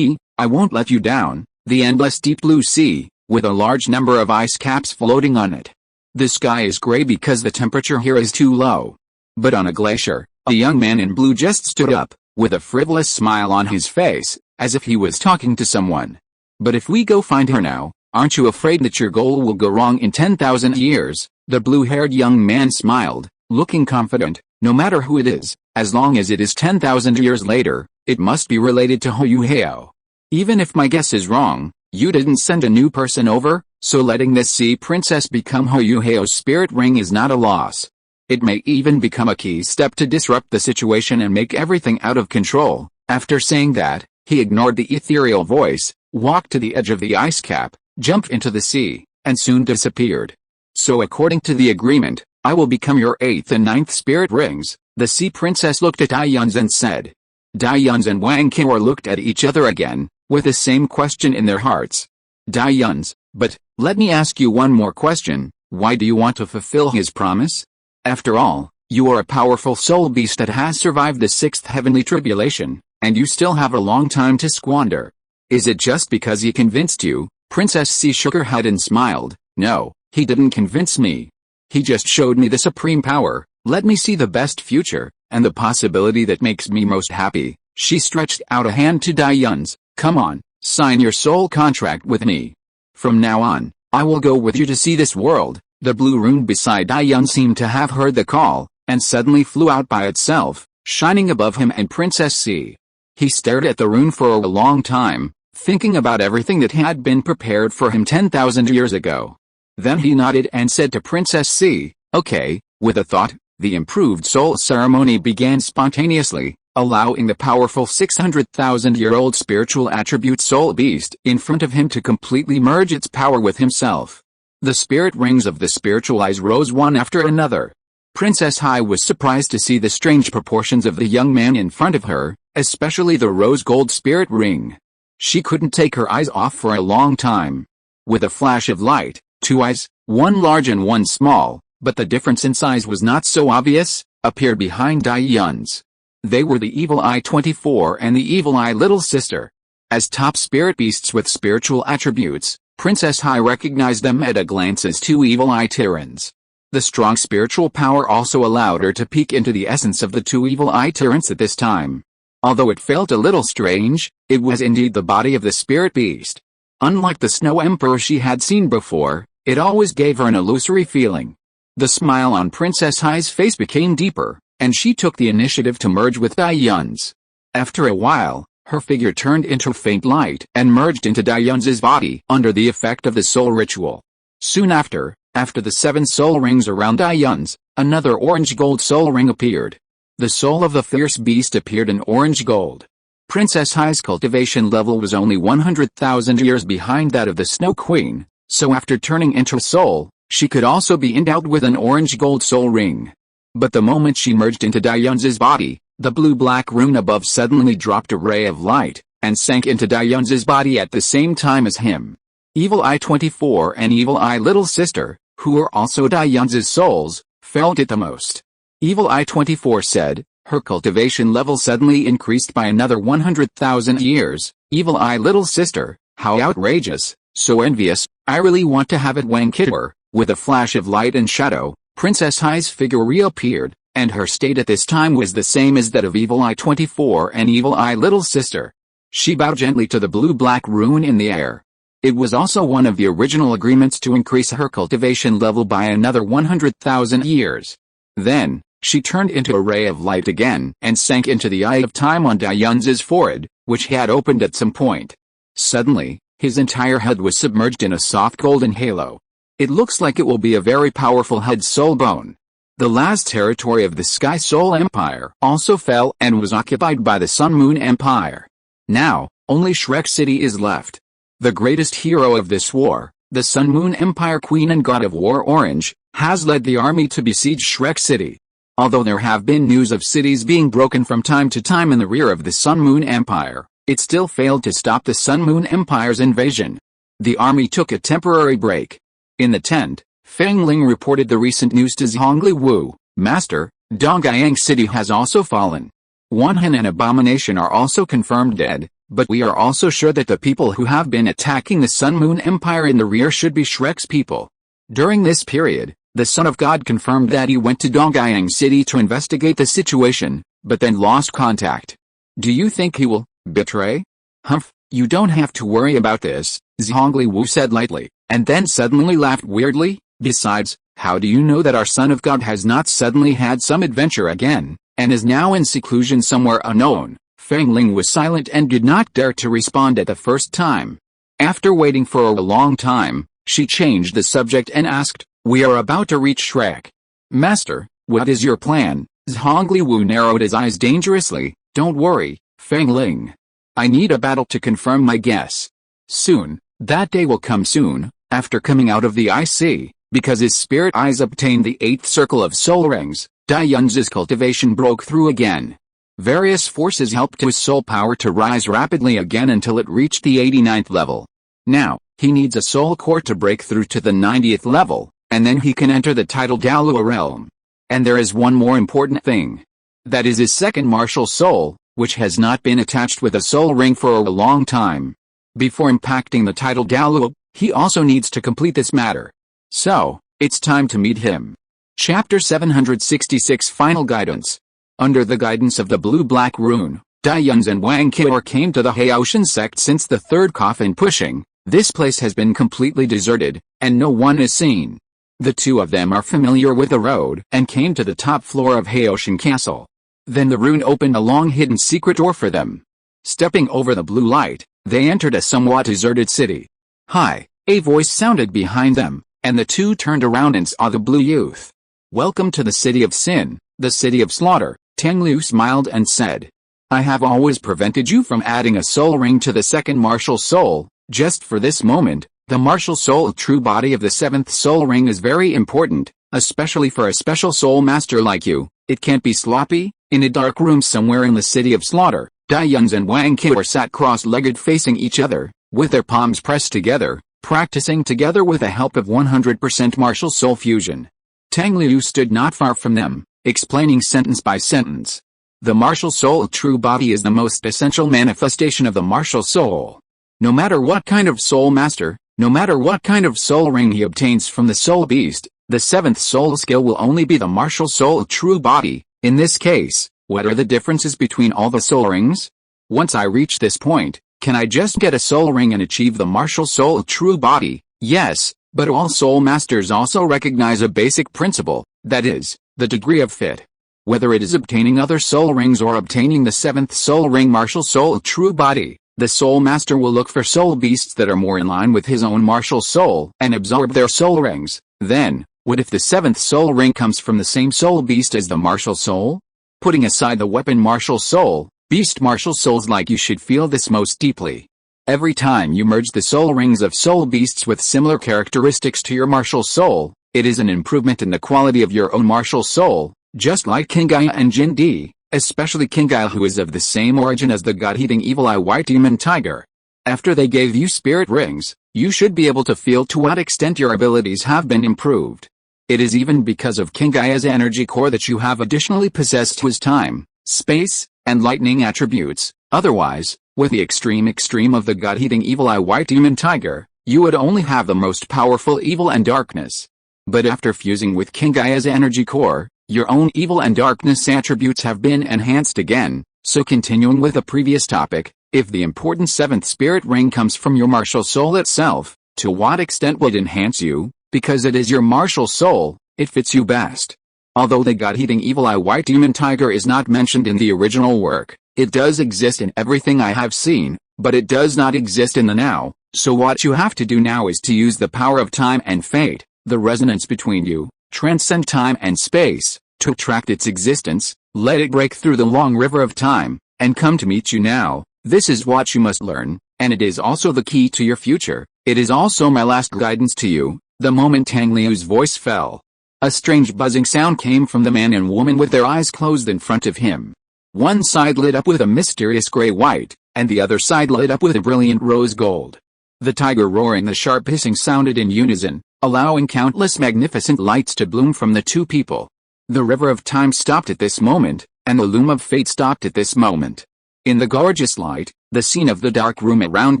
I won't let you down. The endless deep blue sea, with a large number of ice caps floating on it. The sky is gray because the temperature here is too low. But on a glacier, a young man in blue just stood up, with a frivolous smile on his face, as if he was talking to someone. But if we go find her now, aren't you afraid that your goal will go wrong in 10,000 years? The blue-haired young man smiled, looking confident. No matter who it is, as long as it is 10,000 years later, it must be related to Ho Yu Hao. Even if my guess is wrong, you didn't send a new person over, so letting this sea princess become Ho Yu Hao's spirit ring is not a loss. It may even become a key step to disrupt the situation and make everything out of control. After saying that, he ignored the ethereal voice, walked to the edge of the ice cap, jumped into the sea, and soon disappeared. So according to the agreement, I will become your 8th and 9th spirit rings. The sea princess looked at Dai-Yun and said. Dai-Yun and Wang Qiao looked at each other again, with the same question in their hearts. Dai-Yun, but, let me ask you one more question, why do you want to fulfill his promise? After all, you are a powerful soul beast that has survived the 6th heavenly tribulation, and you still have a long time to squander. Is it just because he convinced you? Princess C shook her head and smiled. No, he didn't convince me. He just showed me the supreme power, let me see the best future, and the possibility that makes me most happy. She stretched out a hand to Dai-Yun. Come on, sign your soul contract with me. From now on, I will go with you to see this world. The blue rune beside Dai-Yun seemed to have heard the call, and suddenly flew out by itself, shining above him and Princess C. He stared at the rune for a long time, thinking about everything that had been prepared for him 10,000 years ago. Then he nodded and said to Princess C, okay, with a thought, the improved soul ceremony began spontaneously, allowing the powerful 600,000-year-old spiritual attribute soul beast in front of him to completely merge its power with himself. The spirit rings of the spiritual eyes rose one after another. Princess Hai was surprised to see the strange proportions of the young man in front of her, especially the rose gold spirit ring. She couldn't take her eyes off for a long time. With a flash of light, 2 eyes, one large and one small, but the difference in size was not so obvious, appeared behind Dai-Yun's. They were the Evil Eye 24 and the Evil Eye Little Sister. As top spirit beasts with spiritual attributes, Princess Hai recognized them at a glance as 2 Evil Eye Tyrants. The strong spiritual power also allowed her to peek into the essence of the 2 Evil Eye Tyrants at this time. Although it felt a little strange, it was indeed the body of the spirit beast. Unlike the Snow Emperor she had seen before, it always gave her an illusory feeling. The smile on Princess Hai's face became deeper, and she took the initiative to merge with Dai-Yun's. After a while, her figure turned into faint light and merged into Dai-Yun's body under the effect of the soul ritual. Soon after the 7 soul rings around Dai-Yun's, another orange gold soul ring appeared. The soul of the fierce beast appeared in orange gold. Princess Hai's cultivation level was only 100,000 years behind that of the Snow Queen, so after turning into a soul, she could also be endowed with an orange gold soul ring. But the moment she merged into Dai-Yun's body, the blue-black rune above suddenly dropped a ray of light, and sank into Dayun's body at the same time as him. Evil Eye 24 and Evil Eye Little Sister, who were also Dayun's souls, felt it the most. Evil Eye 24 said, her cultivation level suddenly increased by another 100,000 years. Evil Eye Little Sister, how outrageous, so envious, I really want to have it. Wang Kidwer. With a flash of light and shadow, Princess Hai's figure reappeared, and her state at this time was the same as that of Evil Eye 24 and Evil Eye Little Sister. She bowed gently to the blue-black rune in the air. It was also one of the original agreements to increase her cultivation level by another 100,000 years. Then, she turned into a ray of light again and sank into the Eye of Time on Dayun's forehead, which had opened at some point. Suddenly, his entire head was submerged in a soft golden halo. It looks like it will be a very powerful head soul bone. The last territory of the Sky Soul Empire also fell and was occupied by the Sun Moon Empire. Now, only Shrek City is left. The greatest hero of this war, the Sun Moon Empire Queen and God of War Orange, has led the army to besiege Shrek City. Although there have been news of cities being broken from time to time in the rear of the Sun Moon Empire, it still failed to stop the Sun Moon Empire's invasion. The army took a temporary break. In the tent, Feng Ling reported the recent news to Zhongli Wu. Master, Dongyang City has also fallen. Wanhan and Abomination are also confirmed dead, but we are also sure that the people who have been attacking the Sun Moon Empire in the rear should be Shrek's people. During this period, the Son of God confirmed that he went to Dongyang City to investigate the situation, but then lost contact. Do you think he will betray? Humph, you don't have to worry about this, Zhongli Wu said lightly, and then suddenly laughed weirdly. Besides, how do you know that our Son of God has not suddenly had some adventure again, and is now in seclusion somewhere unknown? Feng Ling was silent and did not dare to respond at the first time. After waiting for a long time, she changed the subject and asked, we are about to reach Shrek. Master, what is your plan? Zhongli Wu narrowed his eyes dangerously. Don't worry, Feng Ling. I need a battle to confirm my guess. Soon, that day will come soon, after coming out of the IC, because his spirit eyes obtained the 8th circle of soul rings, Dayun's cultivation broke through again. Various forces helped his soul power to rise rapidly again until it reached the 89th level. Now, he needs a soul core to break through to the 90th level, and then he can enter the title Douluo realm. And there is one more important thing. That is his second martial soul, which has not been attached with a soul ring for a long time. Before impacting the title Douluo, he also needs to complete this matter. So, it's time to meet him. Chapter 766 Final Guidance. Under the guidance of the blue-black rune, Dayun and Wang Qior came to the Haoshan sect since the third coffin pushing. This place has been completely deserted, and no one is seen. The two of them are familiar with the road and came to the top floor of Haoshan Castle. Then the rune opened a long hidden secret door for them. Stepping over the blue light, they entered a somewhat deserted city. Hi, a voice sounded behind them, and the two turned around and saw the blue youth. Welcome to the city of sin, the city of slaughter, Tang Liu smiled and said. I have always prevented you from adding a soul ring to the second martial soul, just for this moment. The martial soul true body of the 7th soul ring is very important, especially for a special soul master like you. It can't be sloppy. In a dark room somewhere in the city of slaughter, Dayun and Wang Qior sat cross-legged facing each other, with their palms pressed together, practicing together with the help of 100% martial soul fusion. Tang Liu stood not far from them, explaining sentence by sentence. The martial soul true body is the most essential manifestation of the martial soul. No matter what kind of soul master, no matter what kind of soul ring he obtains from the soul beast, the 7th soul skill will only be the martial soul true body. In this case, what are the differences between all the soul rings? Once I reach this point, can I just get a soul ring and achieve the martial soul true body? Yes, but all soul masters also recognize a basic principle, that is, the degree of fit. Whether it is obtaining other soul rings or obtaining the 7th soul ring martial soul true body, the soul master will look for soul beasts that are more in line with his own martial soul and absorb their soul rings. Then, what if the 7th soul ring comes from the same soul beast as the martial soul? Putting aside the weapon martial soul, beast martial souls like you should feel this most deeply. Every time you merge the soul rings of soul beasts with similar characteristics to your martial soul, it is an improvement in the quality of your own martial soul, just like King Gaia and Jin Di, especially King Hao, who is of the same origin as the God-eating evil eye white demon tiger. After they gave you spirit rings, you should be able to feel to what extent your abilities have been improved. It is even because of King Hao's energy core that you have additionally possessed his time, space, and lightning attributes. Otherwise, with the extreme of the God-eating evil eye white demon tiger, you would only have the most powerful evil and darkness. But after fusing with King Hao's energy core, your own evil and darkness attributes have been enhanced again. So continuing with the previous topic, if the important 7th spirit ring comes from your martial soul itself, to what extent will it enhance you? Because it is your martial soul, it fits you best. Although the God-eating evil eye white demon tiger is not mentioned in the original work, it does exist in everything I have seen, but it does not exist in the now. So what you have to do now is to use the power of time and fate, the resonance between you, transcend time and space, to attract its existence, let it break through the long river of time, and come to meet you now. This is what you must learn, and it is also the key to your future. It is also my last guidance to you. The moment Tang Liu's voice fell, a strange buzzing sound came from the man and woman with their eyes closed in front of him. One side lit up with a mysterious gray-white, and the other side lit up with a brilliant rose-gold. The tiger roaring, the sharp hissing sounded in unison, allowing countless magnificent lights to bloom from the two people. The river of time stopped at this moment, and the loom of fate stopped at this moment. In the gorgeous light, the scene of the dark room around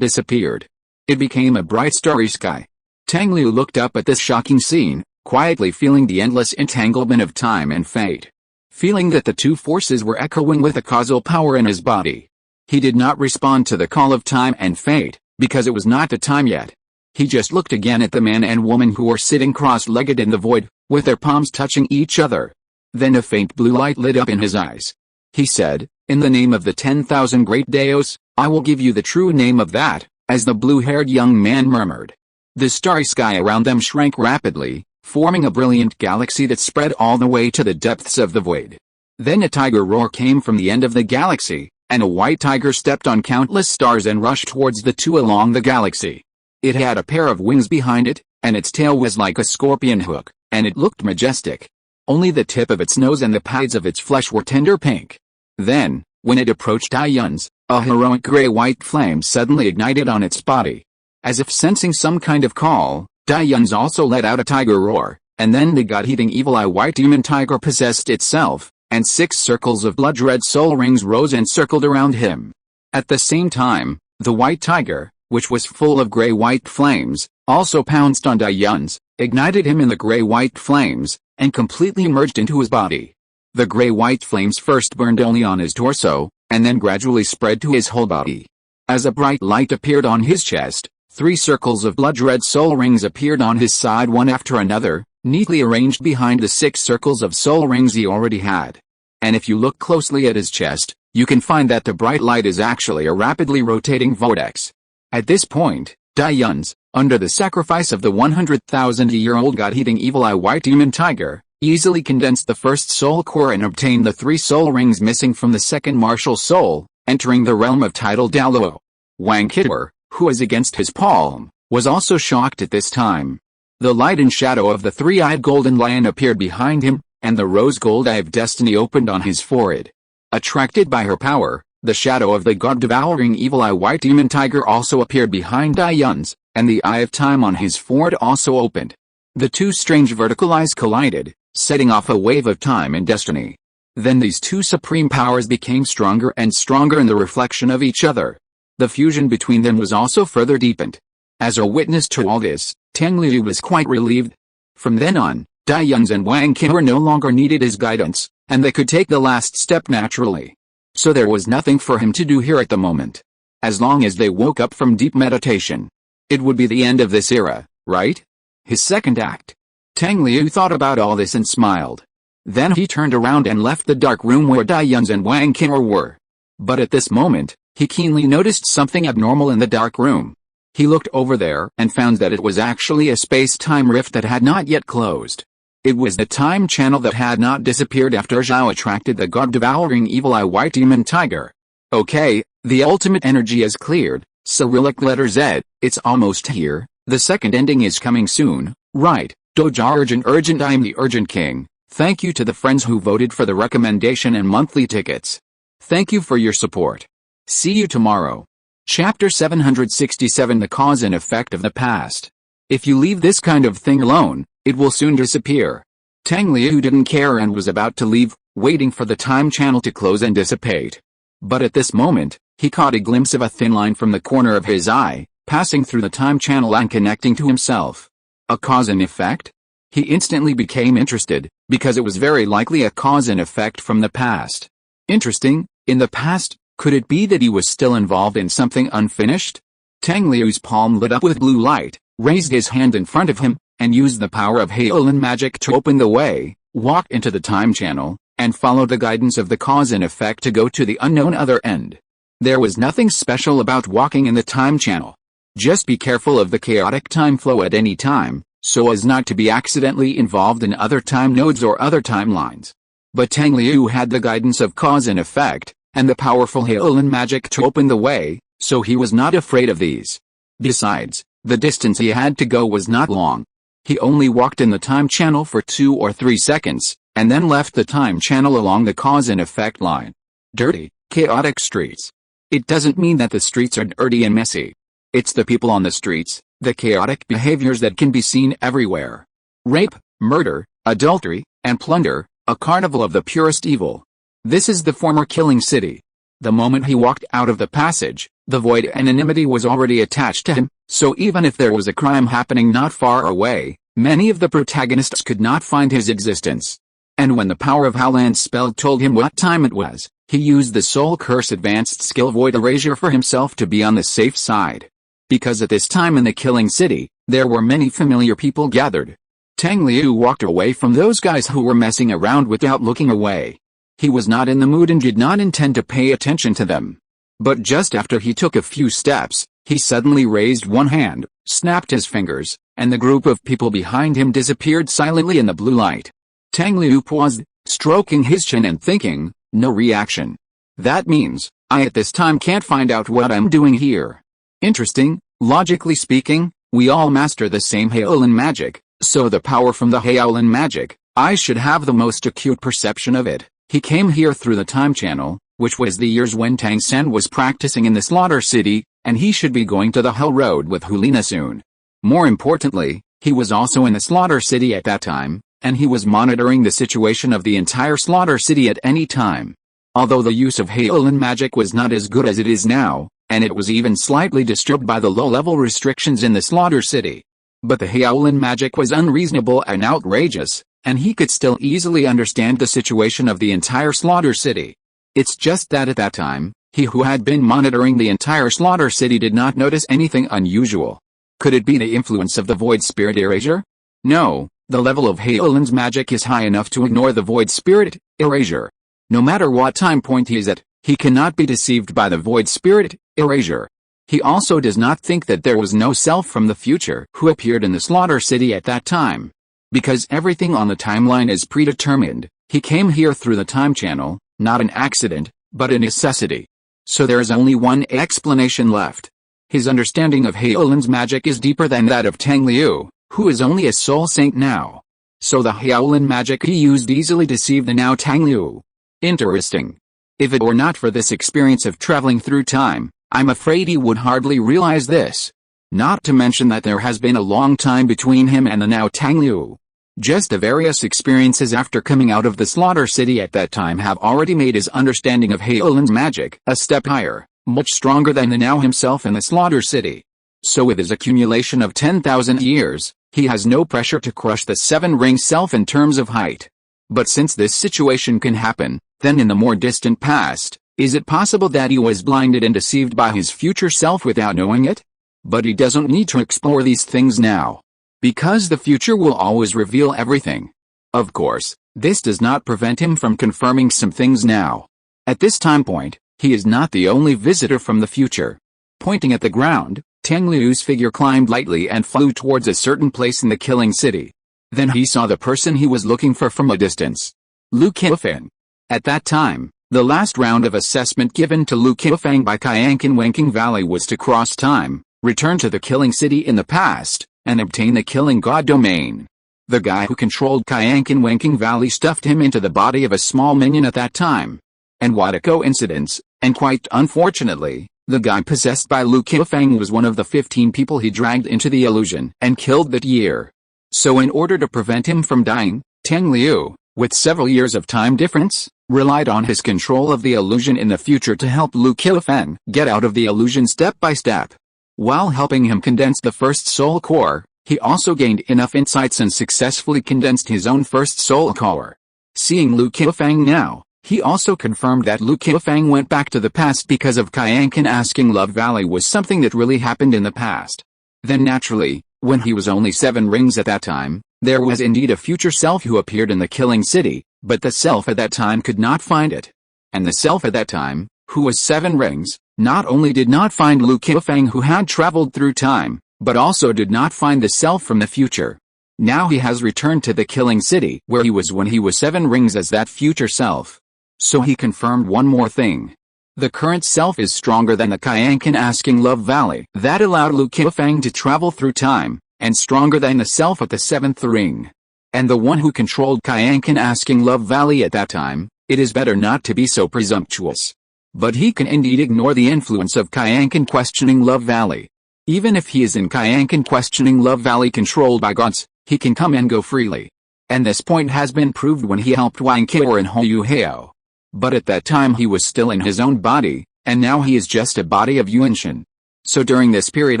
disappeared. It became a bright starry sky. Tang Liu looked up at this shocking scene, quietly feeling the endless entanglement of time and fate. Feeling that the two forces were echoing with a causal power in his body. He did not respond to the call of time and fate, because it was not the time yet. He just looked again at the man and woman who were sitting cross-legged in the void, with their palms touching each other. Then a faint blue light lit up in his eyes. He said, "In the name of the 10,000 great Daos, I will give you the true name of that," as the blue-haired young man murmured. The starry sky around them shrank rapidly, forming a brilliant galaxy that spread all the way to the depths of the void. Then a tiger roar came from the end of the galaxy, and a white tiger stepped on countless stars and rushed towards the two along the galaxy. It had a pair of wings behind it, and its tail was like a scorpion hook, and it looked majestic. Only the tip of its nose and the pads of its flesh were tender pink. Then, when it approached Dayun's, a heroic gray-white flame suddenly ignited on its body. As if sensing some kind of call, Dayun's also let out a tiger roar, and then the god-eating evil eye white demon tiger possessed itself, and 6 circles of blood-red soul rings rose and circled around him. At the same time, the white tiger, which was full of gray-white flames, also pounced on Dayun's, ignited him in the gray-white flames, and completely merged into his body. The gray-white flames first burned only on his torso, and then gradually spread to his whole body. As a bright light appeared on his chest, 3 circles of blood-red soul rings appeared on his side one after another, neatly arranged behind the 6 circles of soul rings he already had. And if you look closely at his chest, you can find that the bright light is actually a rapidly rotating vortex. At this point, Dayun's, under the sacrifice of the 100,000-year-old god-eating evil eye white demon tiger, easily condensed the first soul core and obtained the 3 soul rings missing from the second martial soul, entering the realm of tidal Douluo. Wang Kidder, who was against his palm, was also shocked at this time. The light and shadow of the 3-eyed golden lion appeared behind him, and the rose gold eye of destiny opened on his forehead. Attracted by her power, the shadow of the god-devouring evil eye white demon tiger also appeared behind Dayun's, and the eye of time on his forehead also opened. The 2 strange vertical eyes collided, setting off a wave of time and destiny. Then these 2 supreme powers became stronger and stronger in the reflection of each other. The fusion between them was also further deepened. As a witness to all this, Tang Liu was quite relieved. From then on, Dayun's and Wang Qin no longer needed his guidance, and they could take the last step naturally. So there was nothing for him to do here at the moment. As long as they woke up from deep meditation, it would be the end of this era, right? His second act. Tang Liu thought about all this and smiled. Then he turned around and left the dark room where Dayun's and Wang Qin were. But at this moment, he keenly noticed something abnormal in the dark room. He looked over there and found that it was actually a space-time rift that had not yet closed. It was the time channel that had not disappeared after Zhao attracted the god-devouring evil eye white demon tiger. Okay, the ultimate energy is cleared, Cyrillic letter Z, it's almost here, the second ending is coming soon, right? Doja urgent, I am the urgent king. Thank you to the friends who voted for the recommendation and monthly tickets. Thank you for your support. See you tomorrow. Chapter 767 The Cause and Effect of the Past. If you leave this kind of thing alone, it will soon disappear. Tang Liu didn't care and was about to leave, waiting for the time channel to close and dissipate. But at this moment, he caught a glimpse of a thin line from the corner of his eye, passing through the time channel and connecting to himself. A cause and effect? He instantly became interested, because it was very likely a cause and effect from the past. Interesting, in the past, could it be that he was still involved in something unfinished? Tang Liu's palm lit up with blue light, raised his hand in front of him, and used the power of Shaolin magic to open the way, walk into the time channel, and follow the guidance of the cause and effect to go to the unknown other end. There was nothing special about walking in the time channel. Just be careful of the chaotic time flow at any time, so as not to be accidentally involved in other time nodes or other timelines. But Tang Liu had the guidance of cause and effect, and the powerful Shaolin magic to open the way, so he was not afraid of these. Besides, the distance he had to go was not long. He only walked in the time channel for 2 or 3 seconds, and then left the time channel along the cause and effect line. Dirty, chaotic streets. It doesn't mean that the streets are dirty and messy. It's the people on the streets, the chaotic behaviors that can be seen everywhere. Rape, murder, adultery, and plunder, a carnival of the purest evil. This is the former killing city. The moment he walked out of the passage, the void anonymity was already attached to him, so even if there was a crime happening not far away, many of the protagonists could not find his existence. And when the power of Howland's spell told him what time it was, he used the Soul Curse advanced skill Void Erasure for himself to be on the safe side. Because at this time in the killing city, there were many familiar people gathered. Tang Liu walked away from those guys who were messing around without looking away. He was not in the mood and did not intend to pay attention to them. But just after he took a few steps, he suddenly raised one hand, snapped his fingers, and the group of people behind him disappeared silently in the blue light. Tang Liu paused, stroking his chin and thinking, no reaction. That means, I at this time can't find out what I'm doing here. Interesting, logically speaking, we all master the same Shaolin magic, so the power from the Shaolin magic, I should have the most acute perception of it. He came here through the time channel, which was the years when Tang San was practicing in the Slaughter City, and he should be going to the Hell Road with Hulina soon. More importantly, he was also in the Slaughter City at that time, and he was monitoring the situation of the entire Slaughter City at any time. Although the use of Shaolin magic was not as good as it is now, and it was even slightly disturbed by the low-level restrictions in the Slaughter City. But the Shaolin magic was unreasonable and outrageous, and he could still easily understand the situation of the entire Slaughter City. It's just that at that time, he who had been monitoring the entire Slaughter City did not notice anything unusual. Could it be the influence of the Void Spirit Erasure? No, the level of Shaolin's magic is high enough to ignore the Void Spirit Erasure. No matter what time point he is at, he cannot be deceived by the Void Spirit Erasure. He also does not think that there was no self from the future who appeared in the Slaughter City at that time. Because everything on the timeline is predetermined, he came here through the time channel, not an accident, but a necessity. So there is only one explanation left. His understanding of Shaolin's magic is deeper than that of Tang Liu, who is only a soul saint now. So the Shaolin magic he used easily deceived the now Tang Liu. Interesting. If it were not for this experience of traveling through time, I'm afraid he would hardly realize this. Not to mention that there has been a long time between him and the now Tang Liu. Just the various experiences after coming out of the Slaughter City at that time have already made his understanding of Shaolin's magic a step higher, much stronger than the now himself in the Slaughter City. So with his accumulation of 10,000 years, he has no pressure to crush the seven-ring self in terms of height. But since this situation can happen, then in the more distant past, is it possible that he was blinded and deceived by his future self without knowing it? But he doesn't need to explore these things now. Because the future will always reveal everything. Of course, this does not prevent him from confirming some things now. At this time point, he is not the only visitor from the future. Pointing at the ground, Tang Liu's figure climbed lightly and flew towards a certain place in the killing city. Then he saw the person he was looking for from a distance. Lu Qifeng. At that time, the last round of assessment given to Lu Qifeng by Qianq in Wenqing Valley was to cross time, return to the killing city in the past, and obtain the killing god domain. The guy who controlled Kyankan Wanking Valley stuffed him into the body of a small minion at that time. And what a coincidence, and quite unfortunately, the guy possessed by Lu Qiufeng was one of the 15 people he dragged into the illusion and killed that year. So in order to prevent him from dying, Tang Liu, with several years of time difference, relied on his control of the illusion in the future to help Lu Qiufeng get out of the illusion step by step. While helping him condense the first soul core, he also gained enough insights and successfully condensed his own first soul core. Seeing Lu Qiufeng now, he also confirmed that Lu Qiufeng went back to the past because of Kyankan asking Love Valley was something that really happened in the past. Then naturally, when he was only 7 rings at that time, there was indeed a future self who appeared in the killing city, but the self at that time could not find it. And the self at that time, who was 7 rings, not only did not find Lu Qiufeng who had traveled through time, but also did not find the self from the future. Now he has returned to the killing city where he was when he was 7 rings as that future self. So he confirmed one more thing. The current self is stronger than the Kyankan asking Love Valley that allowed Lu Qiufeng to travel through time, and stronger than the self at the 7th ring. And the one who controlled Kyankan asking Love Valley at that time, it is better not to be so presumptuous. But he can indeed ignore the influence of Kyankan questioning Love Valley. Even if he is in Kyankan questioning Love Valley controlled by gods, he can come and go freely. And this point has been proved when he helped Wang Qior and Hou Hao. But at that time he was still in his own body, and now he is just a body of Yuanshan. So during this period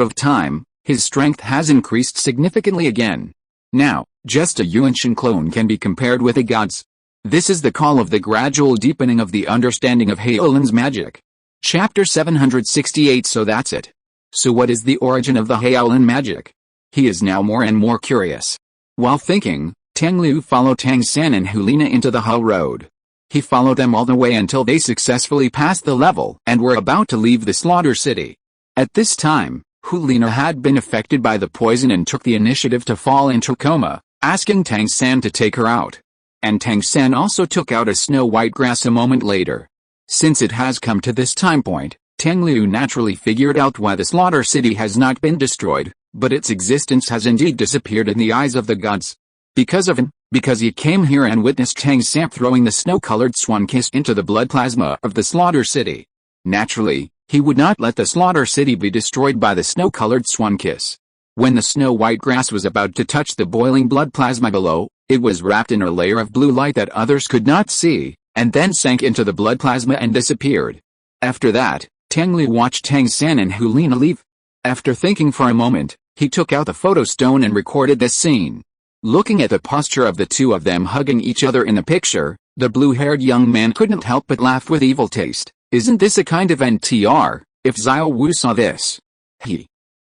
of time, his strength has increased significantly again. Now, just a Yuanshan clone can be compared with the gods. This is the call of the gradual deepening of the understanding of Haolin's magic. Chapter 768. So that's it. So what is the origin of the Haolin magic? He is now more and more curious. While thinking, Tang Liu followed Tang San and Hulina into the Hao Road. He followed them all the way until they successfully passed the level and were about to leave the slaughter city. At this time, Hulina had been affected by the poison and took the initiative to fall into coma, asking Tang San to take her out. And Tang San also took out a snow-white grass a moment later. Since it has come to this time point, Tang Liu naturally figured out why the slaughter city has not been destroyed, but its existence has indeed disappeared in the eyes of the gods. Because of him, because he came here and witnessed Tang San throwing the snow-colored swan kiss into the blood plasma of the slaughter city. Naturally, he would not let the slaughter city be destroyed by the snow-colored swan kiss. When the snow-white grass was about to touch the boiling blood plasma below, it was wrapped in a layer of blue light that others could not see, and then sank into the blood plasma and disappeared. After that, Tang Liu watched Tang San and Hulina leave. After thinking for a moment, he took out the photo stone and recorded this scene. Looking at the posture of the two of them hugging each other in the picture, the blue-haired young man couldn't help but laugh with evil taste. Isn't this a kind of NTR, if Xiao Wu saw this?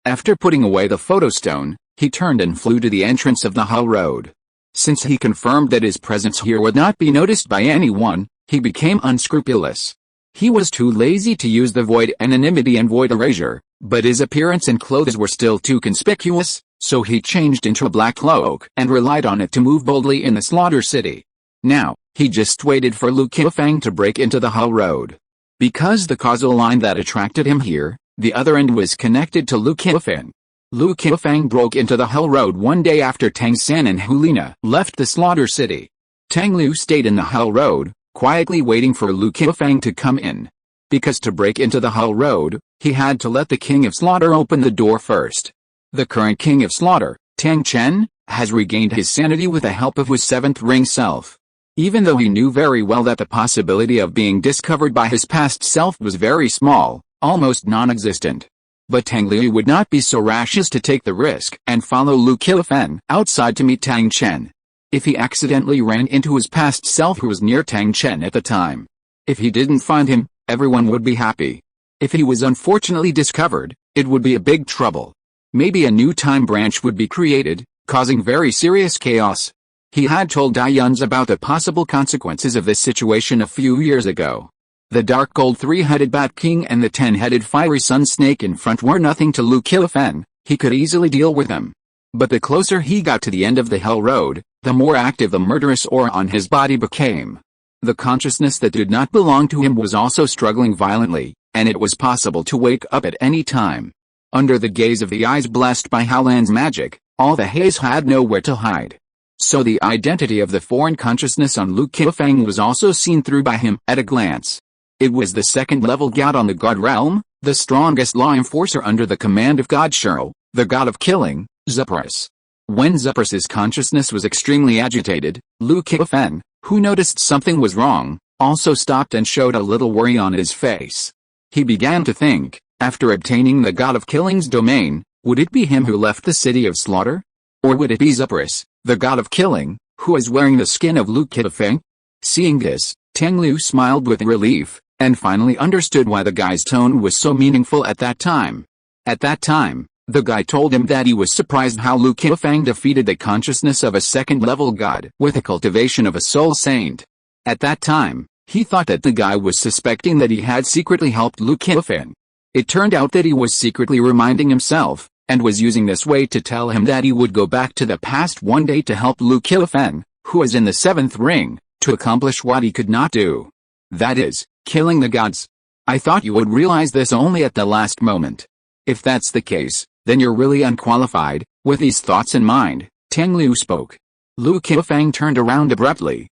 After putting away the photo stone, he turned and flew to the entrance of the Hao Road. Since he confirmed that his presence here would not be noticed by anyone, he became unscrupulous. He was too lazy to use the void anonymity and void erasure, but his appearance and clothes were still too conspicuous, so he changed into a black cloak and relied on it to move boldly in the slaughter city. Now, he just waited for Lu Qiufeng to break into the Hao Road. Because the causal line that attracted him here, the other end was connected to Lu Qiufeng. Lu Qiufeng broke into the Hao Road one day after Tang San and Hulina left the slaughter city. Tang Liu stayed in the Hao Road, quietly waiting for Lu Qiufeng to come in. Because to break into the Hao Road, he had to let the King of Slaughter open the door first. The current King of Slaughter, Tang Chen, has regained his sanity with the help of his 7th ring self. Even though he knew very well that the possibility of being discovered by his past self was very small, almost non-existent. But Tang Liu would not be so rash as to take the risk and follow Lu Qiufeng outside to meet Tang Chen. If he accidentally ran into his past self who was near Tang Chen at the time. If he didn't find him, everyone would be happy. If he was unfortunately discovered, it would be a big trouble. Maybe a new time branch would be created, causing very serious chaos. He had told Dayuns about the possible consequences of this situation a few years ago. The dark gold 3-headed bat king and the 10-headed fiery sun snake in front were nothing to Lu Qiufeng. He could easily deal with them. But the closer he got to the end of the Hell Road, the more active the murderous aura on his body became. The consciousness that did not belong to him was also struggling violently, and it was possible to wake up at any time. Under the gaze of the eyes blessed by Haolan's magic, all the haze had nowhere to hide. So the identity of the foreign consciousness on Lu Qiufeng was also seen through by him at a glance. It was the second-level god on the god realm, the strongest law enforcer under the command of God Shiro, the god of killing, Zupris. When Zupris's consciousness was extremely agitated, Lu Qiufeng, who noticed something was wrong, also stopped and showed a little worry on his face. He began to think, after obtaining the god of killing's domain, would it be him who left the city of slaughter? Or would it be Zupris, the god of killing, who is wearing the skin of Lu Qiufeng? Seeing this, Tang Liu smiled with relief, and finally understood why the guy's tone was so meaningful at that time. At that time, the guy told him that he was surprised how Lu Qiufeng defeated the consciousness of a second-level god with the cultivation of a soul saint. At that time, he thought that the guy was suspecting that he had secretly helped Lu Qiufeng. It turned out that he was secretly reminding himself, and was using this way to tell him that he would go back to the past one day to help Lu Qiufeng, who is in the 7th ring, to accomplish what he could not do. That is, killing the gods. I thought you would realize this only at the last moment. If that's the case, then you're really unqualified. With these thoughts in mind, Tang Liu spoke. Lu Qiufeng turned around abruptly.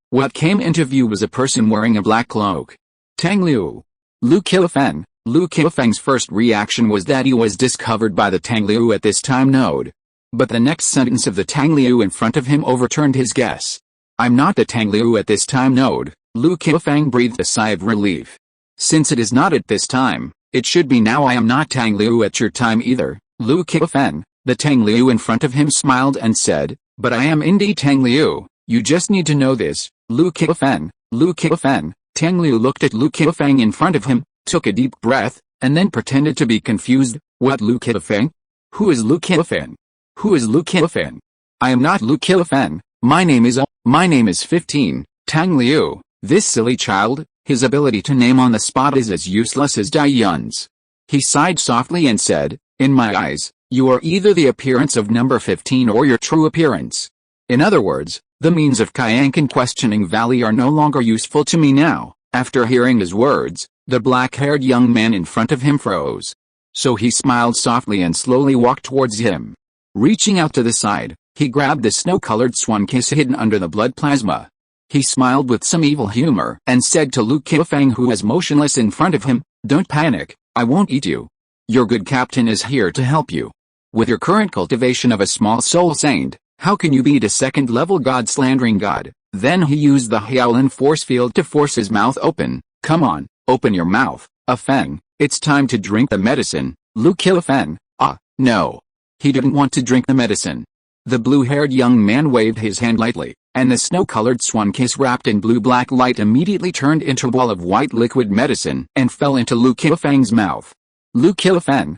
What came into view was a person wearing a black cloak. Tang Liu. Lu Qiufeng. Lu Qiufeng's first reaction was that he was discovered by the Tang Liu at this time node. But the next sentence of the Tang Liu in front of him overturned his guess. I'm not the Tang Liu at this time node. Lu Qiufeng breathed a sigh of relief. Since it is not at this time, it should be now. I am not Tang Liu at your time either, Lu Qiufeng. The Tang Liu in front of him smiled and said, but I am indeed Tang Liu, you just need to know this, Lu Qiufeng. Lu Qiufeng. Tang Liu looked at Lu Qiufeng in front of him, took a deep breath, and then pretended to be confused. What, Lu Qiufeng? Who is Lu Qiufeng? Who is Lu Qiufeng? I am not Lu Qiufeng. My name is 15, Tang Liu. This silly child, his ability to name on the spot is as useless as Dai Yun's. He sighed softly and said, in my eyes, you are either the appearance of number 15 or your true appearance. In other words, the means of Kayank and questioning Valley are no longer useful to me now. After hearing his words, the black-haired young man in front of him froze. So he smiled softly and slowly walked towards him. Reaching out to the side, he grabbed the snow-colored swan kiss hidden under the blood plasma. He smiled with some evil humor and said to Lu Qiufeng, who was motionless in front of him, don't panic, I won't eat you. Your good captain is here to help you. With your current cultivation of a small soul saint, how can you beat a second-level god-slandering god? Then he used the Hyaolin force field to force his mouth open. Come on, open your mouth, Feng. It's time to drink the medicine, Lu Qiufeng. No. He didn't want to drink the medicine. The blue-haired young man waved his hand lightly, and the snow-colored swan kiss wrapped in blue-black light immediately turned into a ball of white liquid medicine and fell into Lu Qiufeng's mouth. Lu Qiufeng,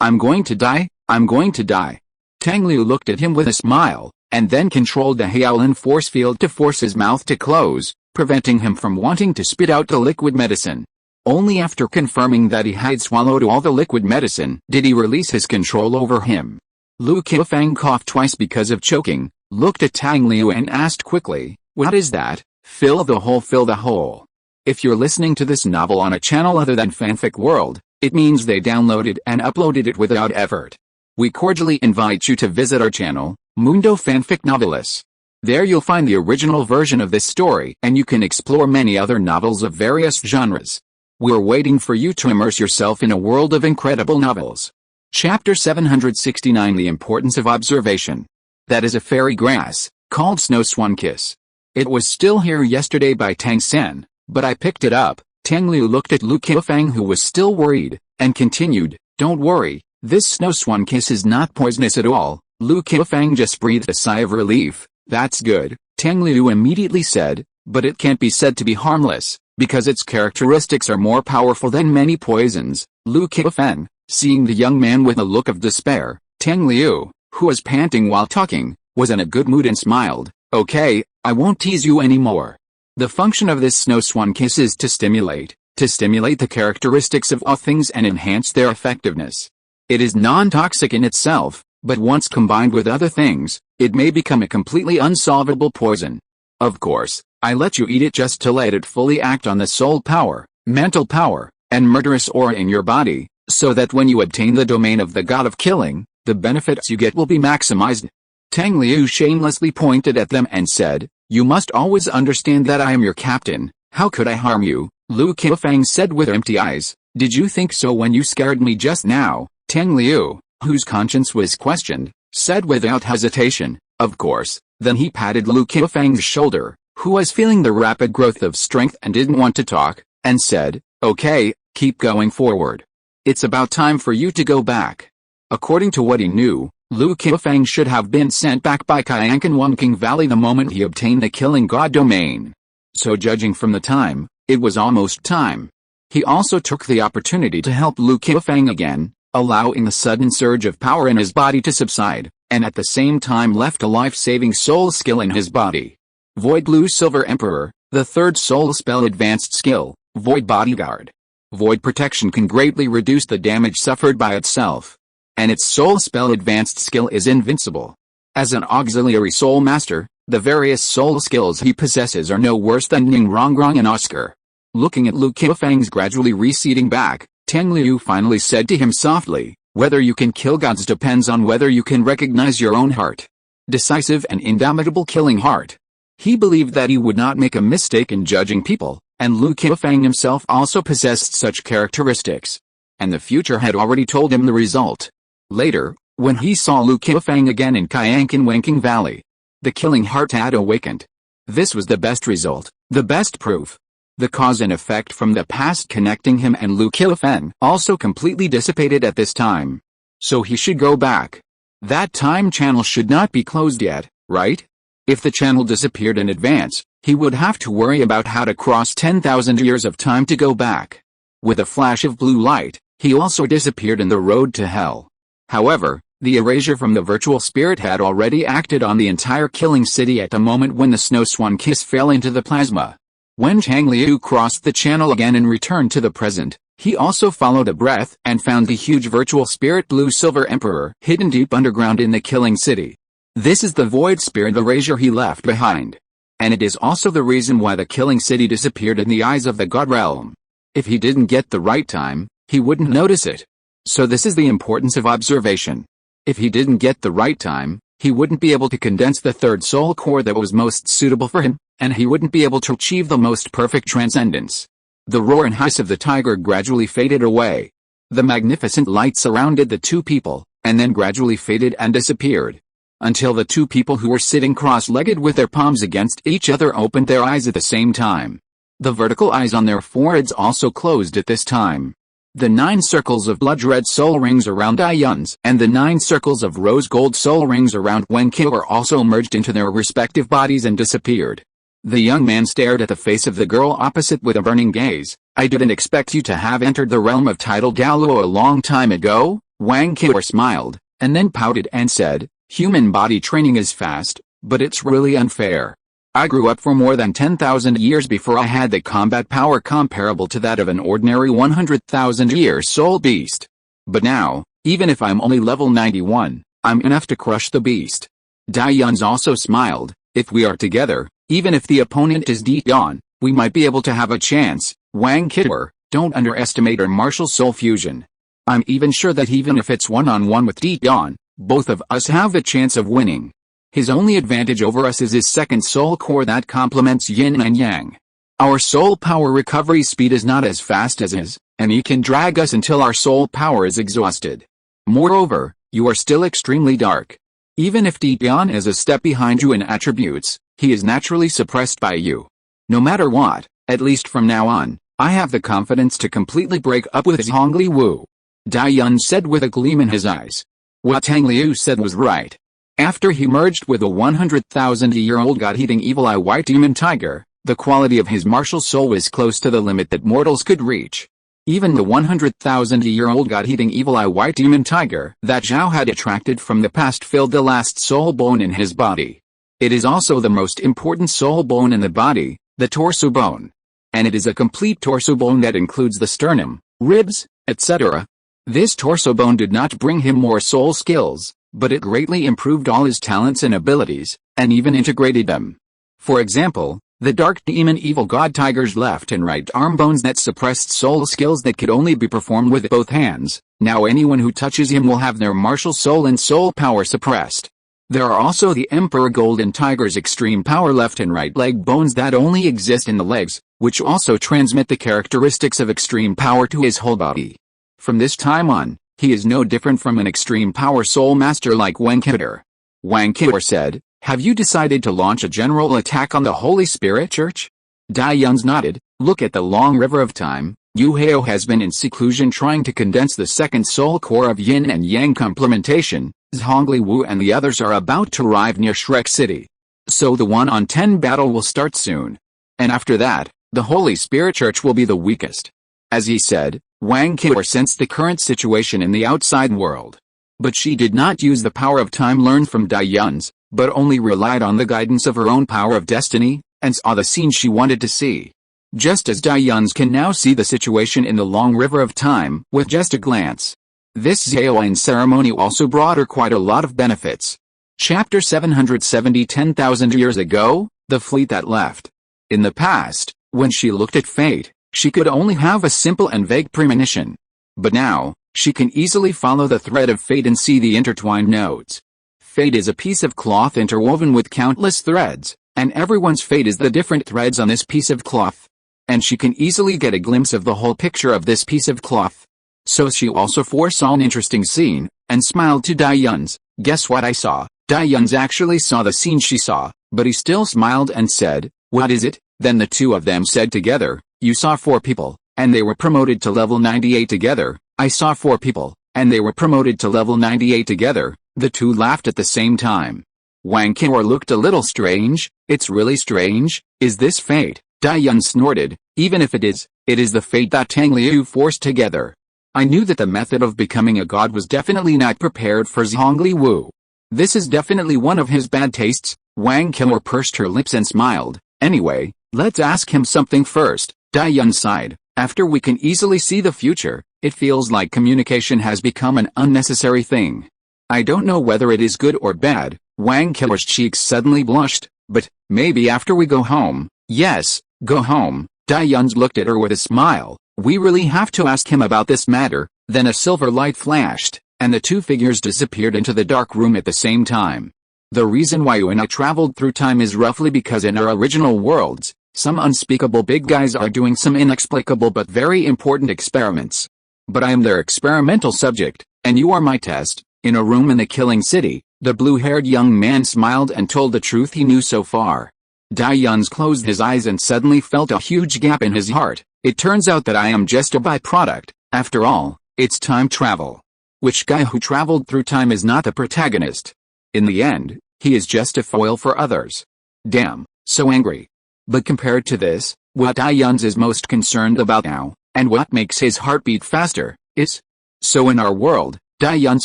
I'm going to die, I'm going to die. Tang Liu looked at him with a smile, and then controlled the Hyaolin force field to force his mouth to close, preventing him from wanting to spit out the liquid medicine. Only after confirming that he had swallowed all the liquid medicine did he release his control over him. Lu Qiufeng coughed twice because of choking, looked at Tang Liu and asked quickly, what is that? Fill the hole, fill the hole. If you're listening to this novel on a channel other than Fanfic World, it means they downloaded and uploaded it without effort. We cordially invite you to visit our channel, Mundo Fanfic Novelis. There you'll find the original version of this story and you can explore many other novels of various genres. We're waiting for you to immerse yourself in a world of incredible novels. Chapter 769, The Importance of Observation. That is a fairy grass, called Snow Swan Kiss. It was still here yesterday by Tang San, but I picked it up. Tang Liu looked at Lu Qiufeng, who was still worried, and continued, don't worry, this Snow Swan Kiss is not poisonous at all. Lu Qiufeng just breathed a sigh of relief. That's good, Tang Liu immediately said, but it can't be said to be harmless, because its characteristics are more powerful than many poisons. Lu Qiufeng, seeing the young man with a look of despair, Tang Liu, who was panting while talking, was in a good mood and smiled. Okay, I won't tease you anymore. The function of this Snow Swan Kiss is to stimulate the characteristics of all things and enhance their effectiveness. It is non-toxic in itself, but once combined with other things, it may become a completely unsolvable poison. Of course, I let you eat it just to let it fully act on the soul power, mental power, and murderous aura in your body, so that when you obtain the domain of the god of killing, the benefits you get will be maximized. Tang Liu shamelessly pointed at them and said, "You must always understand that I am your captain. How could I harm you?" Lu Qiufeng said with empty eyes, "Did you think so when you scared me just now?" Tang Liu, whose conscience was questioned, said without hesitation, "Of course." Then he patted Lu Qiufeng's shoulder, who was feeling the rapid growth of strength and didn't want to talk, and said, "Okay, keep going forward. It's about time for you to go back." According to what he knew, Lu Qiufeng should have been sent back by Qiankan Wunking Valley the moment he obtained the Killing God domain. So judging from the time, it was almost time. He also took the opportunity to help Lu Qiufeng again, allowing the sudden surge of power in his body to subside, and at the same time left a life-saving soul skill in his body. Void Blue Silver Emperor, the third soul spell advanced skill, Void Bodyguard. Void Protection can greatly reduce the damage suffered by itself. And its soul spell advanced skill is invincible. As an auxiliary soul master, the various soul skills he possesses are no worse than Ning Rongrong and Oscar. Looking at Lu Qiufeng's gradually receding back, Tang Liu finally said to him softly, "Whether you can kill gods depends on whether you can recognize your own heart. Decisive and indomitable killing heart." He believed that he would not make a mistake in judging people, and Lu Qiufeng himself also possessed such characteristics. And the future had already told him the result. Later, when he saw Lu Qiufeng again in Qiankan Wenking Valley, the killing heart had awakened. This was the best result, the best proof. The cause and effect from the past connecting him and Lu Qiufeng also completely dissipated at this time. So he should go back. That time channel should not be closed yet, right? If the channel disappeared in advance, he would have to worry about how to cross 10,000 years of time to go back. With a flash of blue light, he also disappeared in the road to hell. However, the erasure from the virtual spirit had already acted on the entire killing city at the moment when the Snow Swan Kiss fell into the plasma. When Tang Liu crossed the channel again and returned to the present, he also followed a breath and found the huge virtual spirit Blue Silver Emperor hidden deep underground in the killing city. This is the void spirit erasure he left behind. And it is also the reason why the killing city disappeared in the eyes of the God Realm. If he didn't get the right time, he wouldn't notice it. So this is the importance of observation. If he didn't get the right time, he wouldn't be able to condense the third soul core that was most suitable for him, and he wouldn't be able to achieve the most perfect transcendence. The roar and hiss of the tiger gradually faded away. The magnificent light surrounded the two people, and then gradually faded and disappeared. Until the two people who were sitting cross-legged with their palms against each other opened their eyes at the same time. The vertical eyes on their foreheads also closed at this time. The 9 circles of blood-red soul rings around Dayun's and the 9 circles of rose-gold soul rings around Wenqi were also merged into their respective bodies and disappeared. The young man stared at the face of the girl opposite with a burning gaze. "I didn't expect you to have entered the realm of title Douluo a long time ago." Wang Qiu smiled, and then pouted and said, "Human body training is fast, but it's really unfair. I grew up for more than 10,000 years before I had the combat power comparable to that of an ordinary 100,000-year soul beast. But now, even if I'm only level 91, I'm enough to crush the beast." Dayun's also smiled. "If we are together, even if the opponent is deep gone, we might be able to have a chance." Wang Qiu, "Don't underestimate our martial soul fusion. I'm even sure that even if it's one-on-one with Deep Dawn, both of us have a chance of winning. His only advantage over us is his second soul core that complements yin and yang. Our soul power recovery speed is not as fast as his, and he can drag us until our soul power is exhausted. Moreover, you are still extremely dark. Even if Deep Dawn is a step behind you in attributes, he is naturally suppressed by you. No matter what, at least from now on, I have the confidence to completely break up with his Hongli Wu." Dayun said with a gleam in his eyes. What Tang Liu said was right. After he merged with a 100,000-year-old God-eating evil-eye white demon tiger, the quality of his martial soul was close to the limit that mortals could reach. Even the 100,000-year-old God-eating evil-eye white demon tiger that Zhao had attracted from the past filled the last soul bone in his body. It is also the most important soul bone in the body, the torso bone. And it is a complete torso bone that includes the sternum, ribs, etc. This torso bone did not bring him more soul skills, but it greatly improved all his talents and abilities, and even integrated them. For example, the dark demon evil god tiger's left and right arm bones that suppressed soul skills that could only be performed with both hands. Now anyone who touches him will have their martial soul and soul power suppressed. There are also the Emperor Golden Tiger's extreme power left and right leg bones that only exist in the legs, which also transmit the characteristics of extreme power to his whole body. From this time on, he is no different from an extreme power soul master like Wang Qiu'er. Wang Qiu'er said, "Have you decided to launch a general attack on the Holy Spirit Church?" Dai Yuns nodded. "Look at the long river of time. Yu Hao has been in seclusion trying to condense the second soul core of yin and yang complementation. Zhongli Wu and the others are about to arrive near Shrek City. So the 1-on-10 battle will start soon. And after that, the Holy Spirit Church will be the weakest." As he said, Wang Qiu'er sensed the current situation in the outside world. But she did not use the power of time learned from Dai Yuns, but only relied on the guidance of her own power of destiny, and saw the scene she wanted to see. Just as Dai Yuns can now see the situation in the long river of time with just a glance. This Zhaoyin ceremony also brought her quite a lot of benefits. Chapter 770 10,000 years ago, the fleet that left. In the past, when she looked at fate, she could only have a simple and vague premonition. But now, she can easily follow the thread of fate and see the intertwined nodes. Fate is a piece of cloth interwoven with countless threads, and everyone's fate is the different threads on this piece of cloth. And she can easily get a glimpse of the whole picture of this piece of cloth. So she also foresaw an interesting scene, and smiled to Dai Yuns. "Guess what I saw?" Dai Yuns actually saw the scene she saw, but he still smiled and said, "What is it?" Then the two of them said together, "You saw 4 people, and they were promoted to level 98 together." "I saw 4 people, and they were promoted to level 98 together." The two laughed at the same time. Wang Qiu'er looked a little strange. "It's really strange. Is this fate?" Dai Yuns snorted. "Even if it is the fate that Tang Liu forced together." I knew that the method of becoming a god was definitely not prepared for Zhongli Wu. This is definitely one of his bad tastes. Wang Qiu'er pursed her lips and smiled. "Anyway, let's ask him something first." Dai Yuns sighed. "After we can easily see the future, it feels like communication has become an unnecessary thing. I don't know whether it is good or bad." Wang Qiu'er's cheeks suddenly blushed. "But, maybe after we go home." "Yes, go home." Dai Yuns looked at her with a smile. "We really have to ask him about this matter." Then a silver light flashed, and the two figures disappeared into the dark room at the same time. The reason why you and I traveled through time is roughly because in our original worlds, some unspeakable big guys are doing some inexplicable but very important experiments. But I am their experimental subject, and you are my test. In a room in the Killing City, the blue-haired young man smiled and told the truth he knew so far. Dai Yuns closed his eyes and suddenly felt a huge gap in his heart. It turns out that I am just a byproduct. After all, it's time travel. Which guy who traveled through time is not the protagonist? In the end, he is just a foil for others. Damn, so angry. But compared to this, what Dai Yuns is most concerned about now, and what makes his heartbeat faster, is... So in our world, Dai Yuns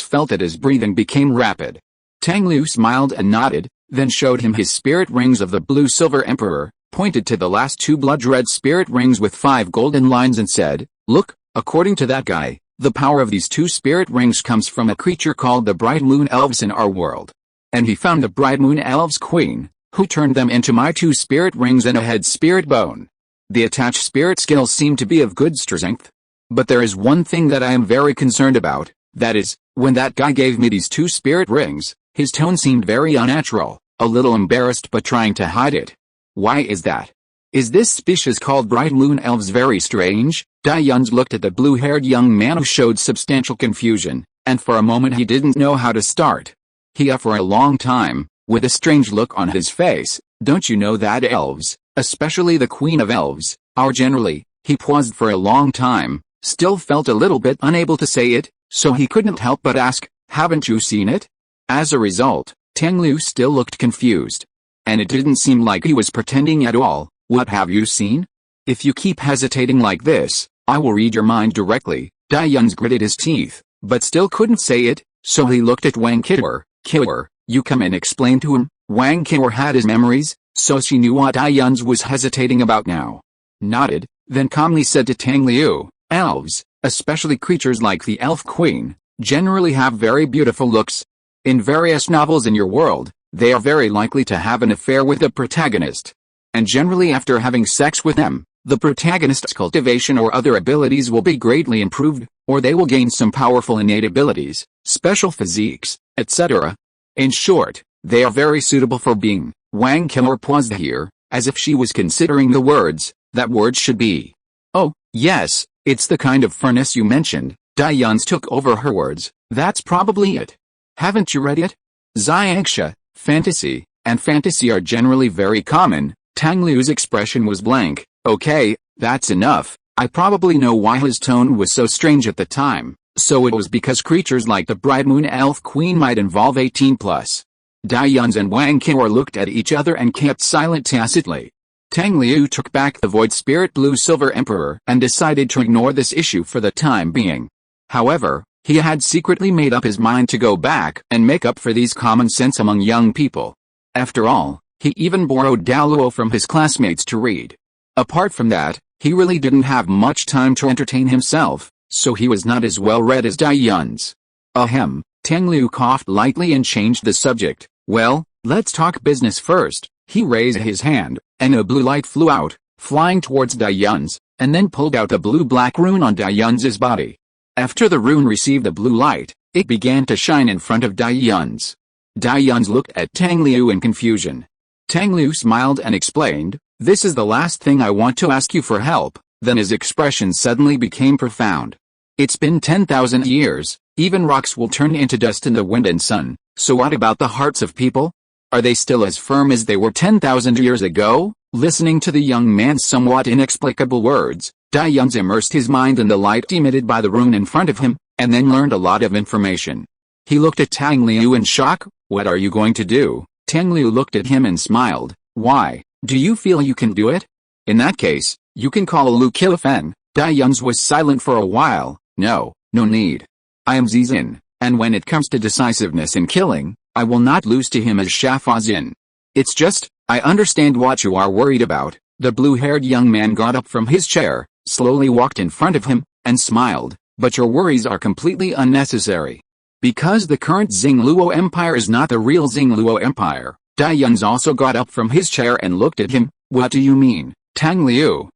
felt that his breathing became rapid. Tang Liu smiled and nodded, then showed him his spirit rings of the blue-silver emperor, pointed to the last 2 blood-red spirit rings with 5 golden lines and said, "Look, according to that guy, the power of these 2 spirit rings comes from a creature called the Bright Moon Elves in our world. And he found the Bright Moon Elves Queen, who turned them into my 2 spirit rings and a head spirit bone. The attached spirit skills seem to be of good strength. But there is one thing that I am very concerned about, that is, when that guy gave me these 2 spirit rings, his tone seemed very unnatural, a little embarrassed but trying to hide it. Why is that? Is this species called Bright Moon Elves very strange?" Dai Yuns looked at the blue-haired young man who showed substantial confusion, and for a moment he didn't know how to start. He for a long time, with a strange look on his face. "Don't you know that elves, especially the Queen of Elves, are generally..." He paused for a long time, still felt a little bit unable to say it, so he couldn't help but ask, "Haven't you seen it?" As a result, Tang Liu still looked confused. And it didn't seem like he was pretending at all. "What have you seen? If you keep hesitating like this, I will read your mind directly." Dai Yuns gritted his teeth, but still couldn't say it, so he looked at Wang Qiu'er. "Qiu'er, you come and explain to him." Wang Qiu'er had his memories, so she knew what Dai Yuns was hesitating about now. Nodded, then calmly said to Tang Liu, "Elves, especially creatures like the Elf Queen, generally have very beautiful looks. In various novels in your world, they are very likely to have an affair with the protagonist. And generally after having sex with them, the protagonist's cultivation or other abilities will be greatly improved, or they will gain some powerful innate abilities, special physiques, etc. In short, They are very suitable for being. Wang Killer paused here, as if she was considering the words. That word should be. Oh, yes, it's the kind of furnace you mentioned. Dians took over her words. That's probably it. Haven't you read it? Xianxia, fantasy, and fantasy are generally very common. Tang Liu's expression was blank. Okay, that's enough. I probably know why his tone was so strange at the time. So it was because creatures like the Bright Moon Elf Queen might involve 18+. Dians and Wang Qior looked at each other and kept silent tacitly. Tang Liu took back the Void Spirit Blue Silver Emperor and decided to ignore this issue for the time being. However, he had secretly made up his mind to go back and make up for these common sense among young people. After all, he even borrowed Douluo from his classmates to read. Apart from that, he really didn't have much time to entertain himself, so he was not as well read as Dians. Ahem, Tang Liu coughed lightly and changed the subject. Well, let's talk business first. He raised his hand, and a blue light flew out, flying towards Dians, and then pulled out a blue-black rune on Dians's body. After the rune received the blue light, it began to shine in front of Dians. Dians looked at Tang Liu in confusion. Tang Liu smiled and explained, "This is the last thing I want to ask you for help." Then his expression suddenly became profound. "It's been 10,000 years, even rocks will turn into dust in the wind and sun, so what about the hearts of people? Are they still as firm as they were 10,000 years ago?" Listening to the young man's somewhat inexplicable words, Dians immersed his mind in the light emitted by the rune in front of him, and then learned a lot of information. He looked at Tang Liu in shock. "What are you going to do?" Tang Liu looked at him and smiled. "Why, do you feel you can do it? In that case, you can call Lu Qifen." Dians was silent for a while. No need. I am Zizin, and when it comes to decisiveness in killing, I will not lose to him as Shafazin. It's just, I understand what you are worried about." The blue-haired young man got up from his chair, slowly walked in front of him, and smiled. "But your worries are completely unnecessary. Because the current Xingluo Empire is not the real Xingluo Empire." Dians also got up from his chair and looked at him. "What do you mean, Tang Liu?"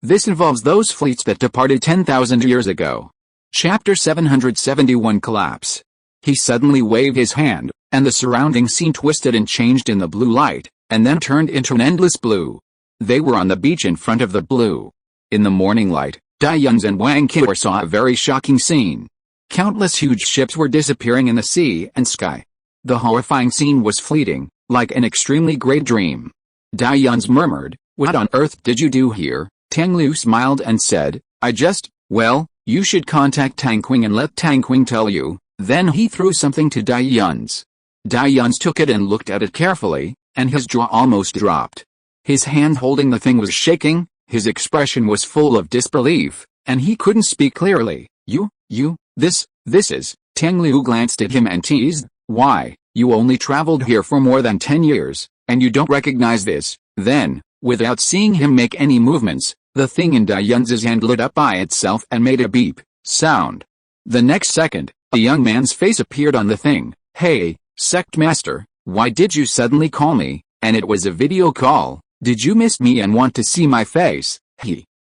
This involves those fleets that departed 10,000 years ago. Chapter 771 Collapse. He suddenly waved his hand, and the surrounding scene twisted and changed in the blue light, and then turned into an endless blue. They were on the beach in front of the blue. In the morning light, Dians and Wang Qior saw a very shocking scene. Countless huge ships were disappearing in the sea and sky. The horrifying scene was fleeting, like an extremely great dream. Dians murmured, "What on earth did you do here?" Tang Liu smiled and said, Well, you should contact Tang Qing and let Tang Qing tell you." Then he threw something to Dians. Dians took it and looked at it carefully, and his jaw almost dropped. His hand holding the thing was shaking, his expression was full of disbelief, and he couldn't speak clearly. This is. Tang Liu glanced at him and teased, "Why, you only traveled here for more than 10 years, and you don't recognize this?" Then, without seeing him make any movements, the thing in Dians's hand lit up by itself and made a beep sound. The next second, a young man's face appeared on the thing. "Hey, Sect Master, why did you suddenly call me?" And it was a video call. "Did you miss me and want to see my face?"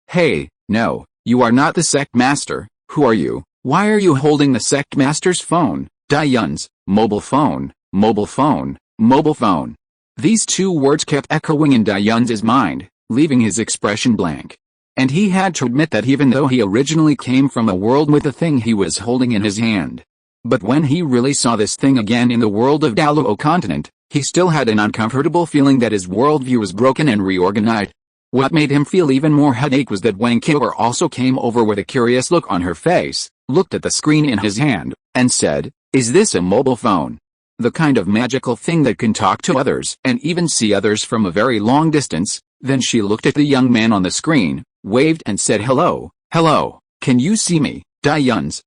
Hey, no, you are not the Sect Master. Who are you? Why are you holding the Sect Master's phone? Dians, mobile phone, mobile phone, mobile phone. These two words kept echoing in Dians's mind, leaving his expression blank. And he had to admit that even though he originally came from a world with the thing he was holding in his hand. But when he really saw this thing again in the world of Douluo continent, he still had an uncomfortable feeling that his worldview was broken and reorganized. What made him feel even more headache was that Wang Qior also came over with a curious look on her face, looked at the screen in his hand, and said, "Is this a mobile phone? The kind of magical thing that can talk to others and even see others from a very long distance?" Then she looked at the young man on the screen, waved and said, "Hello, can you see me? Dians,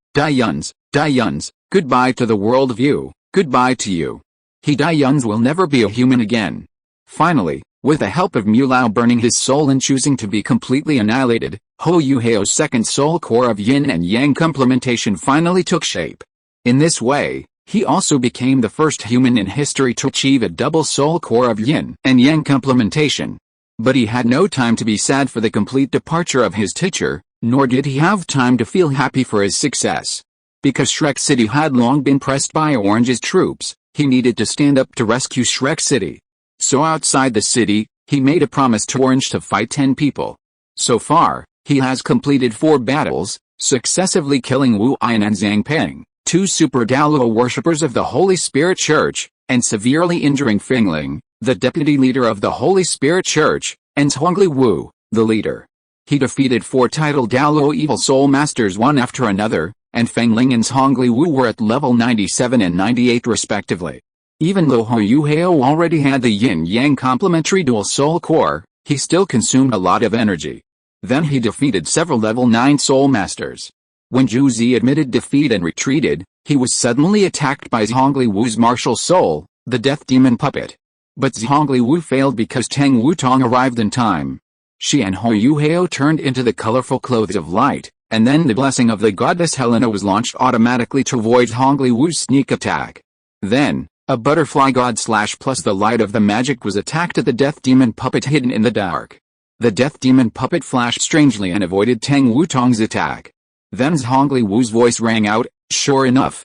goodbye to the worldview, goodbye to you. Dians will never be a human again." Finally, with the help of Mulao burning his soul and choosing to be completely annihilated, Hou Yuheo's second soul core of yin and yang complementation finally took shape. In this way, he also became the first human in history to achieve a double soul core of yin and yang complementation. But he had no time to be sad for the complete departure of his teacher, nor did he have time to feel happy for his success. Because Shrek City had long been pressed by Orange's troops, He needed to stand up to rescue Shrek City. So outside the city, he made a promise to Orange to fight 10 people. So far, he has completed 4 battles, successively killing Wu Yan and Zhang Peng, 2 super Douluo worshippers of the Holy Spirit Church, and severely injuring Fengling, the deputy leader of the Holy Spirit Church, and Zhuangli Wu, the leader. He defeated 4 titled Douluo evil soul masters one after another, and Fengling and Zhuangli Wu were at level 97 and 98 respectively. Even though Hou Hao already had the yin-yang complementary dual soul core, he still consumed a lot of energy. Then he defeated several level 9 soul masters. When Zhu Zi admitted defeat and retreated, he was suddenly attacked by Zhuangli Wu's martial soul, the death demon puppet. But Zhuangli Wu failed because Tang Wutong arrived in time. She and Hou Hao turned into the colorful clothes of light, and then the blessing of the goddess Helena was launched automatically to avoid Zhuangli Wu's sneak attack. Then, a butterfly god / plus the light of the magic was attacked at the death demon puppet hidden in the dark. The death demon puppet flashed strangely and avoided Tang Wutong's attack. Then Zhuangli Wu's voice rang out, sure enough,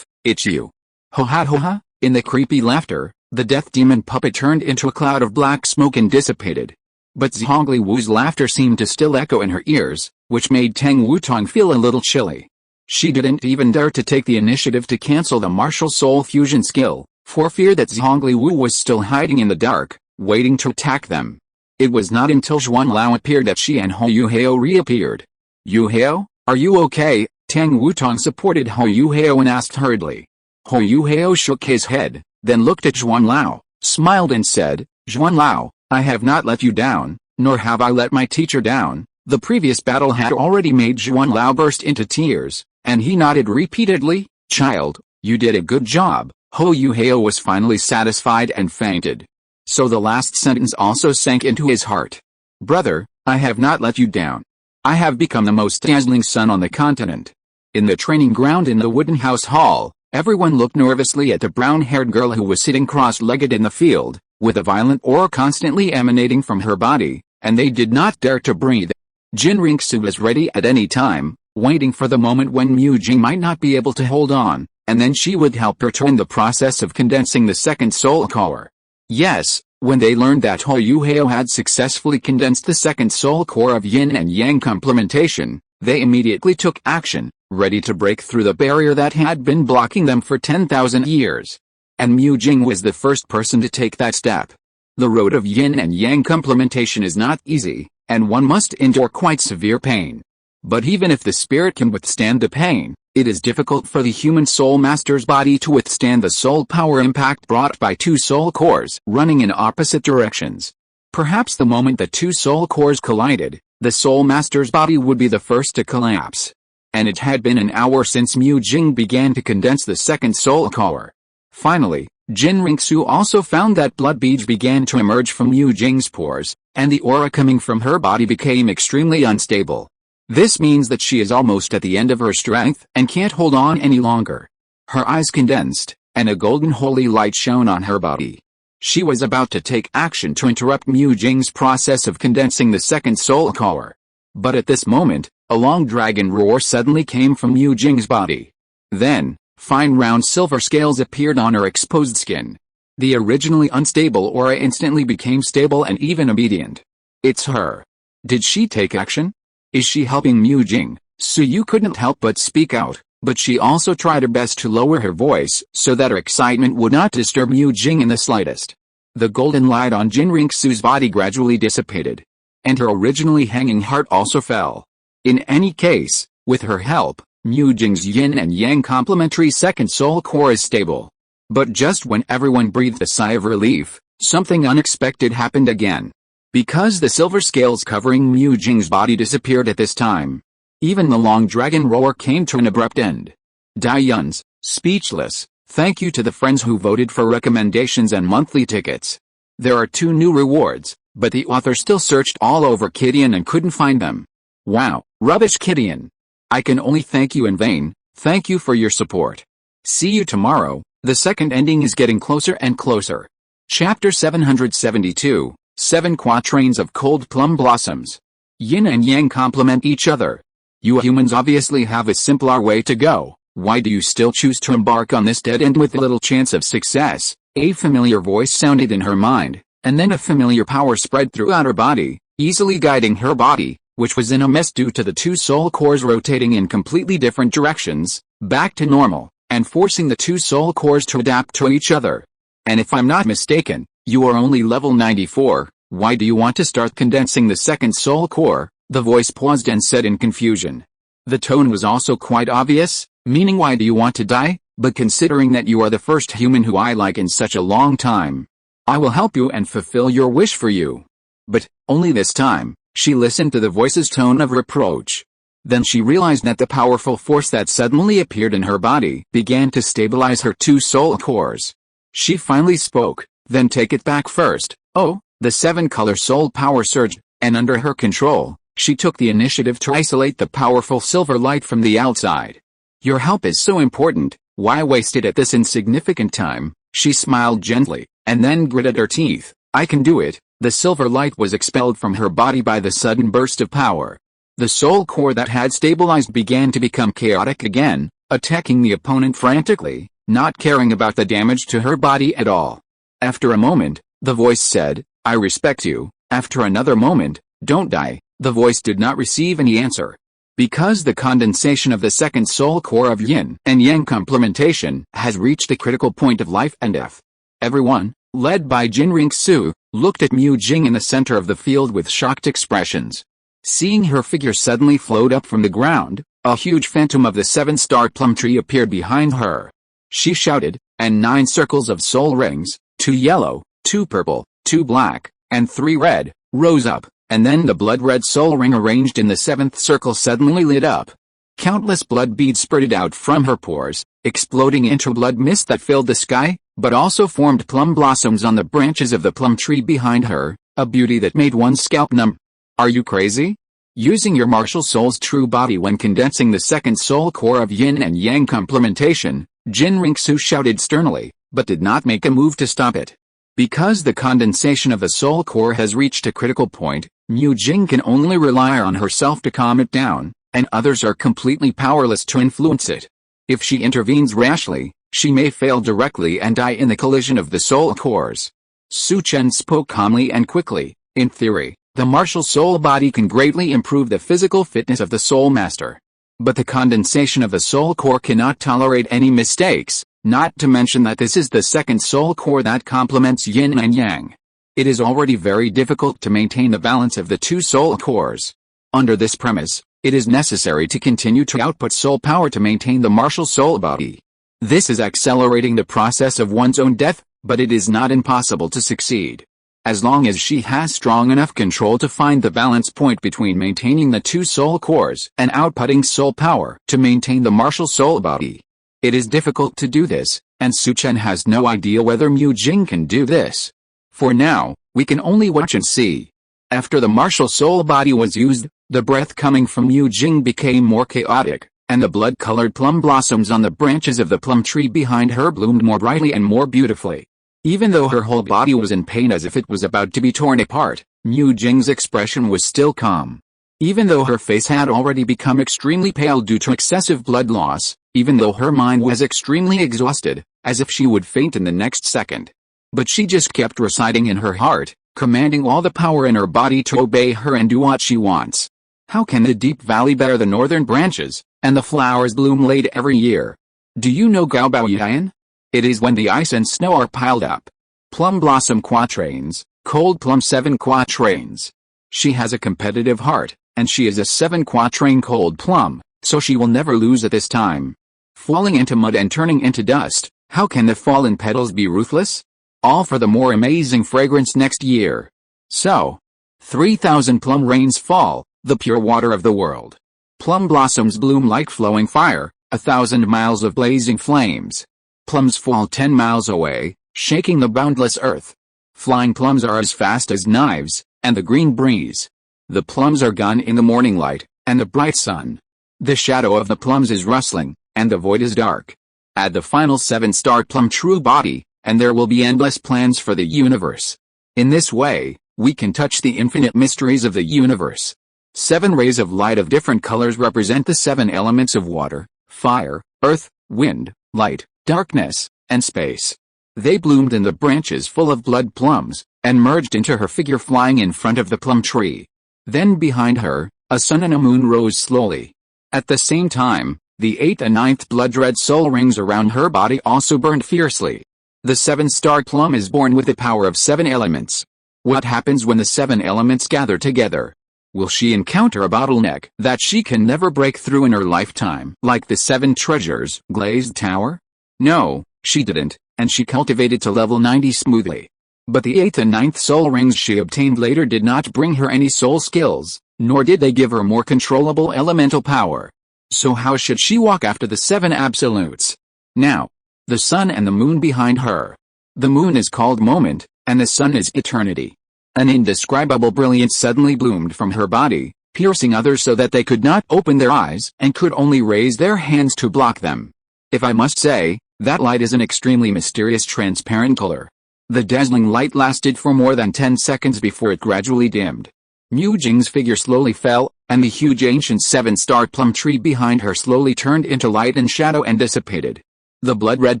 it's you. Ho ha ho ha, in the creepy laughter, the death demon puppet turned into a cloud of black smoke and dissipated. But Zhuangli Wu's laughter seemed to still echo in her ears, which made Tang Wutong feel a little chilly. She didn't even dare to take the initiative to cancel the martial soul fusion skill, for fear that Zhuangli Wu was still hiding in the dark, waiting to attack them. It was not until Zhuanlao appeared that she and Hou Hao reappeared. Yu Hao, are you okay? Tang Wutong supported Hou Hao and asked hurriedly. Hou Hao shook his head, then looked at Zhuanlao, smiled and said, Zhuanlao, I have not let you down, nor have I let my teacher down. The previous battle had already made Zhuanlao burst into tears, and he nodded repeatedly, child, you did a good job. Hou Hao was finally satisfied and fainted. So the last sentence also sank into his heart. Brother, I have not let you down. I have become the most dazzling sun on the continent. In the training ground in the wooden house hall, everyone looked nervously at the brown-haired girl who was sitting cross-legged in the field, with a violent aura constantly emanating from her body, and they did not dare to breathe. Jinrixu was ready at any time, waiting for the moment when Mu Jing might not be able to hold on, and then she would help her turn the process of condensing the second soul core. Yes, when they learned that Hou Hao had successfully condensed the second soul core of yin and yang complementation, they immediately took action, ready to break through the barrier that had been blocking them for 10,000 years. And Mu Jing was the first person to take that step. The road of yin and yang complementation is not easy, and one must endure quite severe pain. But even if the spirit can withstand the pain, it is difficult for the human soul master's body to withstand the soul power impact brought by 2 soul cores running in opposite directions. Perhaps the moment the 2 soul cores collided, the soul master's body would be the first to collapse. And it had been an hour since Mu Jing began to condense the second soul core. Finally, Jinrixu also found that blood beads began to emerge from Mu Jing's pores, and the aura coming from her body became extremely unstable. This means that she is almost at the end of her strength and can't hold on any longer. Her eyes condensed, and a golden holy light shone on her body. She was about to take action to interrupt Mu Jing's process of condensing the second soul core. But at this moment, a long dragon roar suddenly came from Mu Jing's body. Then, fine round silver scales appeared on her exposed skin. The originally unstable aura instantly became stable and even obedient. It's her. Did she take action? Is she helping Mu Jing? Suyu couldn't help but speak out, but she also tried her best to lower her voice so that her excitement would not disturb Mu Jing in the slightest. The golden light on Jinrixu's body gradually dissipated, and her originally hanging heart also fell. In any case, with her help, Mu Jing's yin and yang complementary second soul core is stable. But just when everyone breathed a sigh of relief, something unexpected happened again. Because the silver scales covering Mu Jing's body disappeared at this time, even the long dragon roar came to an abrupt end. Dai-Yun's, speechless, thank you to the friends who voted for recommendations and monthly tickets. There are 2 new rewards, but the author still searched all over Kidian and couldn't find them. Wow, rubbish Kidian. I can only thank you in vain. Thank you for your support. See you tomorrow. The second ending is getting closer and closer. Chapter 772. 7 quatrains of cold plum blossoms. Yin and yang complement each other. You humans obviously have a simpler way to go. Why do you still choose to embark on this dead end with little chance of success? A familiar voice sounded in her mind, and then a familiar power spread throughout her body, easily guiding her body, which was in a mess due to the two soul cores rotating in completely different directions, back to normal, and forcing the two soul cores to adapt to each other. And if I'm not mistaken, you are only level 94, why do you want to start condensing the second soul core? The voice paused and said in confusion. The tone was also quite obvious, meaning why do you want to die? But considering that you are the first human who I like in such a long time, I will help you and fulfill your wish for you. But, only this time, she listened to the voice's tone of reproach. Then she realized that the powerful force that suddenly appeared in her body began to stabilize her two soul cores. She finally spoke, then take it back first. Oh, the 7-color soul power surged, and under her control, she took the initiative to isolate the powerful silver light from the outside. Your help is so important, why waste it at this insignificant time? She smiled gently, and then gritted her teeth. I can do it. The silver light was expelled from her body by the sudden burst of power. The soul core that had stabilized began to become chaotic again, attacking the opponent frantically, not caring about the damage to her body at all. After a moment, the voice said, I respect you. After another moment, don't die. The voice did not receive any answer. Because the condensation of the second soul core of yin and yang complementation has reached a critical point of life and death. Everyone, led by Jin Ringsu, looked at Mu Jing in the center of the field with shocked expressions. Seeing her figure suddenly float up from the ground, a huge phantom of the 7-star plum tree appeared behind her. She shouted, and 9 circles of soul rings, 2 yellow, 2 purple, 2 black, and 3 red, rose up, and then the blood-red soul ring arranged in the 7th circle suddenly lit up. Countless blood beads spurted out from her pores, exploding into blood mist that filled the sky, but also formed plum blossoms on the branches of the plum tree behind her, a beauty that made one's scalp numb. Are you crazy? Using your martial soul's true body when condensing the second soul core of yin and yang complementation, Jin Ringsu shouted sternly, but did not make a move to stop it. Because the condensation of the soul core has reached a critical point, Mu Jing can only rely on herself to calm it down, and others are completely powerless to influence it. If she intervenes rashly, she may fail directly and die in the collision of the soul cores. Su Chen spoke calmly and quickly. In theory, the martial soul body can greatly improve the physical fitness of the soul master. But the condensation of the soul core cannot tolerate any mistakes, not to mention that this is the second soul core that complements yin and yang. It is already very difficult to maintain the balance of the two soul cores. Under this premise, it is necessary to continue to output soul power to maintain the martial soul body. This is accelerating the process of one's own death, but it is not impossible to succeed. As long as she has strong enough control to find the balance point between maintaining the two soul cores and outputting soul power to maintain the martial soul body. It is difficult to do this, and Su Chen has no idea whether Mu Jing can do this. For now, we can only watch and see. After the martial soul body was used, the breath coming from Mu Jing became more chaotic, and the blood-colored plum blossoms on the branches of the plum tree behind her bloomed more brightly and more beautifully. Even though her whole body was in pain as if it was about to be torn apart, Mu Jing's expression was still calm. Even though her face had already become extremely pale due to excessive blood loss, even though her mind was extremely exhausted, as if she would faint in the next second. But she just kept reciting in her heart, commanding all the power in her body to obey her and do what she wants. How can the deep valley bear the northern branches, and the flowers bloom late every year? Do you know Gaobao Yan? It is when the ice and snow are piled up. Plum Blossom Quatrains, Cold Plum 7 Quatrains. She has a competitive heart, and she is a 7 quatrain Cold Plum, so she will never lose at this time. Falling into mud and turning into dust, how can the fallen petals be ruthless? All for the more amazing fragrance next year. So, 3,000 plum rains fall, the pure water of the world. Plum blossoms bloom like flowing fire, 1,000 miles of blazing flames. Plums fall 10 miles away, shaking the boundless earth. Flying plums are as fast as knives, and the green breeze. The plums are gone in the morning light, and the bright sun. The shadow of the plums is rustling, and the void is dark. Add the final 7-star plum true body, and there will be endless plans for the universe. In this way, we can touch the infinite mysteries of the universe. 7 rays of light of different colors represent the 7 elements of water, fire, earth, wind, light, darkness, and space. They bloomed in the branches full of blood plums, and merged into her figure flying in front of the plum tree. Then behind her, a sun and a moon rose slowly. At the same time, the 8th and 9th blood-red soul rings around her body also burned fiercely. The 7-star plum is born with the power of 7 elements. What happens when the 7 elements gather together? Will she encounter a bottleneck that she can never break through in her lifetime, like the 7 treasures glazed tower? No, she didn't, and she cultivated to level 90 smoothly. But the 8th and 9th soul rings she obtained later did not bring her any soul skills, nor did they give her more controllable elemental power. So how should she walk after the 7 absolutes? Now, the sun and the moon behind her. The moon is called moment, and the sun is eternity. An indescribable brilliance suddenly bloomed from her body, piercing others so that they could not open their eyes and could only raise their hands to block them. If I must say, that light is an extremely mysterious transparent color. The dazzling light lasted for more than 10 seconds before it gradually dimmed. Mu Jing's figure slowly fell, and the huge ancient 7-star plum tree behind her slowly turned into light and shadow and dissipated. The blood-red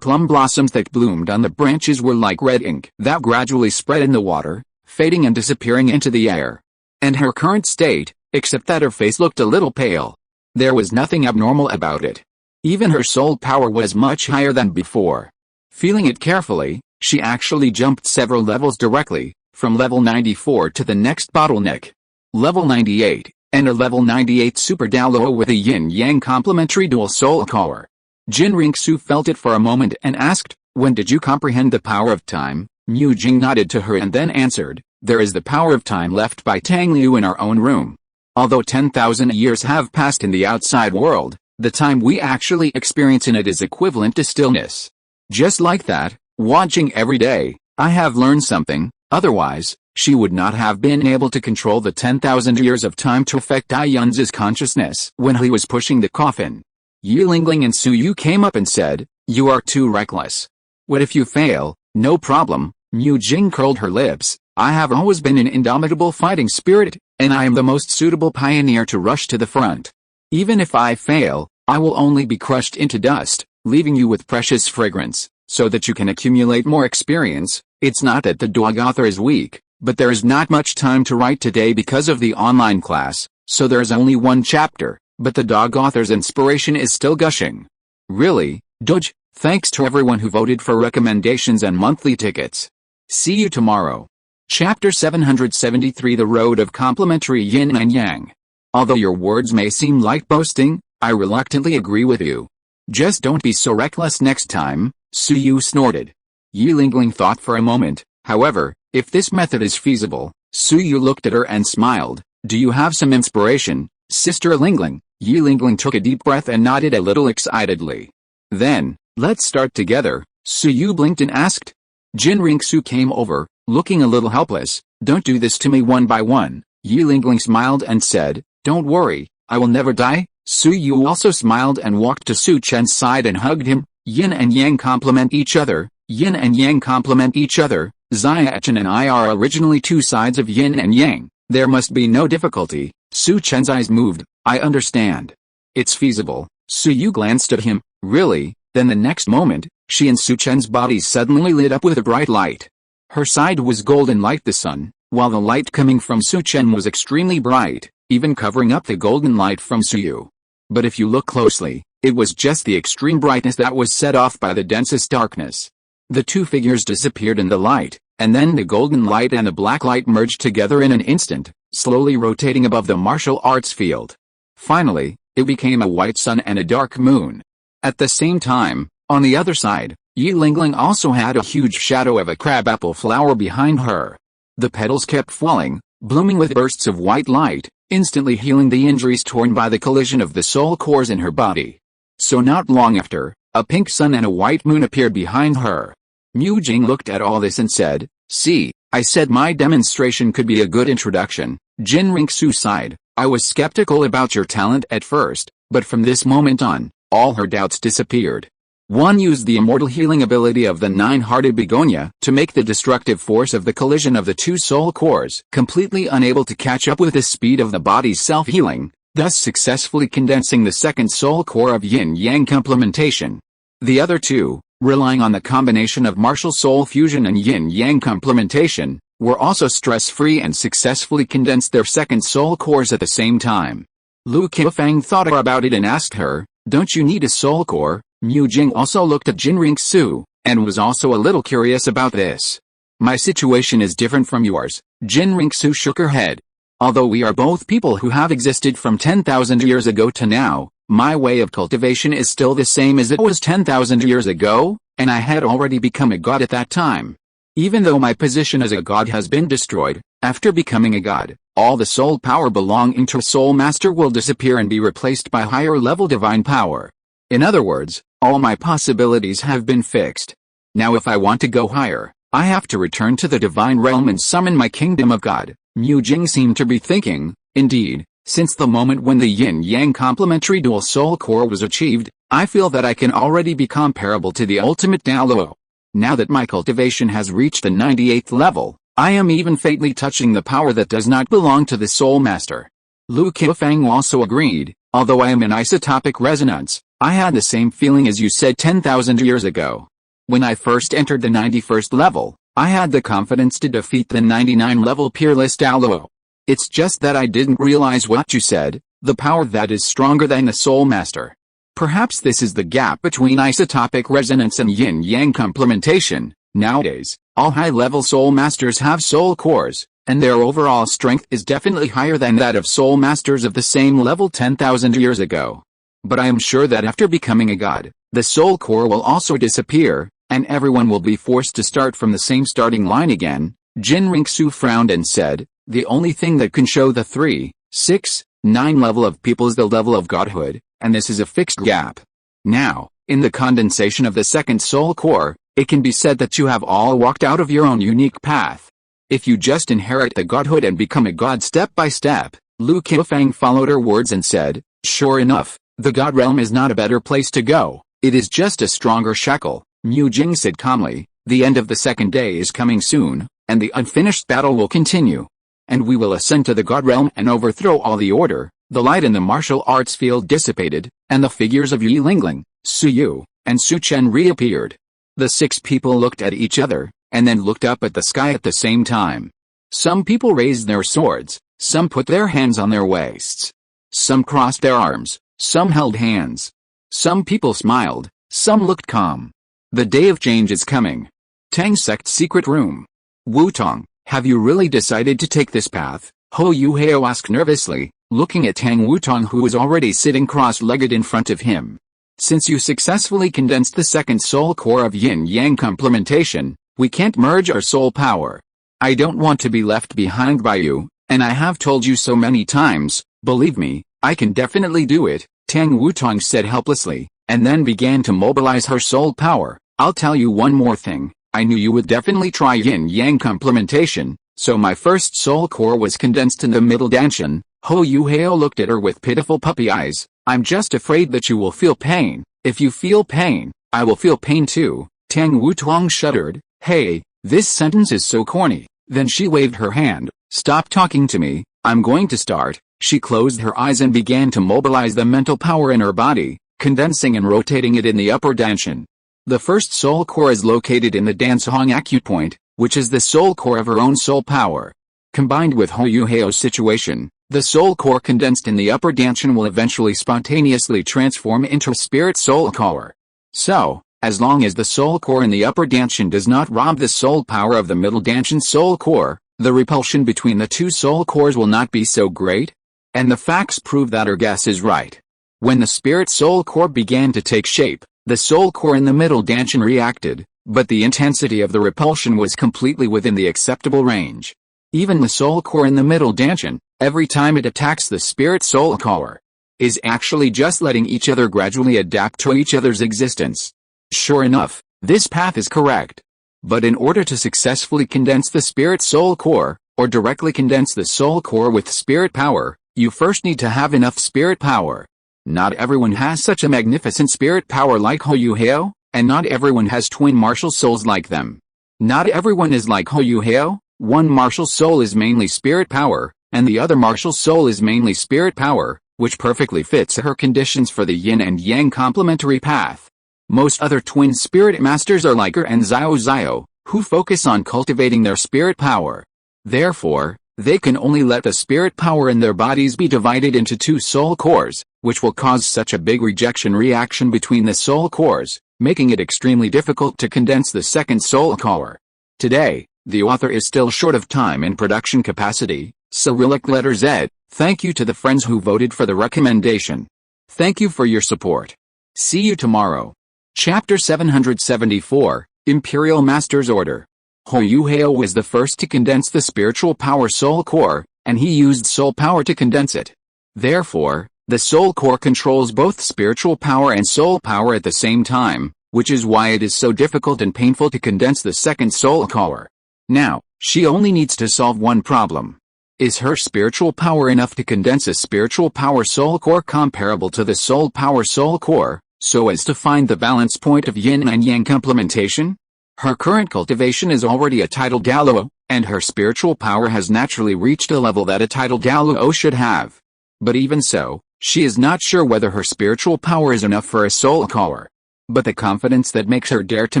plum blossoms that bloomed on the branches were like red ink that gradually spread in the water, fading and disappearing into the air. And her current state, except that her face looked a little pale. There was nothing abnormal about it. Even her soul power was much higher than before. Feeling it carefully, she actually jumped several levels directly, from level 94 to the next bottleneck. Level 98, and a level 98 Super Douluo with a yin-yang complementary dual soul core. Jin Ringsu felt it for a moment and asked, "When did you comprehend the power of time?" Mu Jing nodded to her and then answered, "There is the power of time left by Tang Liu in our own room. Although 10,000 years have passed in the outside world, the time we actually experience in it is equivalent to stillness. Just like that, watching every day, I have learned something, otherwise, she would not have been able to control the 10,000 years of time to affect Dai Yun's consciousness when he was pushing the coffin." Yi Lingling and Su Yu came up and said, "You are too reckless. What if you fail?" "No problem." Mu Jing curled her lips. "I have always been an indomitable fighting spirit, and I am the most suitable pioneer to rush to the front. Even if I fail, I will only be crushed into dust, leaving you with precious fragrance, so that you can accumulate more experience. It's not that the dog author is weak, but there is not much time to write today because of the online class, so there is only one chapter, but the dog author's inspiration is still gushing." "Really, Doge? Thanks to everyone who voted for recommendations and monthly tickets. See you tomorrow." Chapter 773 The Road of Complementary Yin and Yang. Although your words may seem like boasting, I reluctantly agree with you. Just don't be so reckless next time, Su Yu snorted. Yi Lingling thought for a moment, however, if this method is feasible. Su Yu looked at her and smiled. "Do you have some inspiration, Sister Lingling?" Yi Lingling took a deep breath and nodded a little excitedly. "Then, let's start together," Su Yu blinked and asked. Jin Ringsu came over, looking a little helpless. "Don't do this to me one by one." Yi Lingling smiled and said, "Don't worry, I will never die." Su Yu also smiled and walked to Su Chen's side and hugged him. Yin and Yang complement each other. Yin and Yang complement each other. Xiachen and I are originally two sides of Yin and Yang. There must be no difficulty. Su Chen's eyes moved. "I understand. It's feasible." Su Yu glanced at him. "Really?" Then the next moment, she and Su Chen's bodies suddenly lit up with a bright light. Her side was golden like the sun, while the light coming from Su Chen was extremely bright, even covering up the golden light from Su Yu. But if you look closely, it was just the extreme brightness that was set off by the densest darkness. The two figures disappeared in the light, and then the golden light and the black light merged together in an instant, slowly rotating above the martial arts field. Finally, it became a white sun and a dark moon. At the same time, on the other side, Yi Lingling also had a huge shadow of a crabapple flower behind her. The petals kept falling, blooming with bursts of white light, instantly healing the injuries torn by the collision of the soul cores in her body. So not long after, a pink sun and a white moon appeared behind her. Mu Jing looked at all this and said, "See, I said my demonstration could be a good introduction." Jin Ringsu sighed. "I was skeptical about your talent at first, but from this moment on, all her doubts disappeared." One used the immortal healing ability of the nine-hearted begonia to make the destructive force of the collision of the two soul cores completely unable to catch up with the speed of the body's self-healing, thus successfully condensing the second soul core of yin-yang complementation. The other two, relying on the combination of martial soul fusion and yin-yang complementation, were also stress-free and successfully condensed their second soul cores at the same time. Lu Qiufang thought about it and asked her, "Don't you need a soul core?" Mu Jing also looked at Jin Ringsu, and was also a little curious about this. "My situation is different from yours," Jin Ringsu shook her head. "Although we are both people who have existed from 10,000 years ago to now, my way of cultivation is still the same as it was 10,000 years ago, and I had already become a god at that time. Even though my position as a god has been destroyed, after becoming a god, all the soul power belonging to a soul master will disappear and be replaced by higher level divine power. In other words, all my possibilities have been fixed. Now if I want to go higher, I have to return to the divine realm and summon my kingdom of God." Mu Jing seemed to be thinking, "Indeed, since the moment when the yin-yang complementary dual soul core was achieved, I feel that I can already be comparable to the ultimate Douluo. Now that my cultivation has reached the 98th level, I am even faintly touching the power that does not belong to the soul master." Lu Qiufang also agreed, "Although I am in isotopic resonance, I had the same feeling as you said 10,000 years ago. When I first entered the 91st level, I had the confidence to defeat the 99 level peerless Douluo. It's just that I didn't realize what you said, the power that is stronger than the soul master. Perhaps this is the gap between isotopic resonance and yin-yang complementation. Nowadays, all high-level soul masters have soul cores, and their overall strength is definitely higher than that of soul masters of the same level 10,000 years ago. But I am sure that after becoming a god, the soul core will also disappear, and everyone will be forced to start from the same starting line again." Jin Ringsu frowned and said, "The only thing that can show the 3, 6, 9 level of people is the level of godhood, and this is a fixed gap. Now, in the condensation of the second soul core, it can be said that you have all walked out of your own unique path. If you just inherit the godhood and become a god step by step." Lu Qiufang followed her words and said, "Sure enough, the god realm is not a better place to go, it is just a stronger shackle." Mu Jing said calmly, "The end of the second day is coming soon, and the unfinished battle will continue. And we will ascend to the god realm and overthrow all the order." The light in the martial arts field dissipated, and the figures of Yi Lingling, Su Yu, and Su Chen reappeared. The 6 people looked at each other, and then looked up at the sky at the same time. Some people raised their swords, some put their hands on their waists. Some crossed their arms, some held hands. Some people smiled, some looked calm. The day of change is coming. Tang Sect Secret Room. "Wutong, have you really decided to take this path?" Ho Yuhao asked nervously, looking at Tang Wutong who was already sitting cross-legged in front of him. "Since you successfully condensed the second soul core of yin-yang complementation, we can't merge our soul power. I don't want to be left behind by you, and I have told you so many times, believe me, I can definitely do it," Tang Wutong said helplessly, and then began to mobilize her soul power. "I'll tell you one more thing, I knew you would definitely try yin-yang complementation, so my first soul core was condensed in the middle danshan." Ho Yuhao looked at her with pitiful puppy eyes. "I'm just afraid that you will feel pain. If you feel pain, I will feel pain too." Tang Wutong shuddered. "Hey, this sentence is so corny." Then she waved her hand. "Stop talking to me, I'm going to start." She closed her eyes and began to mobilize the mental power in her body, condensing and rotating it in the upper danshan. The first soul core is located in the Dansahong acupoint, which is the soul core of her own soul power. Combined with Ho Yuhao's situation, the soul core condensed in the upper danshan will eventually spontaneously transform into a spirit soul core. So, as long as the soul core in the upper danshan does not rob the soul power of the middle danshan soul core, the repulsion between the two soul cores will not be so great. And the facts prove that her guess is right. When the spirit soul core began to take shape, the soul core in the middle danshan reacted, but the intensity of the repulsion was completely within the acceptable range. Even the soul core in the middle danshan, every time it attacks the spirit soul core, is actually just letting each other gradually adapt to each other's existence. Sure enough, this path is correct. But in order to successfully condense the spirit soul core, or directly condense the soul core with spirit power, you first need to have enough spirit power. Not everyone has such a magnificent spirit power like Ho Yuhao, and not everyone has twin martial souls like them. Not everyone is like Ho Yuhao. One martial soul is mainly spirit power, and the other martial soul is mainly spirit power, which perfectly fits her conditions for the yin and yang complementary path. Most other twin spirit masters are like her and Xiao, who focus on cultivating their spirit power. Therefore, they can only let the spirit power in their bodies be divided into two soul cores, which will cause such a big rejection reaction between the soul cores, making it extremely difficult to condense the second soul core. Today, the author is still short of time and production capacity, Cyrillic letter Z. Thank you to the friends who voted for the recommendation. Thank you for your support. See you tomorrow. Chapter 774, Imperial Master's Order. Hou Hao was the first to condense the spiritual power soul core, and he used soul power to condense it. Therefore, the soul core controls both spiritual power and soul power at the same time, which is why it is so difficult and painful to condense the second soul core. Now, she only needs to solve one problem. Is her spiritual power enough to condense a spiritual power soul core comparable to the soul power soul core, so as to find the balance point of yin and yang complementation? Her current cultivation is already a titled Douluo, and her spiritual power has naturally reached a level that a titled Douluo should have. But even so, she is not sure whether her spiritual power is enough for a soul core. But the confidence that makes her dare to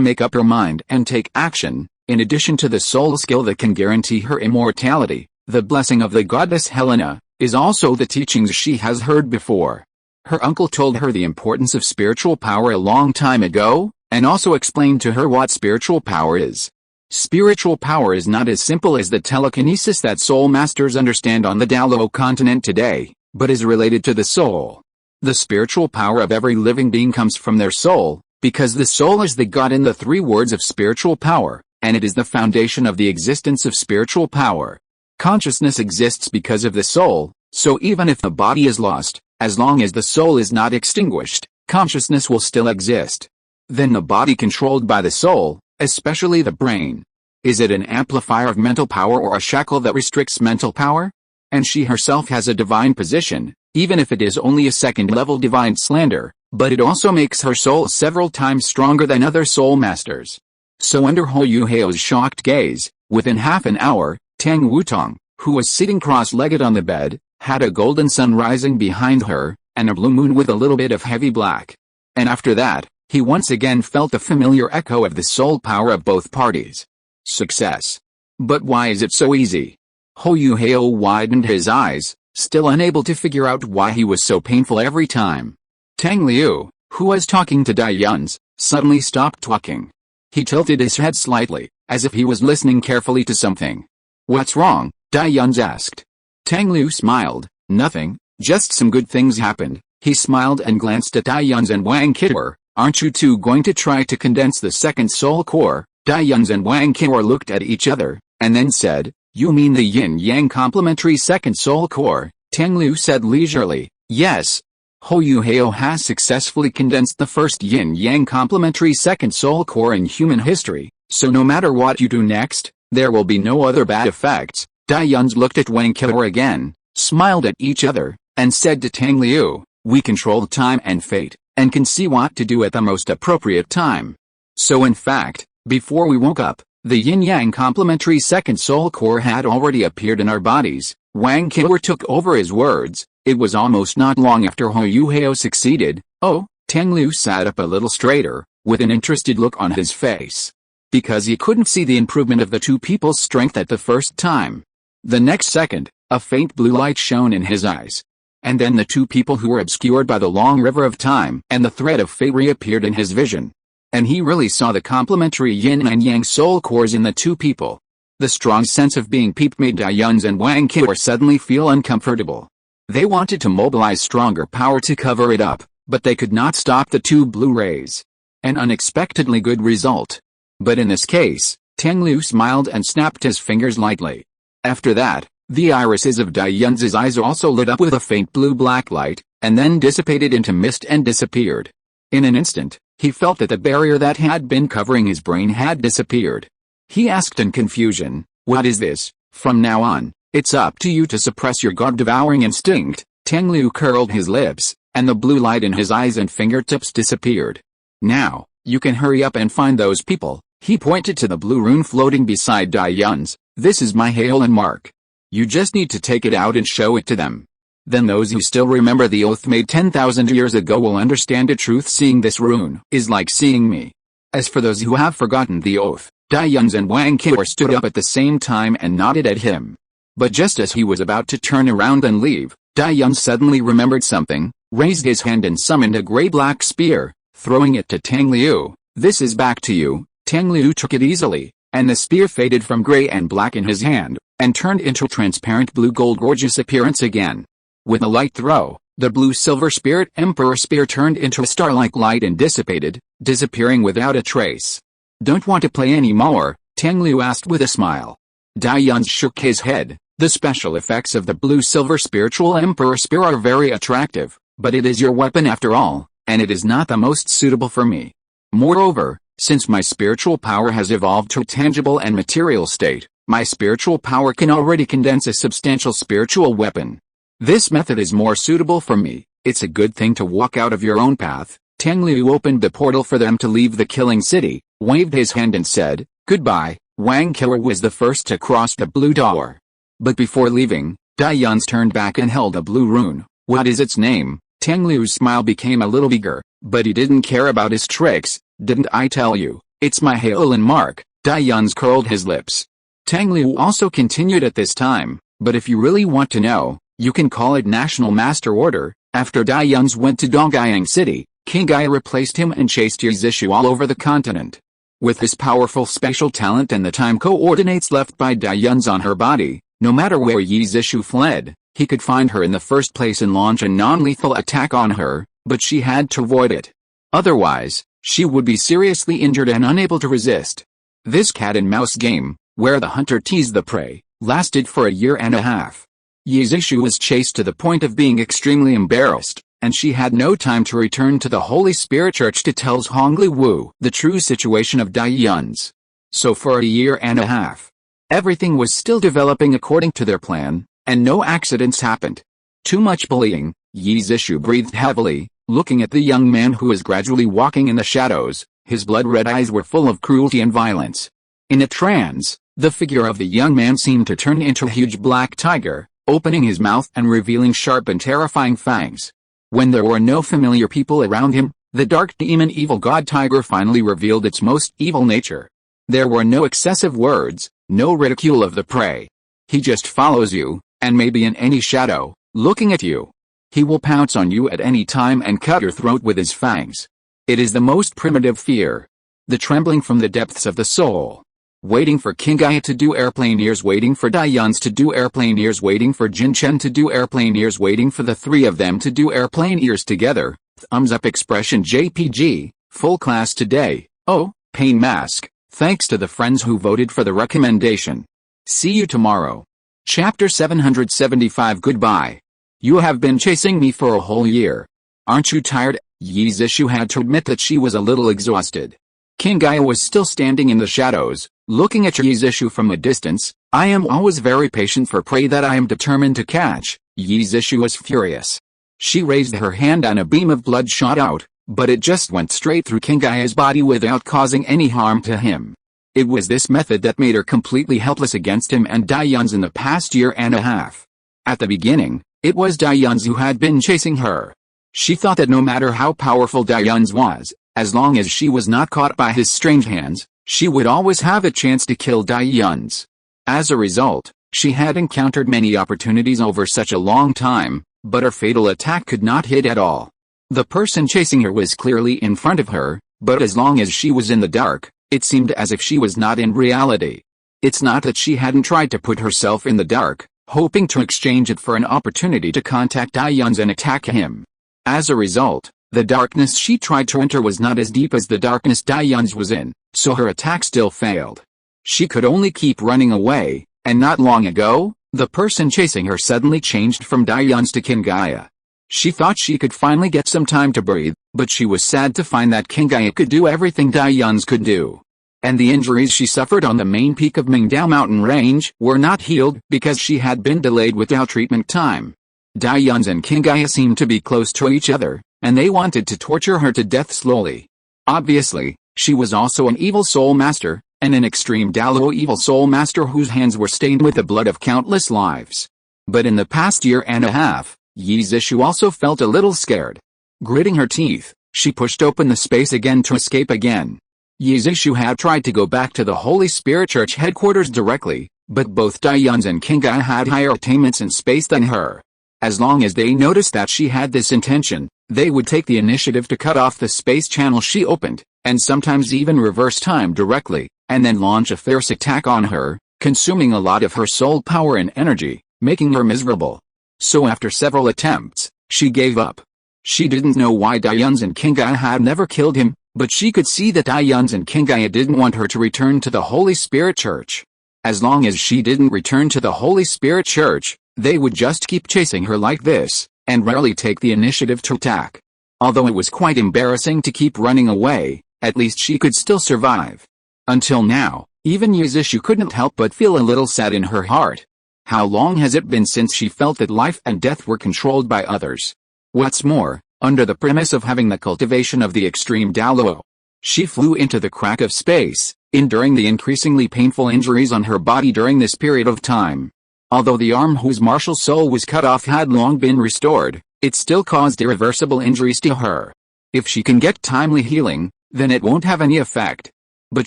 make up her mind and take action, in addition to the soul skill that can guarantee her immortality, the blessing of the goddess Helena, is also the teachings she has heard before. Her uncle told her the importance of spiritual power a long time ago, and also explained to her what spiritual power is. Spiritual power is not as simple as the telekinesis that soul masters understand on the Douluo continent today, but is related to the soul. The spiritual power of every living being comes from their soul, because the soul is the God in the three words of spiritual power, and it is the foundation of the existence of spiritual power. Consciousness exists because of the soul, so even if the body is lost, as long as the soul is not extinguished, consciousness will still exist. Then the body controlled by the soul, especially the brain. Is it an amplifier of mental power or a shackle that restricts mental power? And she herself has a divine position, even if it is only a second-level divine slander, but it also makes her soul several times stronger than other soul masters. So under Hou Hao's shocked gaze, within half an hour, Tang Wutong, who was sitting cross-legged on the bed, had a golden sun rising behind her, and a blue moon with a little bit of heavy black. And after that, he once again felt the familiar echo of the soul power of both parties. Success. But why is it so easy? Hou Hao widened his eyes, still unable to figure out why he was so painful every time. Tang Liu, who was talking to Dai Yun's, suddenly stopped talking. He tilted his head slightly, as if he was listening carefully to something. What's wrong? Dai Yun's asked. Tang Liu smiled. Nothing, just some good things happened. He smiled and glanced at Dai Yun's and Wang Qiuer. Aren't you two going to try to condense the second soul core? Dai Yun's and Wang Qiuer looked at each other, and then said, You mean the yin-yang complementary second soul core? Tang Liu said leisurely, Yes. Hou Hao has successfully condensed the first yin-yang complementary second soul core in human history, so no matter what you do next, there will be no other bad effects. Dai Yun's looked at Wang Qiuer again, smiled at each other, and said to Tang Liu, We control time and fate, and can see what to do at the most appropriate time. So in fact, before we woke up, the yin-yang complementary second soul core had already appeared in our bodies. Wang Qiuer took over his words. It was almost not long after Hou Hao succeeded. Oh, Tang Liu sat up a little straighter, with an interested look on his face. Because he couldn't see the improvement of the two people's strength at the first time. The next second, a faint blue light shone in his eyes. And then the two people who were obscured by the long river of time and the thread of fate reappeared in his vision. And he really saw the complementary yin and yang soul cores in the two people. The strong sense of being peeped made Dai Yun's and Wang Qiuer suddenly feel uncomfortable. They wanted to mobilize stronger power to cover it up, but they could not stop the two blue rays. An unexpectedly good result. But in this case, Tang Liu smiled and snapped his fingers lightly. After that, the irises of Dai Yun's eyes also lit up with a faint blue-black light, and then dissipated into mist and disappeared. In an instant, he felt that the barrier that had been covering his brain had disappeared. He asked in confusion, What is this? From now on, it's up to you to suppress your god-devouring instinct. Tang Liu curled his lips, and the blue light in his eyes and fingertips disappeared. Now, you can hurry up and find those people. He pointed to the blue rune floating beside Dai Yun's. This is my hail and mark. You just need to take it out and show it to them. then those who still remember the oath made 10,000 years ago will understand a truth. Seeing this rune is like seeing me. As for those who have forgotten the oath, Daiyuns and Wang Qiu stood up at the same time and nodded at him. But just as he was about to turn around and leave, Daiyun suddenly remembered something, raised his hand and summoned a gray-black spear, throwing it to Tang Liu. "This is back to you." Tang Liu took it easily, and the spear faded from gray and black in his hand, and turned into a transparent blue-gold gorgeous appearance again. With a light throw, the blue-silver spirit emperor spear turned into a star-like light and dissipated, disappearing without a trace. "Don't want to play any more?" Tang Liu asked with a smile. Daiyun shook his head. "The special effects of the blue-silver spiritual emperor spear are very attractive, but it is your weapon after all, and it is not the most suitable for me. Moreover, since my spiritual power has evolved to a tangible and material state, my spiritual power can already condense a substantial spiritual weapon. This method is more suitable for me. It's a good thing to walk out of your own path." Tang Liu opened the portal for them to leave the killing city, waved his hand and said, "Goodbye." Wang Qiu was the first to cross the blue door. But before leaving, Daiyun turned back and held a blue rune. "What is its name?" Tang Liu's smile became a little bigger, but he didn't care about his tricks. "Didn't I tell you? It's my Heolin mark." Daiyun curled his lips. Tang Liu also continued at this time, "But if you really want to know, you can call it National Master Order." After Daiyun went to Dongyang City, King Gaia replaced him and chased Yizishu all over the continent. With his powerful spatial talent and the time coordinates left by Daiyun on her body, no matter where Yizishu fled, he could find her in the first place and launch a non-lethal attack on her, but she had to avoid it. Otherwise, she would be seriously injured and unable to resist. This cat-and-mouse game, where the hunter teased the prey, lasted for a year and a half. Yizishu was chased to the point of being extremely embarrassed, and she had no time to return to the Holy Spirit Church to tell Hongli Wu the true situation of Daiyun's. So for a year and a half, everything was still developing according to their plan, and no accidents happened. Too much bullying. Yizishu breathed heavily, looking at the young man who was gradually walking in the shadows. His blood-red eyes were full of cruelty and violence. In a trance, the figure of the young man seemed to turn into a huge black tiger, opening his mouth and revealing sharp and terrifying fangs. When there were no familiar people around him, the dark demon evil god tiger finally revealed its most evil nature. There were no excessive words, no ridicule of the prey. He just follows you, and may be in any shadow, looking at you. He will pounce on you at any time and cut your throat with his fangs. It is the most primitive fear. The trembling from the depths of the soul. Waiting for King Gaia to do airplane ears, waiting for Daiyun's to do airplane ears, waiting for Jin Chen to do airplane ears, waiting for the three of them to do airplane ears together. Thumbs up expression JPG, full class today. Oh, pain mask, thanks to the friends who voted for the recommendation. See you tomorrow. Chapter 775. Goodbye. You have been chasing me for a whole year. Aren't you tired? Yizishu had to admit that she was a little exhausted. King Gaia was still standing in the shadows, looking at Yizishu from a distance. "I am always very patient for prey that I am determined to catch." Yizishu was furious. She raised her hand and a beam of blood shot out, but it just went straight through King Gaia's body without causing any harm to him. It was this method that made her completely helpless against him and Daiyun's in the past year and a half. At the beginning, it was Daiyun's who had been chasing her. She thought that no matter how powerful Daiyun's was, as long as she was not caught by his strange hands, she would always have a chance to kill Daiyun's. As a result, she had encountered many opportunities over such a long time, but her fatal attack could not hit at all. The person chasing her was clearly in front of her, but as long as she was in the dark, it seemed as if she was not in reality. It's not that she hadn't tried to put herself in the dark, hoping to exchange it for an opportunity to contact Daiyun's and attack him. As a result, the darkness she tried to enter was not as deep as the darkness Daiyun's was in, so her attack still failed. She could only keep running away, and not long ago, the person chasing her suddenly changed from Daiyun's to King Gaia. She thought she could finally get some time to breathe, but she was sad to find that King Gaia could do everything Daiyun's could do. And the injuries she suffered on the main peak of Mingdao mountain range were not healed because she had been delayed without treatment time. Daiyun's and King Gaia seemed to be close to each other, and they wanted to torture her to death slowly. Obviously, she was also an evil soul master, and an extreme Douluo evil soul master whose hands were stained with the blood of countless lives. But in the past year and a half, Yi Zishu also felt a little scared. Gritting her teeth, she pushed open the space again to escape again. Yi Zishu had tried to go back to the Holy Spirit Church headquarters directly, but both Daiyuns and Kingai had higher attainments in space than her. As long as they noticed that she had this intention, they would take the initiative to cut off the space channel she opened, and sometimes even reverse time directly, and then launch a fierce attack on her, consuming a lot of her soul power and energy, making her miserable. So after several attempts, she gave up. She didn't know why Daiyuns and Kingai had never killed him, but she could see that Daiyuns and Kingai didn't want her to return to the Holy Spirit Church. As long as she didn't return to the Holy Spirit Church, they would just keep chasing her like this, and rarely take the initiative to attack. Although it was quite embarrassing to keep running away, at least she could still survive. Until now, even Yi Zishu couldn't help but feel a little sad in her heart. How long has it been since she felt that life and death were controlled by others? What's more, under the premise of having the cultivation of the extreme Douluo, she flew into the crack of space, enduring the increasingly painful injuries on her body during this period of time. Although the arm whose martial soul was cut off had long been restored, it still caused irreversible injuries to her. If she can get timely healing, then it won't have any effect. But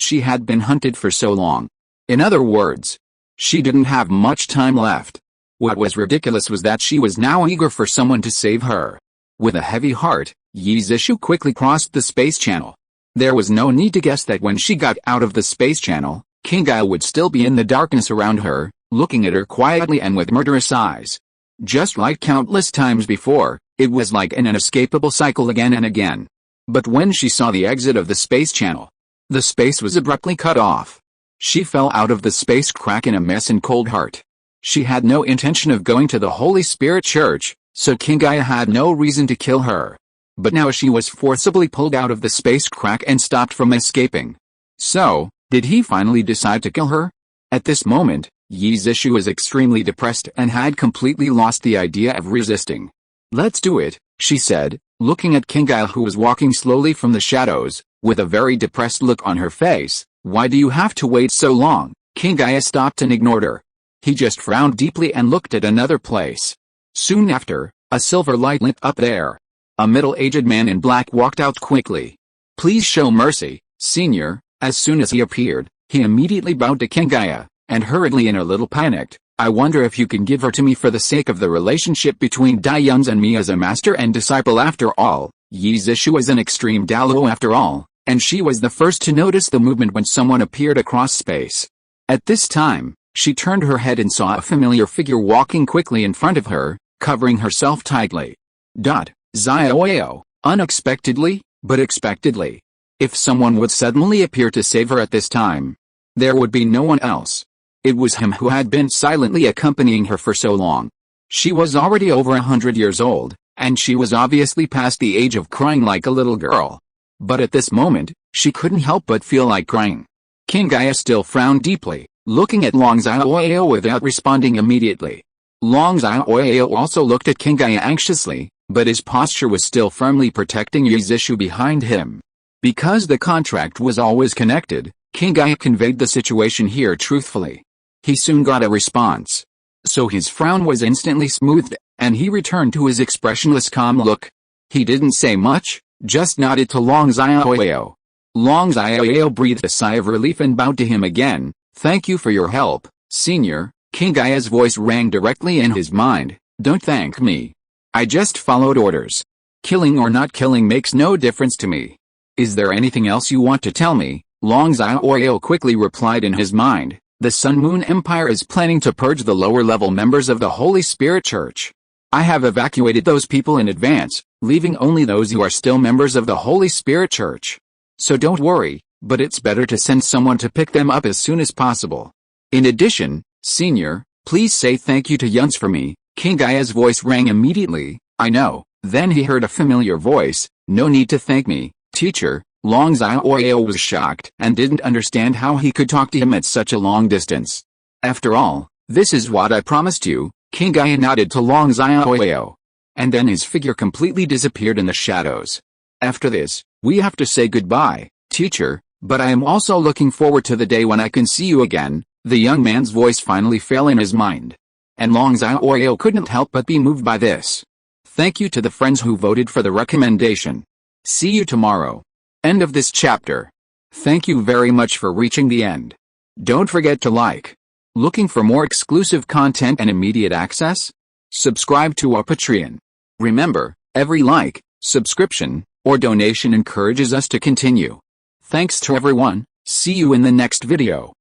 she had been hunted for so long. In other words, she didn't have much time left. What was ridiculous was that she was now eager for someone to save her. With a heavy heart, Yi Zishu quickly crossed the space channel. There was no need to guess that when she got out of the space channel, Kingai would still be in the darkness around her, looking at her quietly and with murderous eyes. Just like countless times before, it was like an inescapable cycle again and again. But when she saw the exit of the space channel, the space was abruptly cut off. She fell out of the space crack in a mess and cold heart. She had no intention of going to the Holy Spirit Church, so Kingai had no reason to kill her. But now she was forcibly pulled out of the space crack and stopped from escaping. So, did he finally decide to kill her? At this moment, Yi Zishu was extremely depressed and had completely lost the idea of resisting. "Let's do it," she said, looking at Kingai who was walking slowly from the shadows, with a very depressed look on her face. "Why do you have to wait so long?" Kingai stopped and ignored her. He just frowned deeply and looked at another place. Soon after, a silver light lit up there. A middle-aged man in black walked out quickly. "Please show mercy, Senior." As soon as he appeared, he immediately bowed to Kingai, and hurriedly in a little panicked, "I wonder if you can give her to me for the sake of the relationship between Daiyuns and me as a master and disciple. After all, Yi Zishu was an extreme Douluo after all, and she was the first to notice the movement when someone appeared across space. At this time, she turned her head and saw a familiar figure walking quickly in front of her, covering herself tightly. Xiaoyao, unexpectedly, but expectedly. If someone would suddenly appear to save her at this time, there would be no one else. It was him who had been silently accompanying her for so long. She was already over 100 years old, and she was obviously past the age of crying like a little girl. But at this moment, she couldn't help but feel like crying. Kingai still frowned deeply, looking at Long Xiaoyao without responding immediately. Long Xiaoyao also looked at Kingai anxiously, but his posture was still firmly protecting Yi Zishu behind him. Because the contract was always connected, Kingai conveyed the situation here truthfully. He soon got a response. So his frown was instantly smoothed, and he returned to his expressionless calm look. He didn't say much, just nodded to Long Xiaoyao. Long Xiaoyao breathed a sigh of relief and bowed to him again. "Thank you for your help, Senior." Kingai's voice rang directly in his mind. "Don't thank me. I just followed orders. Killing or not killing makes no difference to me. Is there anything else you want to tell me?" Long Xiaoyao quickly replied in his mind. "The Sun Moon Empire is planning to purge the lower-level members of the Holy Spirit Church. I have evacuated those people in advance, leaving only those who are still members of the Holy Spirit Church. So don't worry, but it's better to send someone to pick them up as soon as possible. In addition, Senior, please say thank you to Yuns for me." Kingai's voice rang immediately. "I know." Then he heard a familiar voice. "No need to thank me, teacher." Long Xiaoyao was shocked and didn't understand how he could talk to him at such a long distance. "After all, this is what I promised you." Kingai nodded to Long Xiaoyao. And then his figure completely disappeared in the shadows. "After this, we have to say goodbye, teacher, but I am also looking forward to the day when I can see you again." The young man's voice finally fell in his mind. And Long Xiaoyao couldn't help but be moved by this. Thank you to the friends who voted for the recommendation. See you tomorrow. End of this chapter. Thank you very much for reaching the end. Don't forget to like. Looking for more exclusive content and immediate access? Subscribe to our Patreon. Remember, every like, subscription, or donation encourages us to continue. Thanks to everyone. See you in the next video.